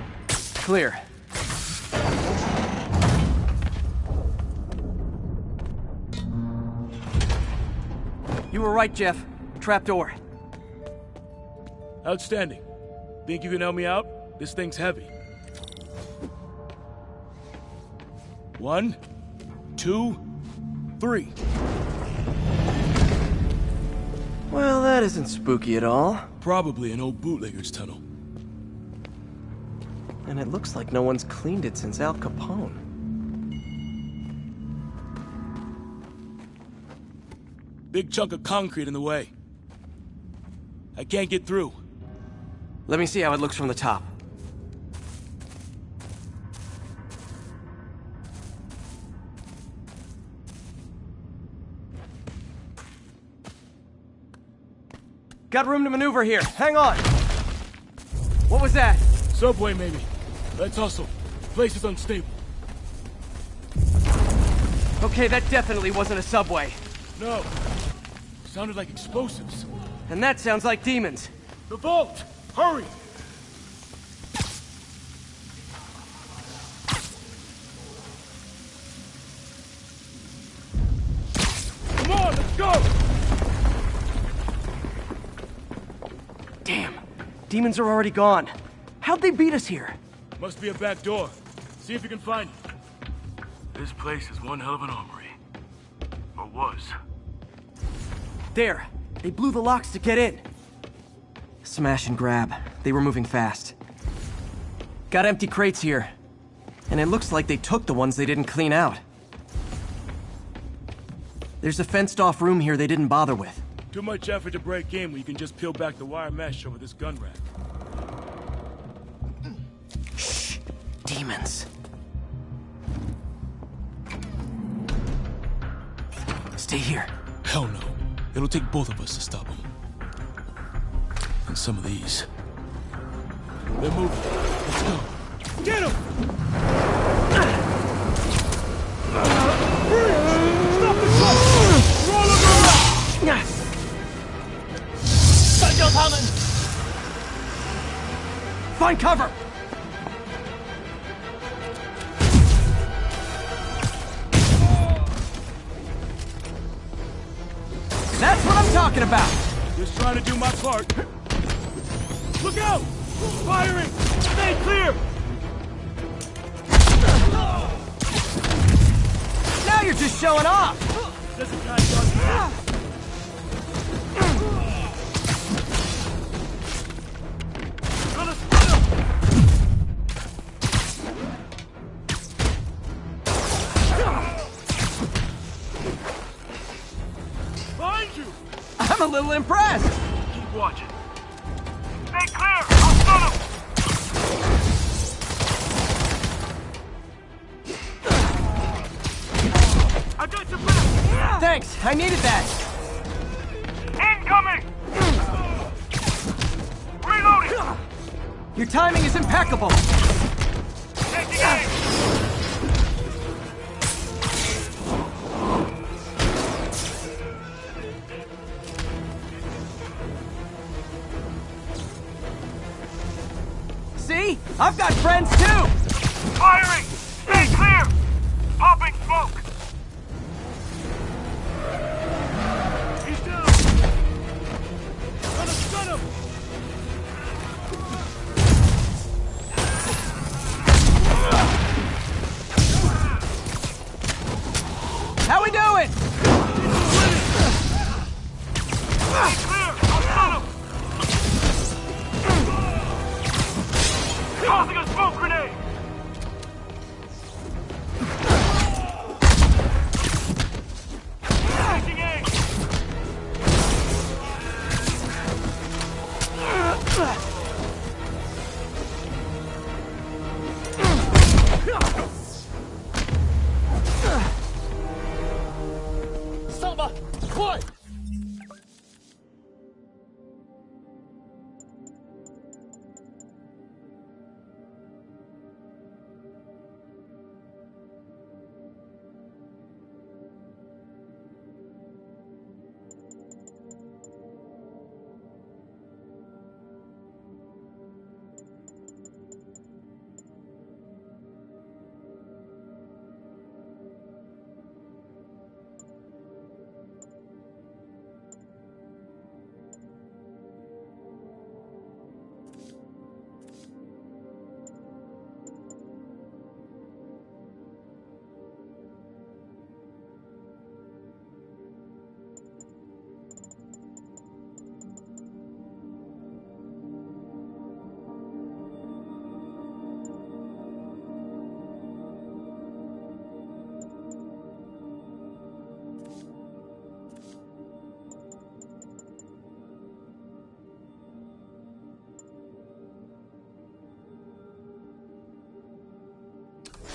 Clear. You were right, Jeff. Trapdoor. Outstanding. Think you can help me out? This thing's heavy. 1, 2, 3. Well, that isn't spooky at all. Probably an old bootlegger's tunnel. And it looks like no one's cleaned it since Al Capone. Big chunk of concrete in the way. I can't get through. Let me see how it looks from the top. Got room to maneuver here. Hang on. What was that? Subway, maybe. Let's hustle. Place is unstable. Okay, that definitely wasn't a subway. No. Sounded like explosives. And that sounds like demons. The vault! Hurry! Come on, let's go! Damn. Demons are already gone. How'd they beat us here? Must be a back door. See if you can find it. This place is one hell of an armory. Or was. There. They blew the locks to get in. Smash and grab. They were moving fast. Got empty crates here. And it looks like they took the ones they didn't clean out. There's a fenced-off room here they didn't bother with. Too much effort to break in when you can just peel back the wire mesh over this gun rack. Shh! Demons. Stay here. Hell no. It'll take both of us to stop them. And some of these. They're moving. Let's go. Get him! Stop the truck! Roll him around! Psycho's coming! Find cover! That's what I'm talking about! Just trying to do my part. Look out! Firing! Stay clear! Now you're just showing off! There's a guy guarding. Gonna split him! Find you! I'm a little impressed! Keep watching. Stay clear! I'll stun him! I got your back! Thanks, I needed that! Incoming! Reloading! Your timing is impeccable! Taking aim! See? I've got friends too! Firing! Stay clear! Popping smoke! He's down! Gonna stun him! How we doing? Stay clear! I'll stun him! Tossing a smoke grenade! Taking aim! Samba! Quiet!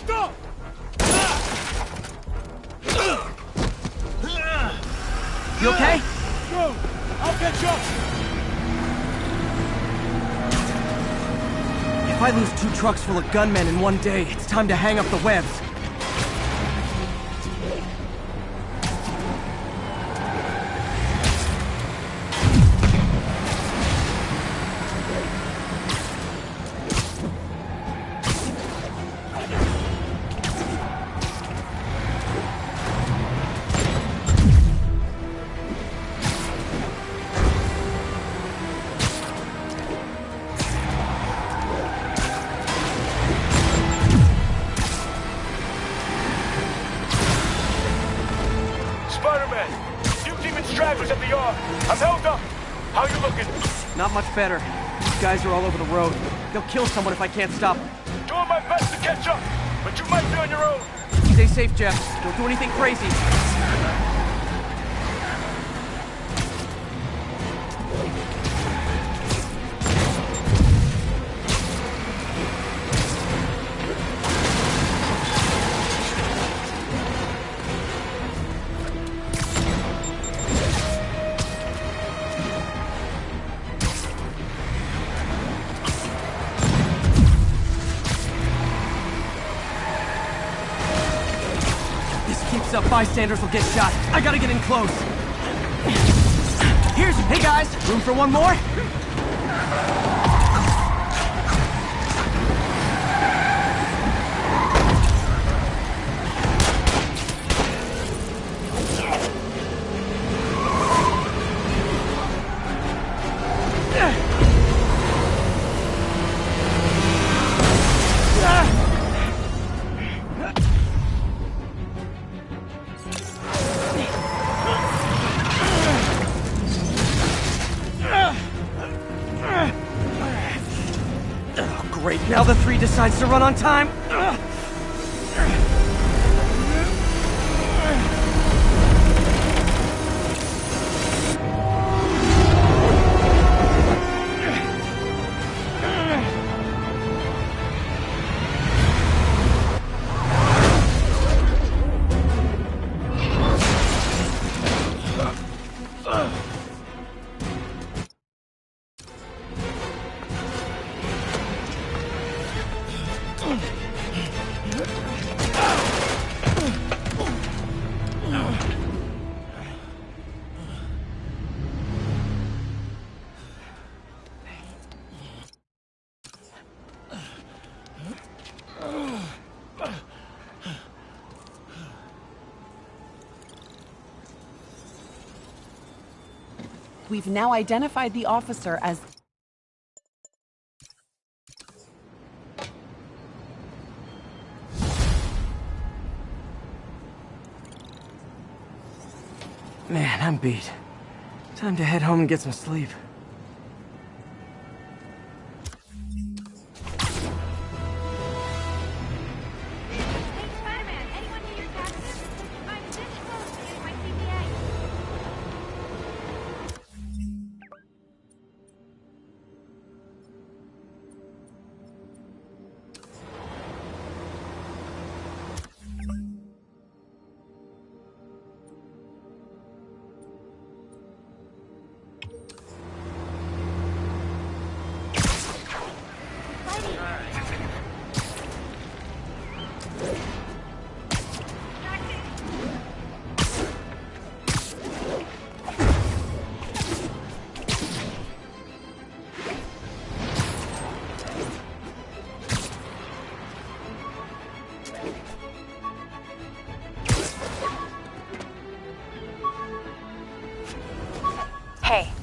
Stop! You okay? Go! I'll catch up! If I lose 2 trucks full of gunmen in one day, it's time to hang up the webs. Spider-Man! New demon stragglers at the yard! I'm held up! How you looking? Not much better. These guys are all over the road. They'll kill someone if I can't stop them. Doing my best to catch up, but you might be on your own. Stay safe, Jeff. Don't do anything crazy. bystanders will get shot. I gotta get in close. Hey guys, room for one more? Now the 3 decides to run on time. We've now identified the officer as... Man, I'm beat. Time to head home and get some sleep.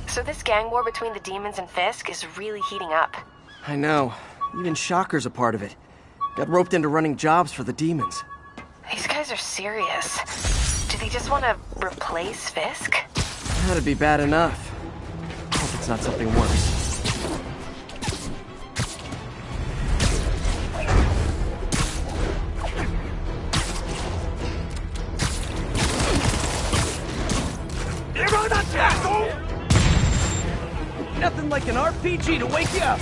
So this gang war between the demons and Fisk is really heating up. I know. Even Shocker's a part of it. Got roped into running jobs for the demons. These guys are serious. Do they just want to replace Fisk? That'd be bad enough. Hope it's not something worse. Nothing like an RPG to wake you up.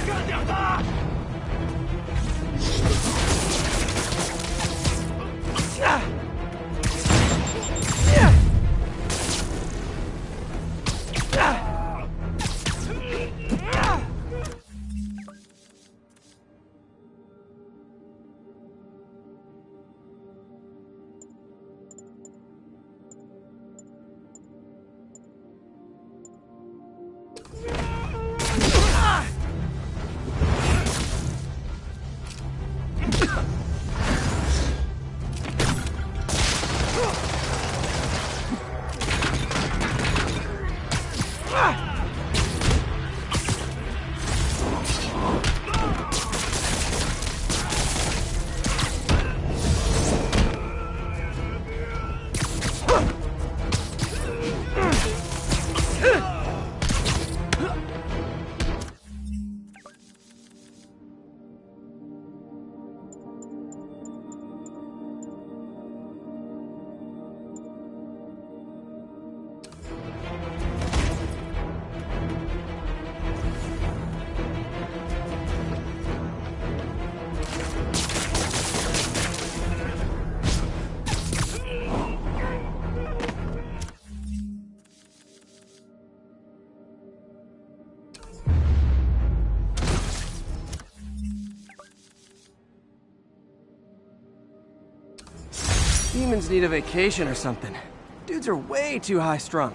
Demons need a vacation or something. Dudes are way too high-strung.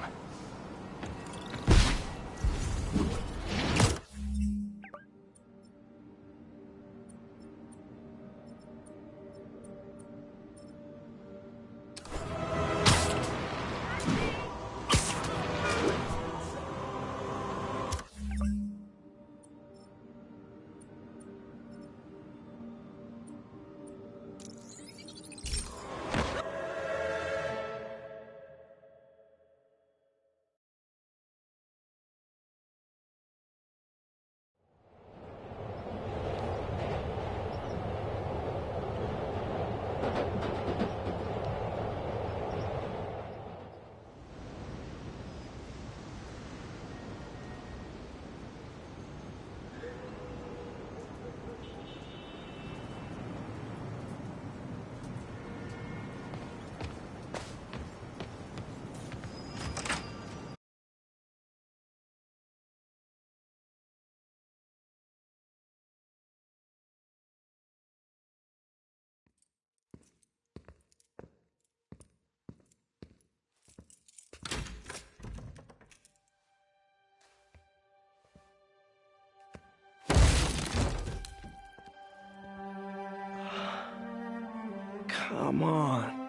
Come on.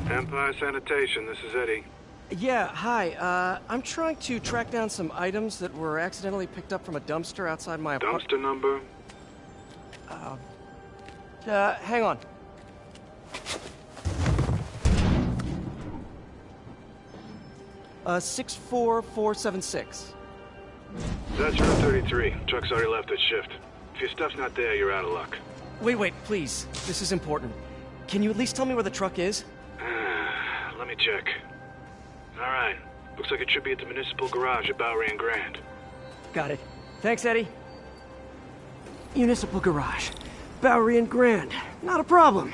Empire Sanitation, this is Eddie. Yeah, hi. I'm trying to track down some items that were accidentally picked up from a dumpster outside my apartment. Dumpster number? Hang on. Uh, 64476. That's Route 33. Truck's already left its shift. If your stuff's not there, you're out of luck. Wait, please. This is important. Can you at least tell me where the truck is? Let me check. Alright. Looks like it should be at the municipal garage at Bowery and Grand. Got it. Thanks, Eddie. Municipal garage. Bowery and Grand. Not a problem.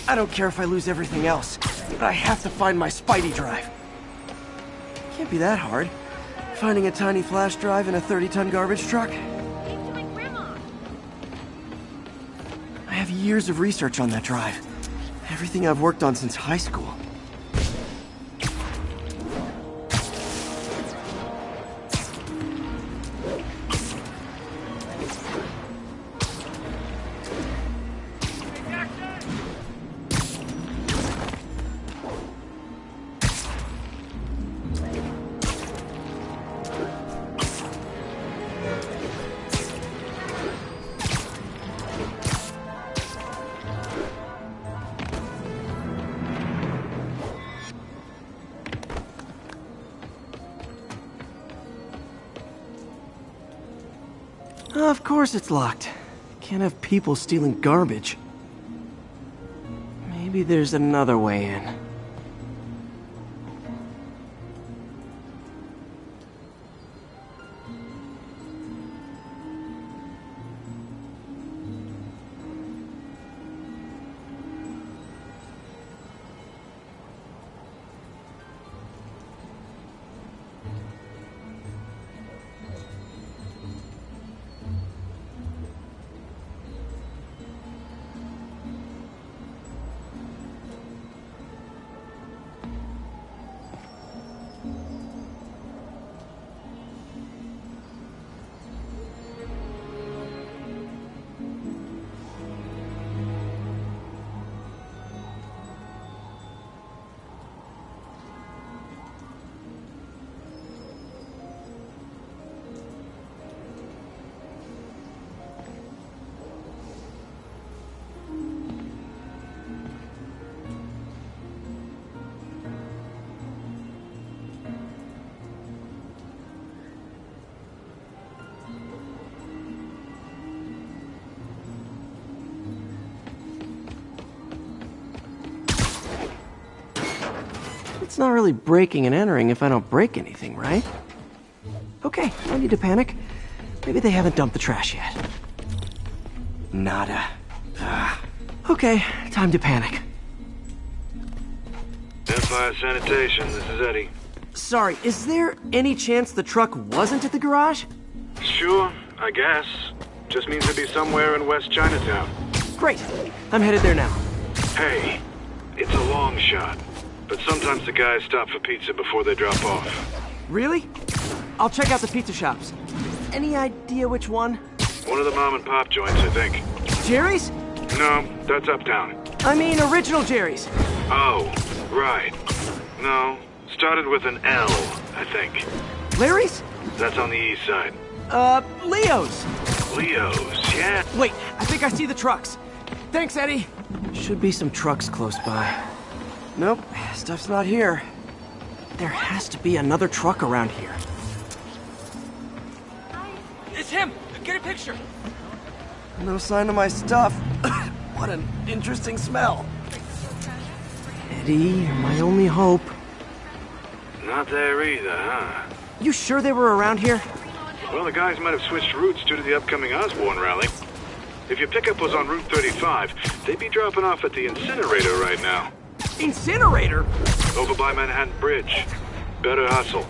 I don't care if I lose everything else, but I have to find my Spidey drive. Can't be that hard. Finding a tiny flash drive in a 30-ton garbage truck. I have years of research on that drive. Everything I've worked on since high school. Of course it's locked. Can't have people stealing garbage. Maybe there's another way in. It's not really breaking and entering if I don't break anything, right? Okay, no need to panic. Maybe they haven't dumped the trash yet. Nada. Okay, time to panic. Empire Sanitation, this is Eddie. Sorry, is there any chance the truck wasn't at the garage? Sure, I guess. Just means it'd be somewhere in West Chinatown. Great, I'm headed there now. Hey, it's a long shot, but sometimes the guys stop for pizza before they drop off. Really? I'll check out the pizza shops. Any idea which one? One of the mom and pop joints, I think. Jerry's? No, that's uptown. I mean original Jerry's. Oh, right. No, started with an L, I think. Larry's? That's on the east side. Leo's. Leo's, yeah. Wait, I think I see the trucks. Thanks, Eddie. Should be some trucks close by. Nope, stuff's not here. There has to be another truck around here. It's him! Get a picture! No sign of my stuff. What an interesting smell. Eddie, you're my only hope. Not there either, huh? You sure they were around here? Well, the guys might have switched routes due to the upcoming Osborn rally. If your pickup was on Route 35, they'd be dropping off at the incinerator right now. Incinerator? Over by Manhattan Bridge. Better hustle.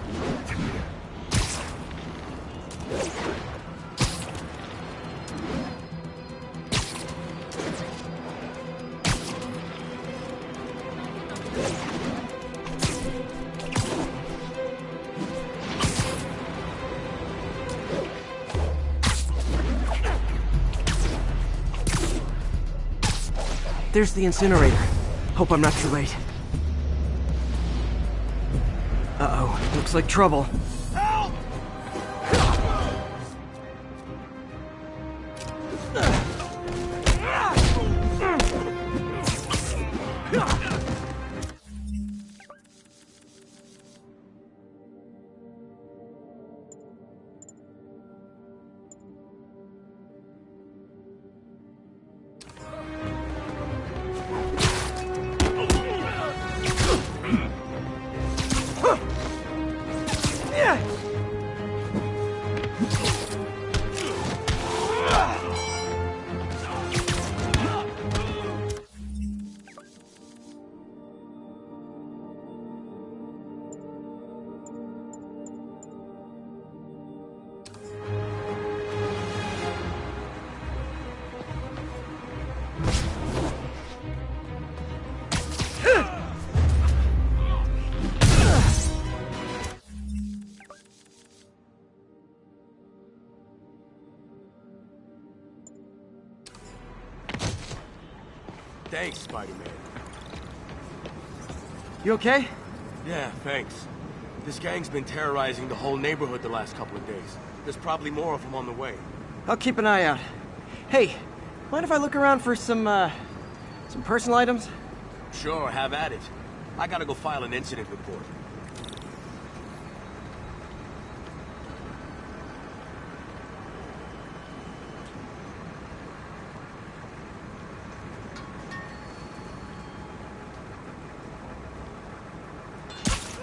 There's the incinerator. Hope I'm not too late. Uh-oh, looks like trouble. Help! Thanks, Spider-Man. You okay? Yeah, thanks. This gang's been terrorizing the whole neighborhood the last couple of days. There's probably more of them on the way. I'll keep an eye out. Hey, mind if I look around for some personal items? Sure, have at it. I gotta go file an incident report.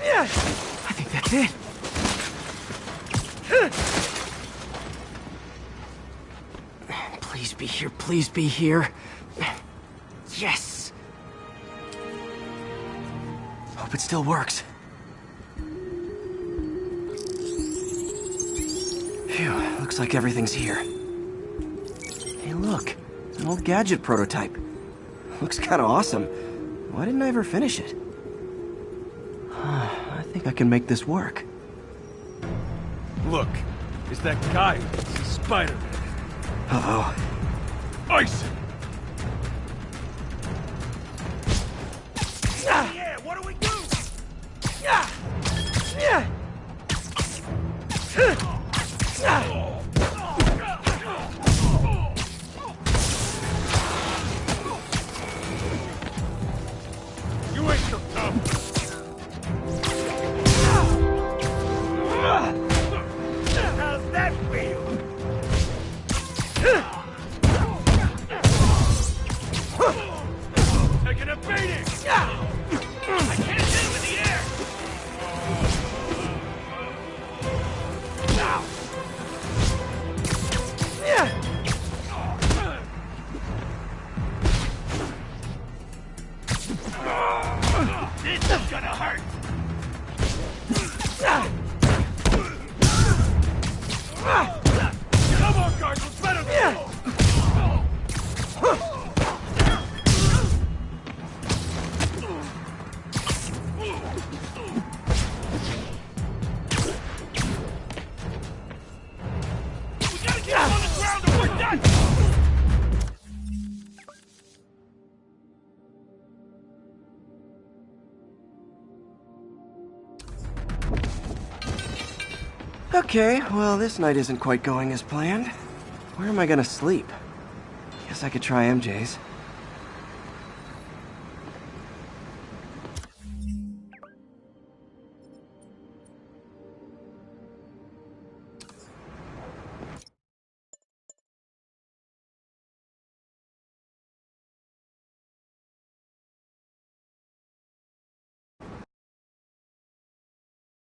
I think that's it. Please be here, please be here. Yes! Hope it still works. Phew, looks like everything's here. Hey, look. An old gadget prototype. Looks kinda awesome. Why didn't I ever finish it? I think I can make this work. Look, it's that guy, Spider-Man. Uh-oh. Ice him! Yeah, what do we do? You ain't so tough. How's that feel? Taking a beating! I can't hit him in the air! Now! This is gonna hurt! Come on, guards, let's better go! Okay, well, this night isn't quite going as planned. Where am I gonna sleep? Guess I could try MJ's.